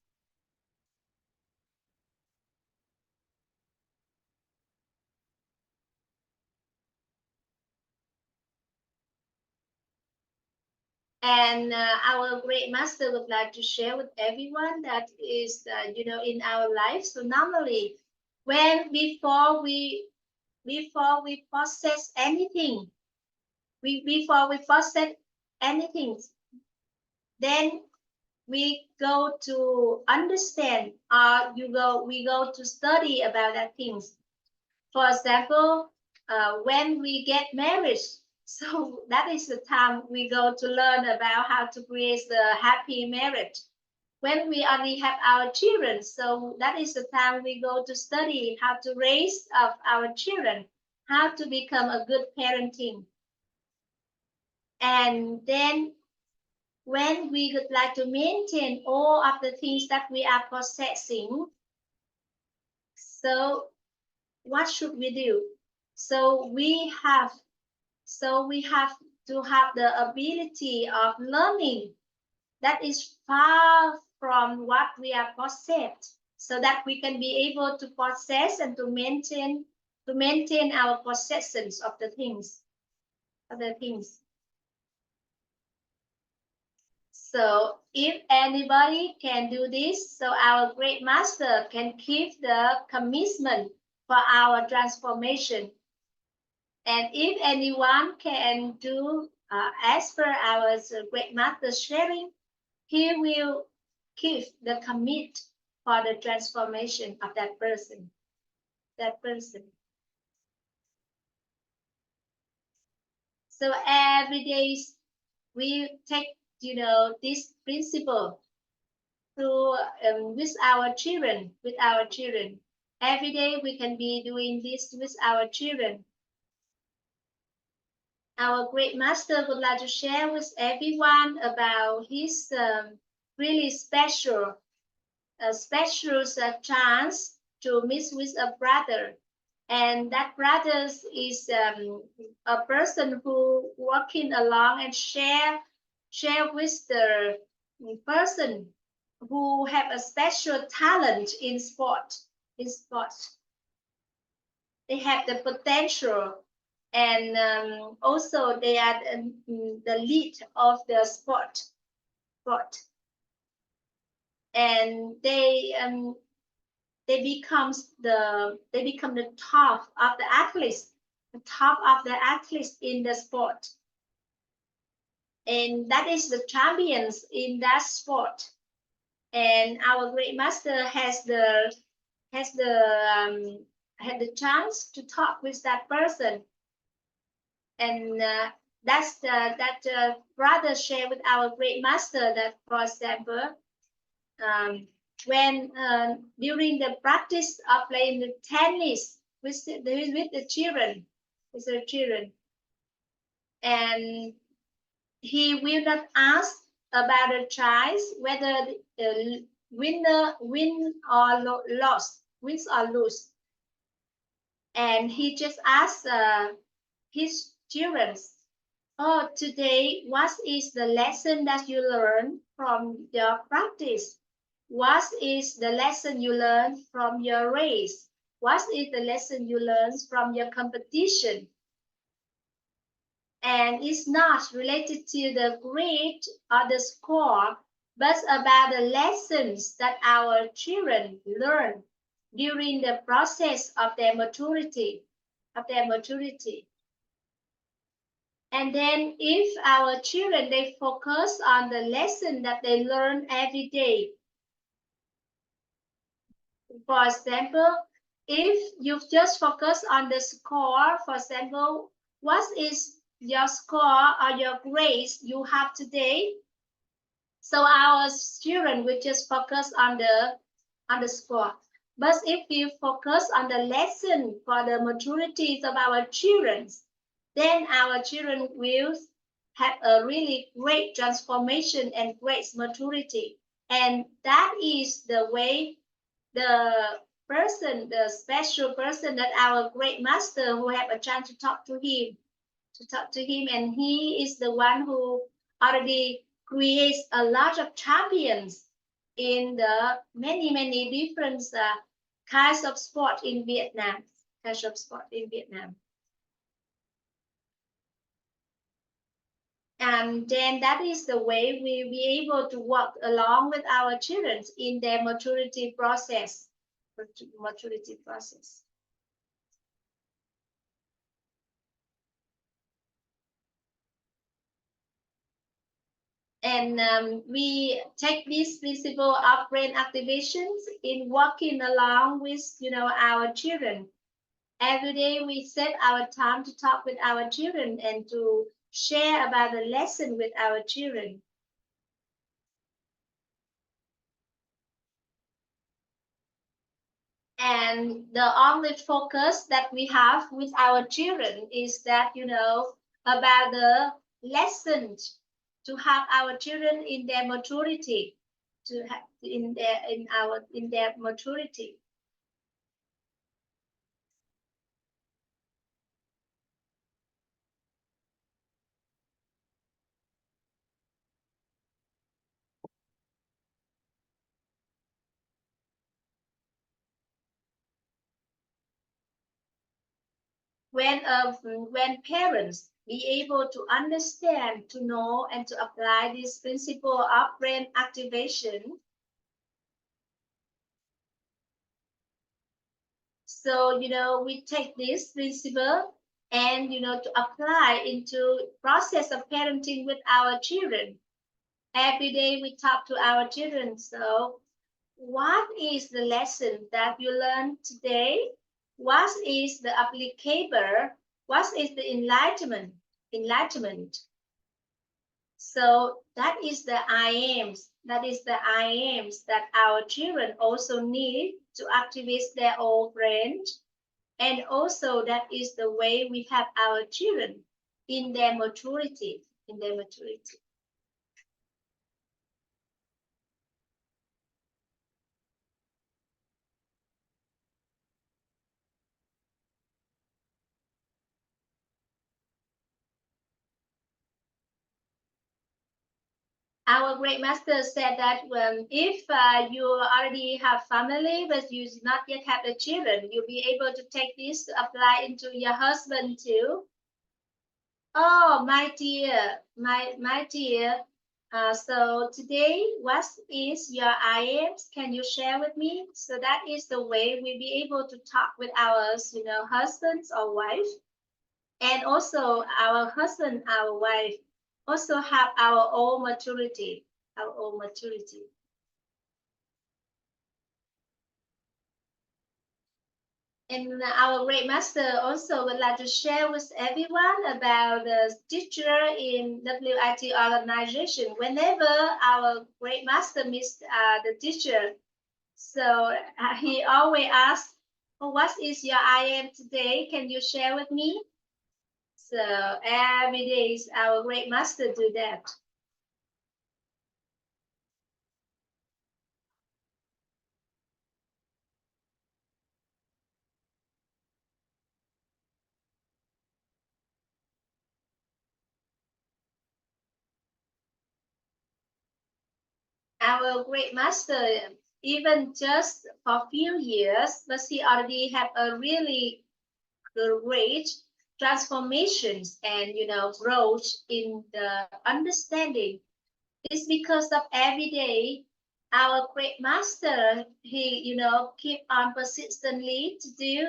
And our great master would like to share with everyone that is, in our life. So normally, before we process anything, then we go to understand, or we go to study about that things. For example, when we get married, so that is the time we go to learn about how to create the happy marriage. When we already have our children, so that is the time we go to study how to raise up our children, how to become a good parenting. And then when we would like to maintain all of the things that we are possessing, so what should we do? So we have to have the ability of learning that is far from what we are possessed, so that we can be able to possess and to maintain our possessions of the things. So if anybody can do this, so our great master can keep the commitment for our transformation. And if anyone can do as per our great master sharing, he will keep the commit for the transformation of that person. So every day we take, this principle to with our children. Every day we can be doing this with our children. Our great master would like to share with everyone about his really special chance to meet with a brother. And that brother is a person who walking along and share with the person who have a special talent in sport. They have the potential, and also they are the lead of the sport. and they become the top of the athletes, in the sport, and that is the champions in that sport. And our great master has the had the chance to talk with that person, and that brother shared with our great master that, for example, when during the practice of playing the tennis with the children, and he will not ask about the choice whether the winner win or wins or lose, and he just asks his children, "Oh, today, what is the lesson that you learned from your practice? What is the lesson you learned from your race? What is the lesson you learned from your competition?" And it's not related to the grade or the score, but about the lessons that our children learn during the process of their maturity. And then if our children, they focus on the lesson that they learn every day. For example, if you just focus on the score, for example, what is your score or your grades you have today? So our children will just focus on the score. But if we focus on the lesson for the maturities of our children, then our children will have a really great transformation and great maturity. And that is the way the special person that our great master, who have a chance to talk to him, and he is the one who already creates a lot of champions in the many different kinds of sport in Vietnam. And then that is the way we will be able to work along with our children in their maturity process. And we take this principle of brain activations in working along with our children. Every day we set our time to talk with our children and to share about the lesson with our children. And the only focus that we have with our children is that, about the lessons, to have our children in their maturity, to have in their maturity. When parents be able to understand, to know, and to apply this principle of brain activation, so we take this principle and to apply into process of parenting with our children. Every day we talk to our children. So what is the lesson that you learned today? What is the applicable? What is the enlightenment? So that is the I ams. That is the I ams that our children also need to activate their own brain. And also that is the way we have our children in their maturity. Our great master said that if you already have family but you do not yet have the children, you'll be able to take this to apply into your husband too. Oh, my dear, So today, what is your IMs? Can you share with me? So that is the way we'll be able to talk with our, husbands or wife, and also our husband, our wife, also have our own maturity, our own maturity. And our great master also would like to share with everyone about the teacher in WIT organization. Whenever our great master meets the teacher, so he always asks, oh, what is your IM today? Can you share with me? So every day our great master do that. Our great master, even just for a few years, but he already have a really great transformations and growth in the understanding. It's because of every day our great master, he keep on persistently to do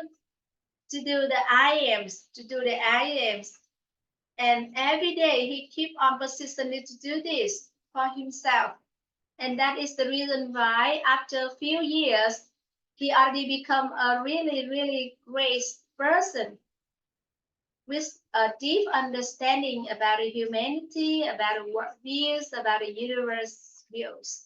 the IMs, and every day he keep on persistently to do this for himself. And that is the reason why after a few years, he already become a really, really great person with a deep understanding about the humanity, about the world views, about the universe views.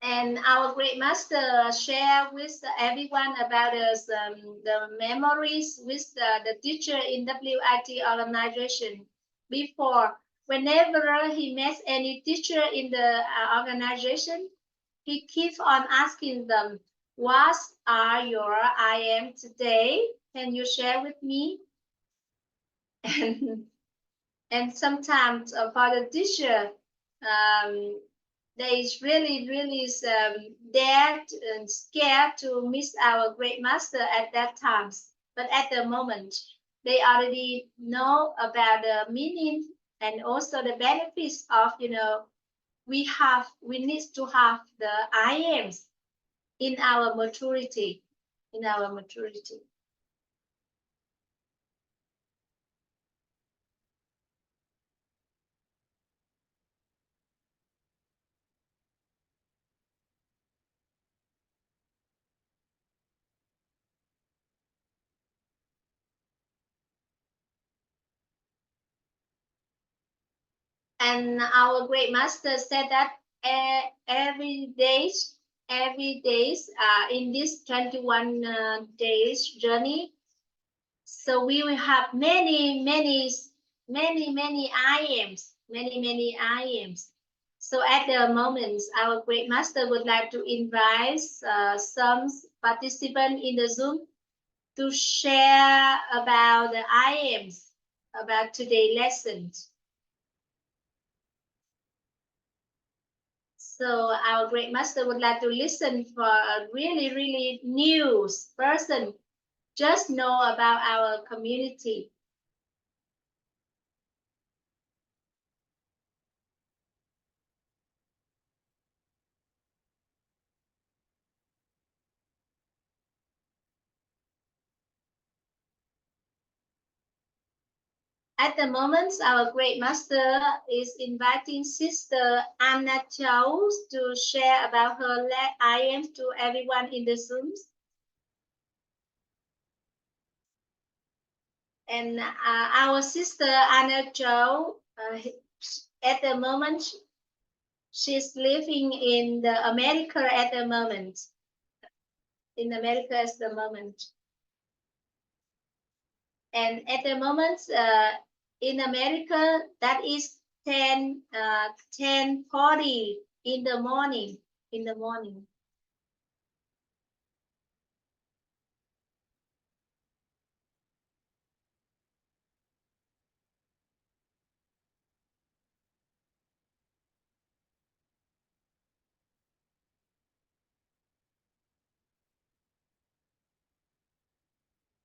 And our great master share with everyone about the memories with the teacher in WIT organization before. Whenever he met any teacher in the organization, he keeps on asking them, what are your IM today? Can you share with me? And, and sometimes for the teacher, um, they is really, really dared and scared to miss our great master at that times. But at the moment, they already know about the meaning and also the benefits of, we need to have the IMs in our maturity, in our maturity. And our great master said that every days in this 21 days journey, so we will have many IMs, many IMs. So at the moment, our great master would like to invite some participants in the Zoom to share about the IMs, about today's lessons. So our great master would like to listen for a really, really new person, just know about our community. At the moment, our great master is inviting Sister Anna Thấu to share about her IM to everyone in the Zooms. And our Sister Anna Thấu, at the moment, she's living in the America at the moment. In America at the moment. And at the moment, in America, that is 10:40 in the morning. In the morning.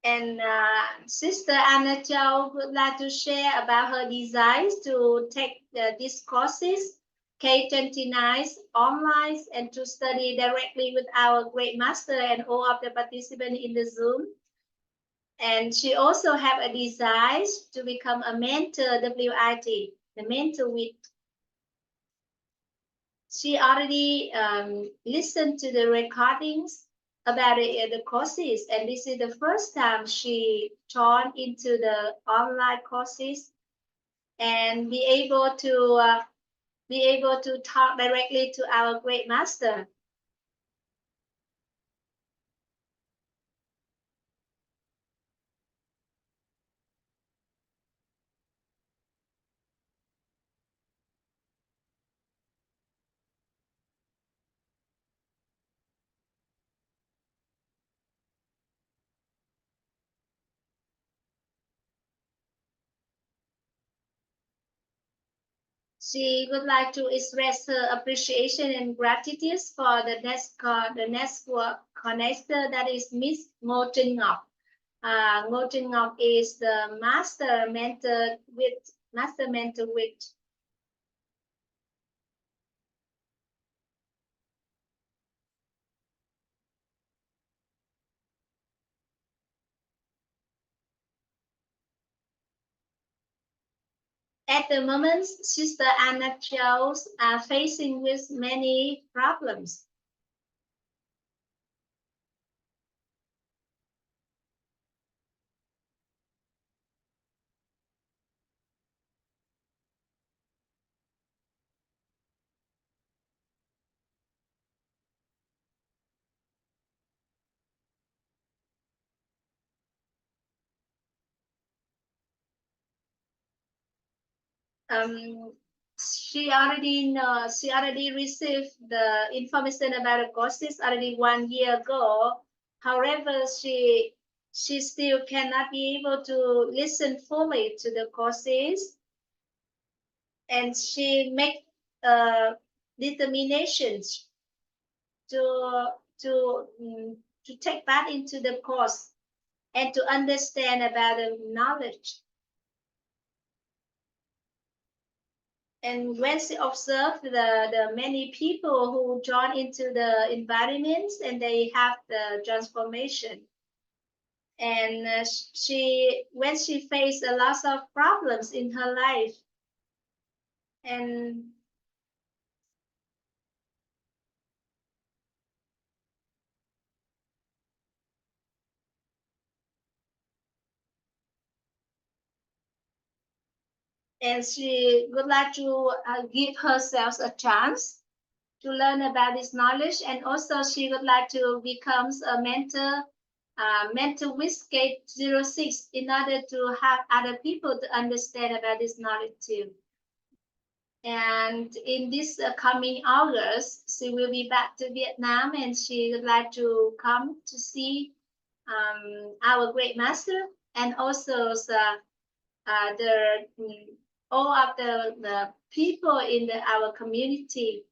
And Sister Anna Chow would like to share about her desires to take these courses, K29 online, and to study directly with our great master and all of the participants in the Zoom. And she also have a desire to become a mentor, WIT, the mentor with. She already listened to the recordings about the courses, and this is the first time she joined into the online courses and be able to talk directly to our great master. She would like to express her appreciation and gratitude for the network connector that is Miss Ngô Trinh Ngọc. Ngô Trinh Ngọc is the master mentor with. At the moment, Sister Anna Jones are facing with many problems. She already received the information about the courses already 1 year ago. However, she still cannot be able to listen fully to the courses, and she make determinations to to mm, to take part into the course and to understand about the knowledge. And when she observed the many people who join into the environments and they have the transformation, and when she faced a lot of problems in her life, and she would like to give herself a chance to learn about this knowledge, and also she would like to become a mentor with Gate 06 in order to have other people to understand about this knowledge too. And in this coming August, she will be back to Vietnam, and she would like to come to see our great master, and also all of the people in our community.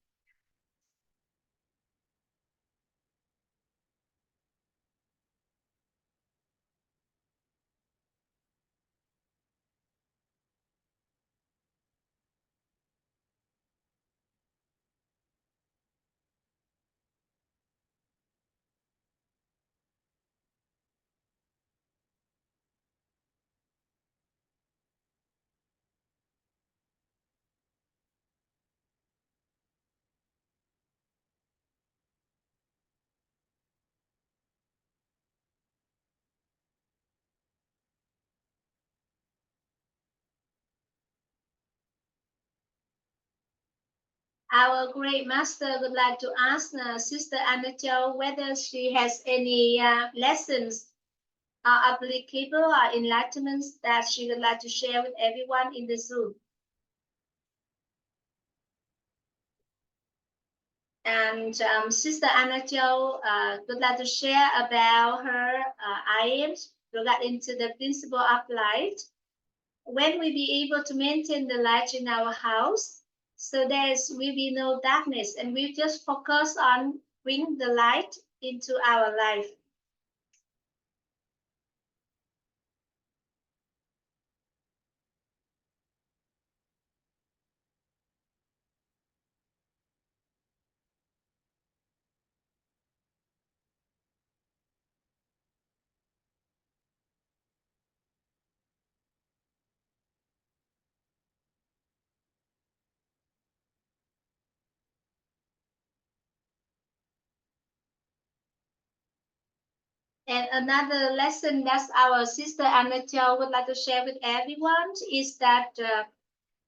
Our great master would like to ask Sister Anna Chow whether she has any lessons applicable or enlightenments that she would like to share with everyone in the Zoom. And Sister Anna Chow would like to share about her aims regarding to the principle of light. When we be able to maintain the light in our house, so there will be no darkness, and we just focus on bring the light into our life. And another lesson that our sister Anna Cho would like to share with everyone is that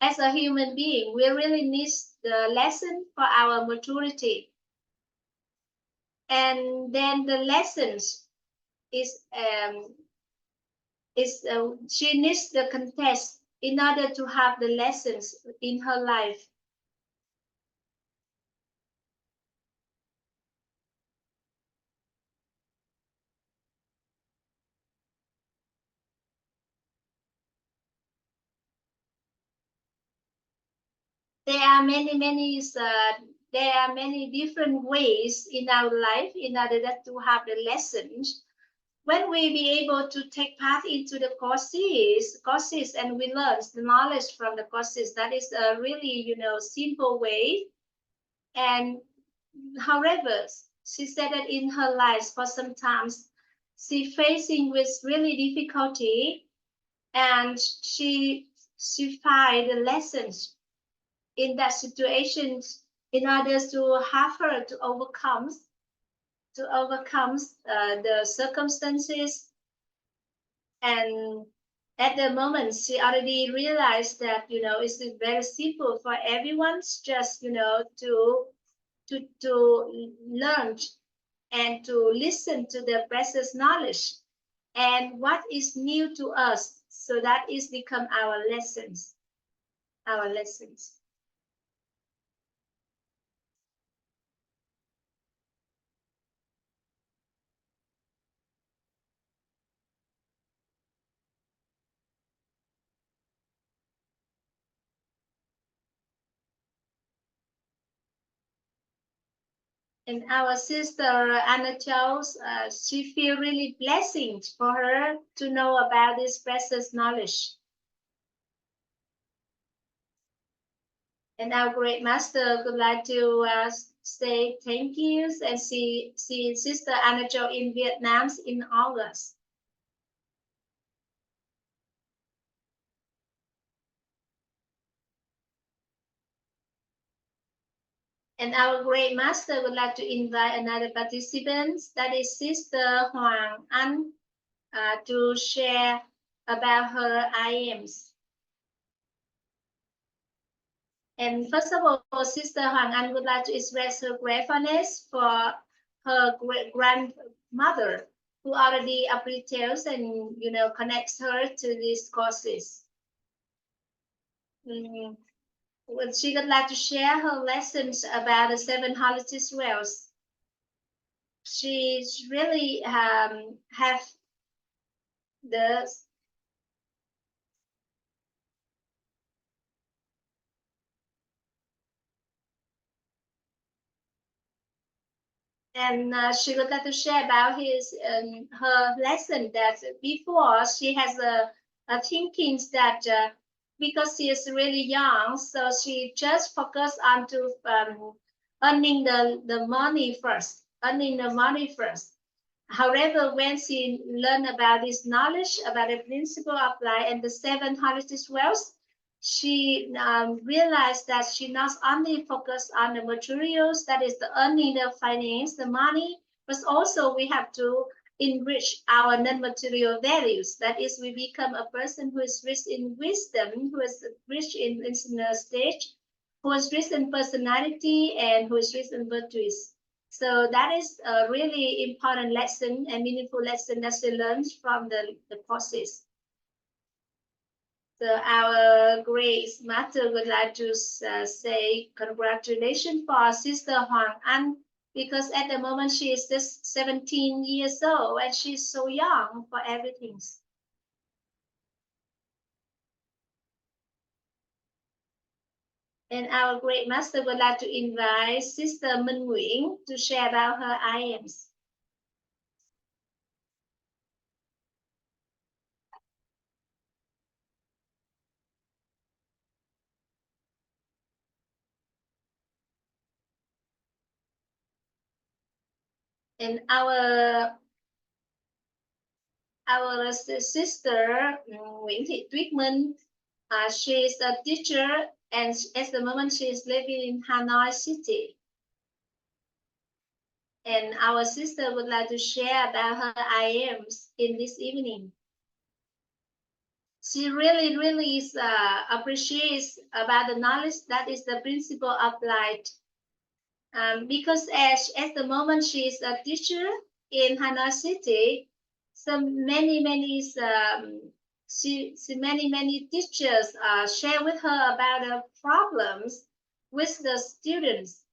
as a human being, we really need the lesson for our maturity. And then the lessons is she needs the context in order to have the lessons in her life. There are many different ways in our life in order to have the lessons. When we be able to take part into the courses and we learn the knowledge from the courses, that is a really simple way. And however, she said that in her life for some times she facing with really difficulty, and she find the lessons in that situation in order to have her to overcome the circumstances. And at the moment she already realized that it's very simple for everyone, just to learn and to listen to the precious knowledge and what is new to us, so that is become our lessons. And our sister Anna Charles, she feel really blessed for her to know about this precious knowledge. And our great master would like to say thank yous and see sister Anna Jo in Vietnam in August. And our great master would like to invite another participant, that is Sister Hoàng Anh, to share about her IMs. And first of all, Sister Hoàng Anh would like to express her gratefulness for her great grandmother, who already appreciates and connects her to these courses. She would like to share her lessons about the 7 holistic wells. She really have the and she would like to share about her lesson that before she has a thinking that because she is really young, so she just focused on to earning the money first, However, when she learned about this knowledge about the principle of life and the 7 holistic wells, she realized that she not only focused on the materials, that is the earning, the finance, the money, but also we have to enrich our non-material values. That is, we become a person who is rich in wisdom, who is rich in listener stage, who is rich in personality, and who is rich in virtues. So that is a really important lesson and meaningful lesson that she learned from the courses. So our Grace Master would like to say congratulations for Sister Hoàng Anh, because at the moment she is just 17 years old and she's so young for everything. And our Great Master would like to invite Sister Minh Nguyễn to share about her IMs. And our sister Nguyễn Thị Tuyết Minh, she is a teacher, and at the moment she is living in Hanoi City. And our sister would like to share about her IMs in this evening. She really appreciates about the knowledge that is the principle of light. Because at the moment she is a teacher in Hanoi City, so many many teachers share with her about the problems with the students.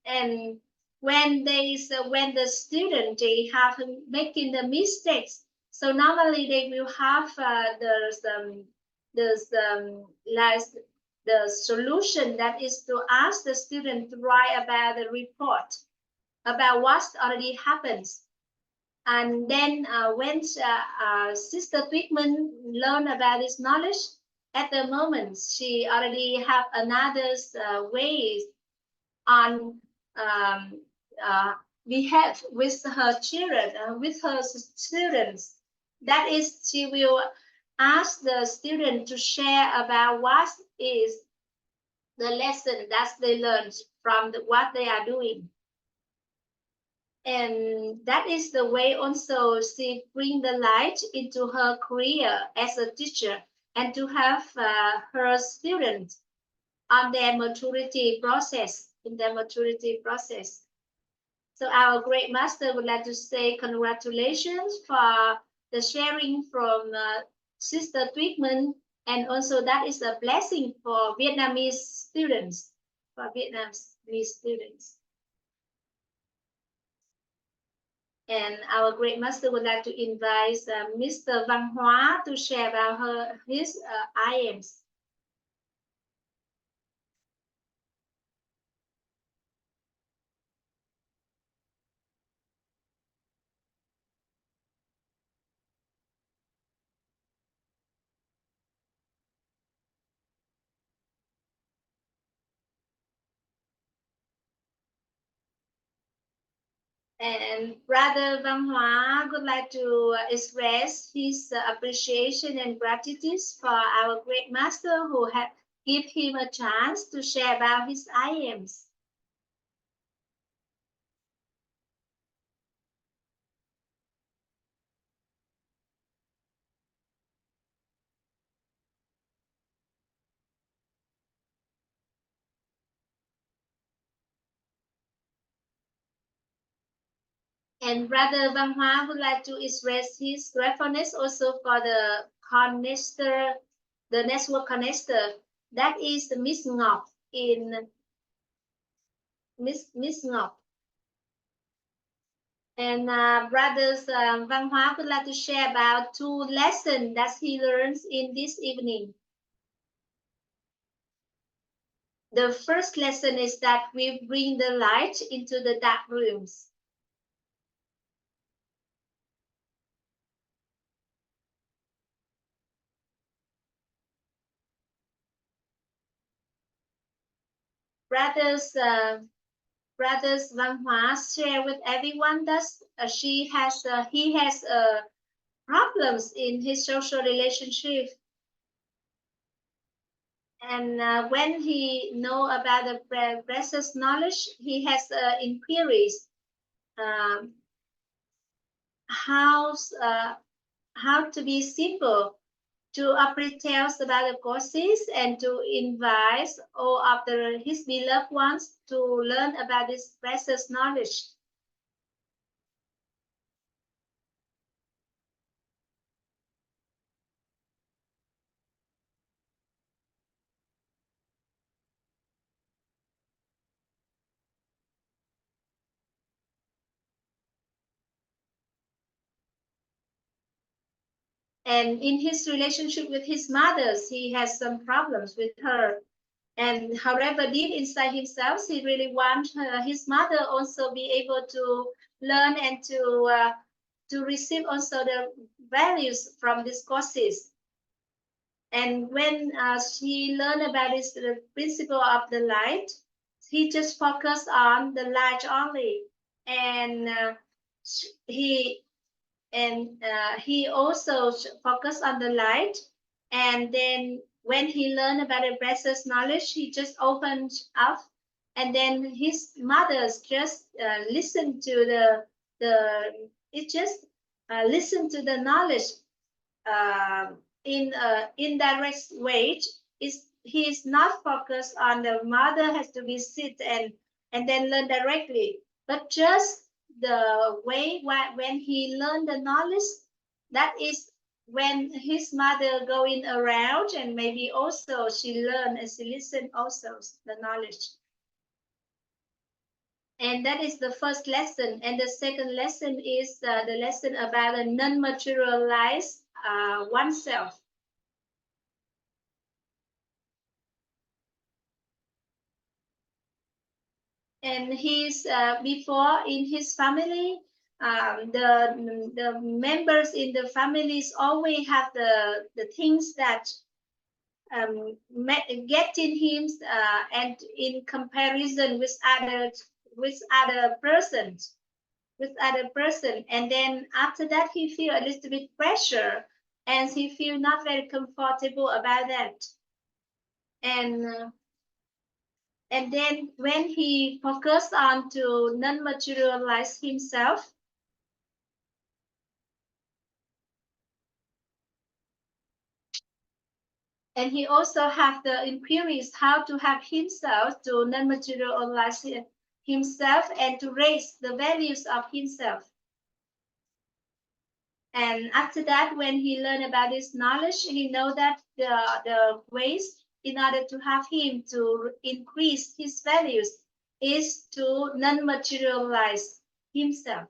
And when the student they have making the mistakes, so normally they will have like the solution that is to ask the student to write about the report about what already happens. And then when Sister Twigman learned about this knowledge, at the moment she already have another ways on behave with her children, with her students. That is, she will ask the student to share about what is the lesson that they learned from what they are doing. And that is the way also she bring the light into her career as a teacher, and to have her students on their maturity process, in their maturity process. So our great master would like to say congratulations for the sharing from Sister Twigman, and also that is a blessing for Vietnamese students, for Vietnamese students. And our great master would like to invite Mr. Văn Hóa to share about his IMs. And Brother Văn Hóa would like to express his appreciation and gratitude for our great master who had give him a chance to share about his IMs. And Brother Văn Hóa would like to express his gratefulness also for the connector, the network connector, that is the Miss Ngọc in Miss Ngọc. And brothers Văn Hóa would like to share about 2 lessons that he learns in this evening. The first lesson is that we bring the light into the dark rooms. Brothers Văn Hóa share with everyone that he has problems in his social relationship. And when he know about the precious knowledge, he has inquiries how to be simple, to uplift tales about the courses, and to invite all of his beloved ones to learn about this precious knowledge. And in his relationship with his mother, he has some problems with her. And however deep inside himself, he really wants his mother also be able to learn and to receive also the values from these courses. And when she learned about the principle of the light, he just focused on the light only. And he also focused on the light. And then when he learned about the precious knowledge, he just opened up and then his mother's just listen to listen to the knowledge in indirect way. He is not focused on the mother has to be sit and then learn directly, but just the way when he learned the knowledge, that is when his mother going around, and maybe also she learn and she listen also the knowledge. And that is the first lesson. And the second lesson is the lesson about a non-materialized oneself. And he's before in his family, the members in the families always have the things that get in him, and in comparison with other persons, and then after that he feel a little bit pressure, and he feel not very comfortable about that, and then when he focused on to non-materialize himself, and he also have the inquiries how to have himself to non-materialize himself and to raise the values of himself. And after that, when he learned about this knowledge, he know that the ways in order to have him to increase his values is to non-materialize himself.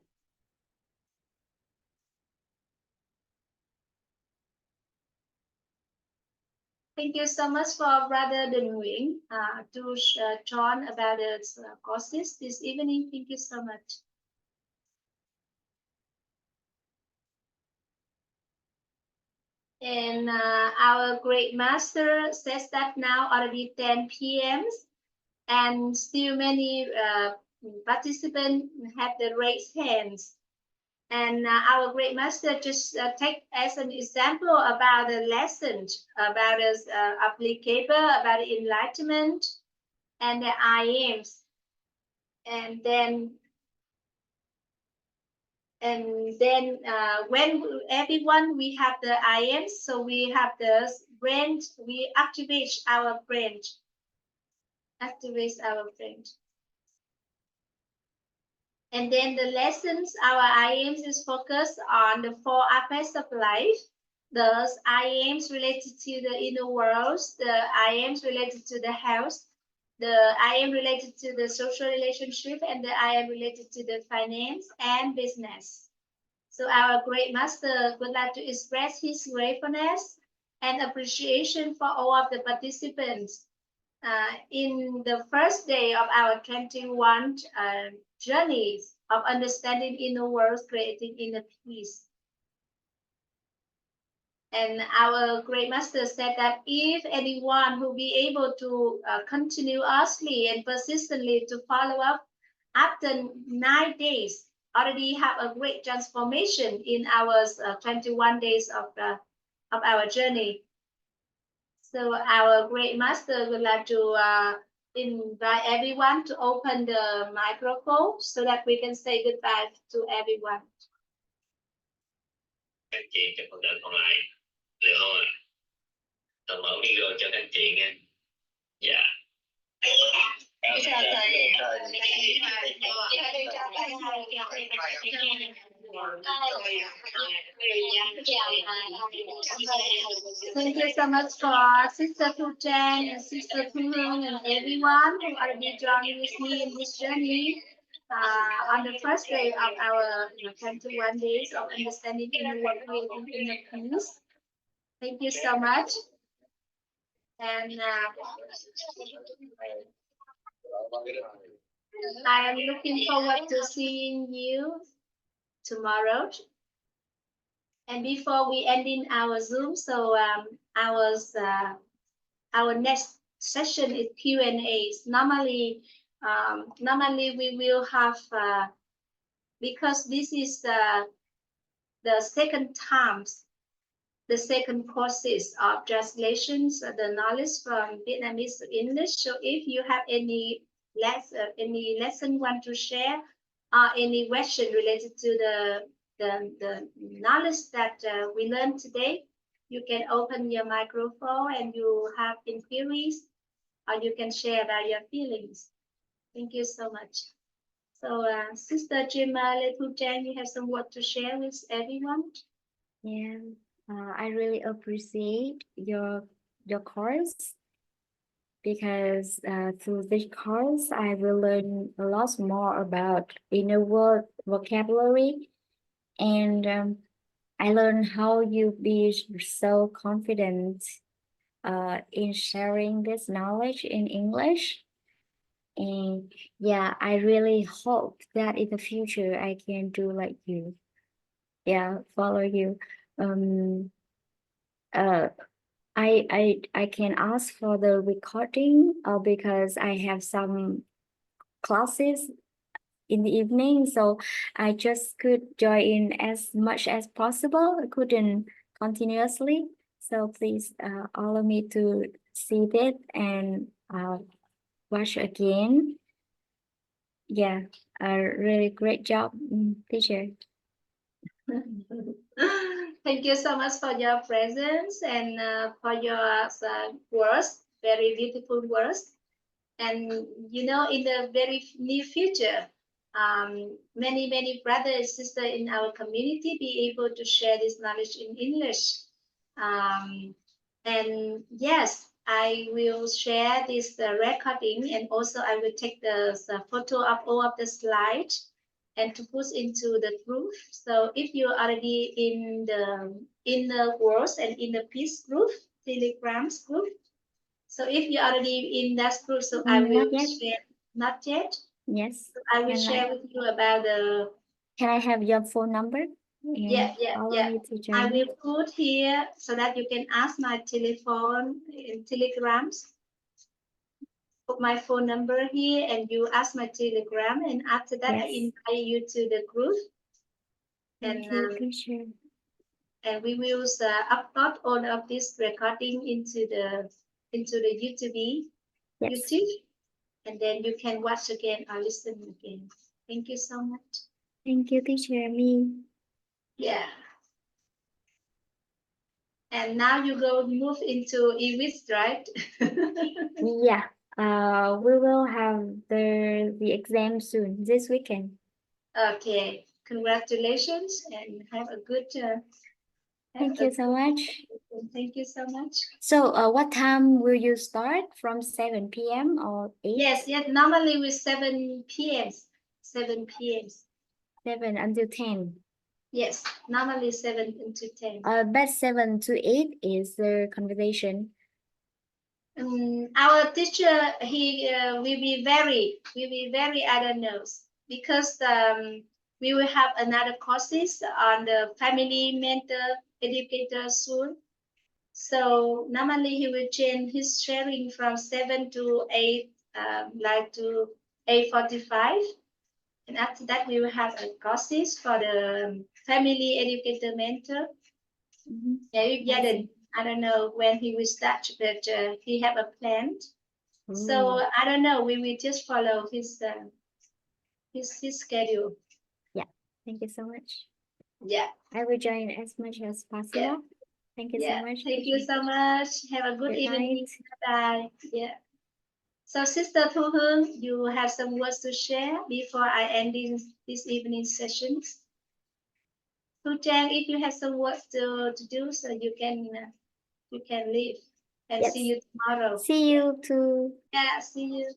Thank you so much for Brother Den Nguyen to join about the courses this evening. Thank you so much. And our great master says that now already 10 p.m. and still many participants have the raised hands. And our great master just take as an example about the lesson, about the applicable, about the enlightenment, and the I ams. And then when everyone we have the I ams, so we have the brain, we activate our brain. And then the lessons, our IAMs is focused on the 4 aspects of life. Those IAMs related to the inner world, the IAMs related to the health, the IAM related to the social relationship, and the IAM related to the finance and business. So our great master would like to express his gratefulness and appreciation for all of the participants in the first day of our 21 journeys of understanding inner world, creating inner peace. And our great master said that if anyone who be able to continuously and persistently to follow up after 9 days, already have a great transformation in our 21 days of our journey. So our great master would like to invite everyone to open the microphone so that we can say goodbye to everyone. Các chị cho phần đơn còn lại được không ạ? Tôi mở video cho các chị nghe. Dạ. Chào thầy. Thank you so much for Sister Thu Trang and Sister Thu Hương and everyone who are joining with me in this journey on the first day of our 21 days of understanding inner world, creating inner peace. Thank you so much. And I am looking forward to seeing you tomorrow. And before we end in our Zoom, so our next session is Q&As. Normally we will have because this is the second times, the second process of translations, the knowledge from Vietnamese to English. So if you have any any lesson want to share, or any question related to the knowledge that we learned today, you can open your microphone and you have inquiries, or you can share about your feelings. Thank you so much. So, Sister Jima Letujan, you have some word to share with everyone? Yeah, I really appreciate your course, because through this course I will learn a lot more about inner word vocabulary, and I learned how you be so confident in sharing this knowledge in English. And yeah, I really hope that in the future I can do like you. Yeah, follow you. Uh, I can ask for the recording because I have some classes in the evening, so I just could join in as much as possible. I couldn't continuously, so please allow me to see that and watch again. Yeah, a really great job, teacher. Thank you so much for your presence and for your words, very beautiful words. And you know, in the very near future, many brothers and sisters in our community be able to share this knowledge in English. And yes, I will share this recording, and also I will take the photo of all of the slides and to put into the group. So if you're already in the words and in the peace group, Telegrams group, so if you're already in that group, so I will Not yet. share. Not yet. Yes. So I will Can share with you about the. Can I have your phone number? Yeah. Allow me to join. I will put here so that you can ask my telephone in Telegrams. Put my phone number here, and you ask my Telegram, and after that, I invite you to the group. Thank you, teacher. And we will upload all of this recording into the YouTube. YouTube, and then you can watch again or listen again. Thank you so much. Thank you, teacher. Me. Yeah. And now you go move into EWIS, right? Yeah. We will have the exam soon this weekend. Okay. Congratulations and have a good. Thank you so much. Thank you so much. So, what time will you start? From 7 p.m. or 8? Yes. Normally with 7 p.m. 7 p.m. 7 until 10. Yes, normally 7 until 10. But 7 to 8 is the conversation. Our teacher, he will be very, I don't know, because we will have another courses on the family mentor educator soon. So normally he will change his sharing from 7 to 8, like to 8:45. And after that, we will have a courses for the family educator mentor. Yeah, I don't know when he will start, but he have a plan. So I don't know. We will just follow his schedule. Yeah. Thank you so much. Yeah. I will join as much as possible. Yeah. Thank you so much. Thank you so much. Have a good evening. Bye. Yeah. So Sister Thu Hương, you have some words to share before I end this evening sessions. Thu Trang, if you have some words to do, so you can leave and see you tomorrow. See you too. Yeah, see you.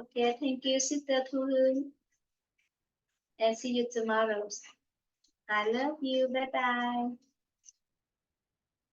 Okay, thank you, Sister Thu Hương. And see you tomorrow. I love you. Bye bye.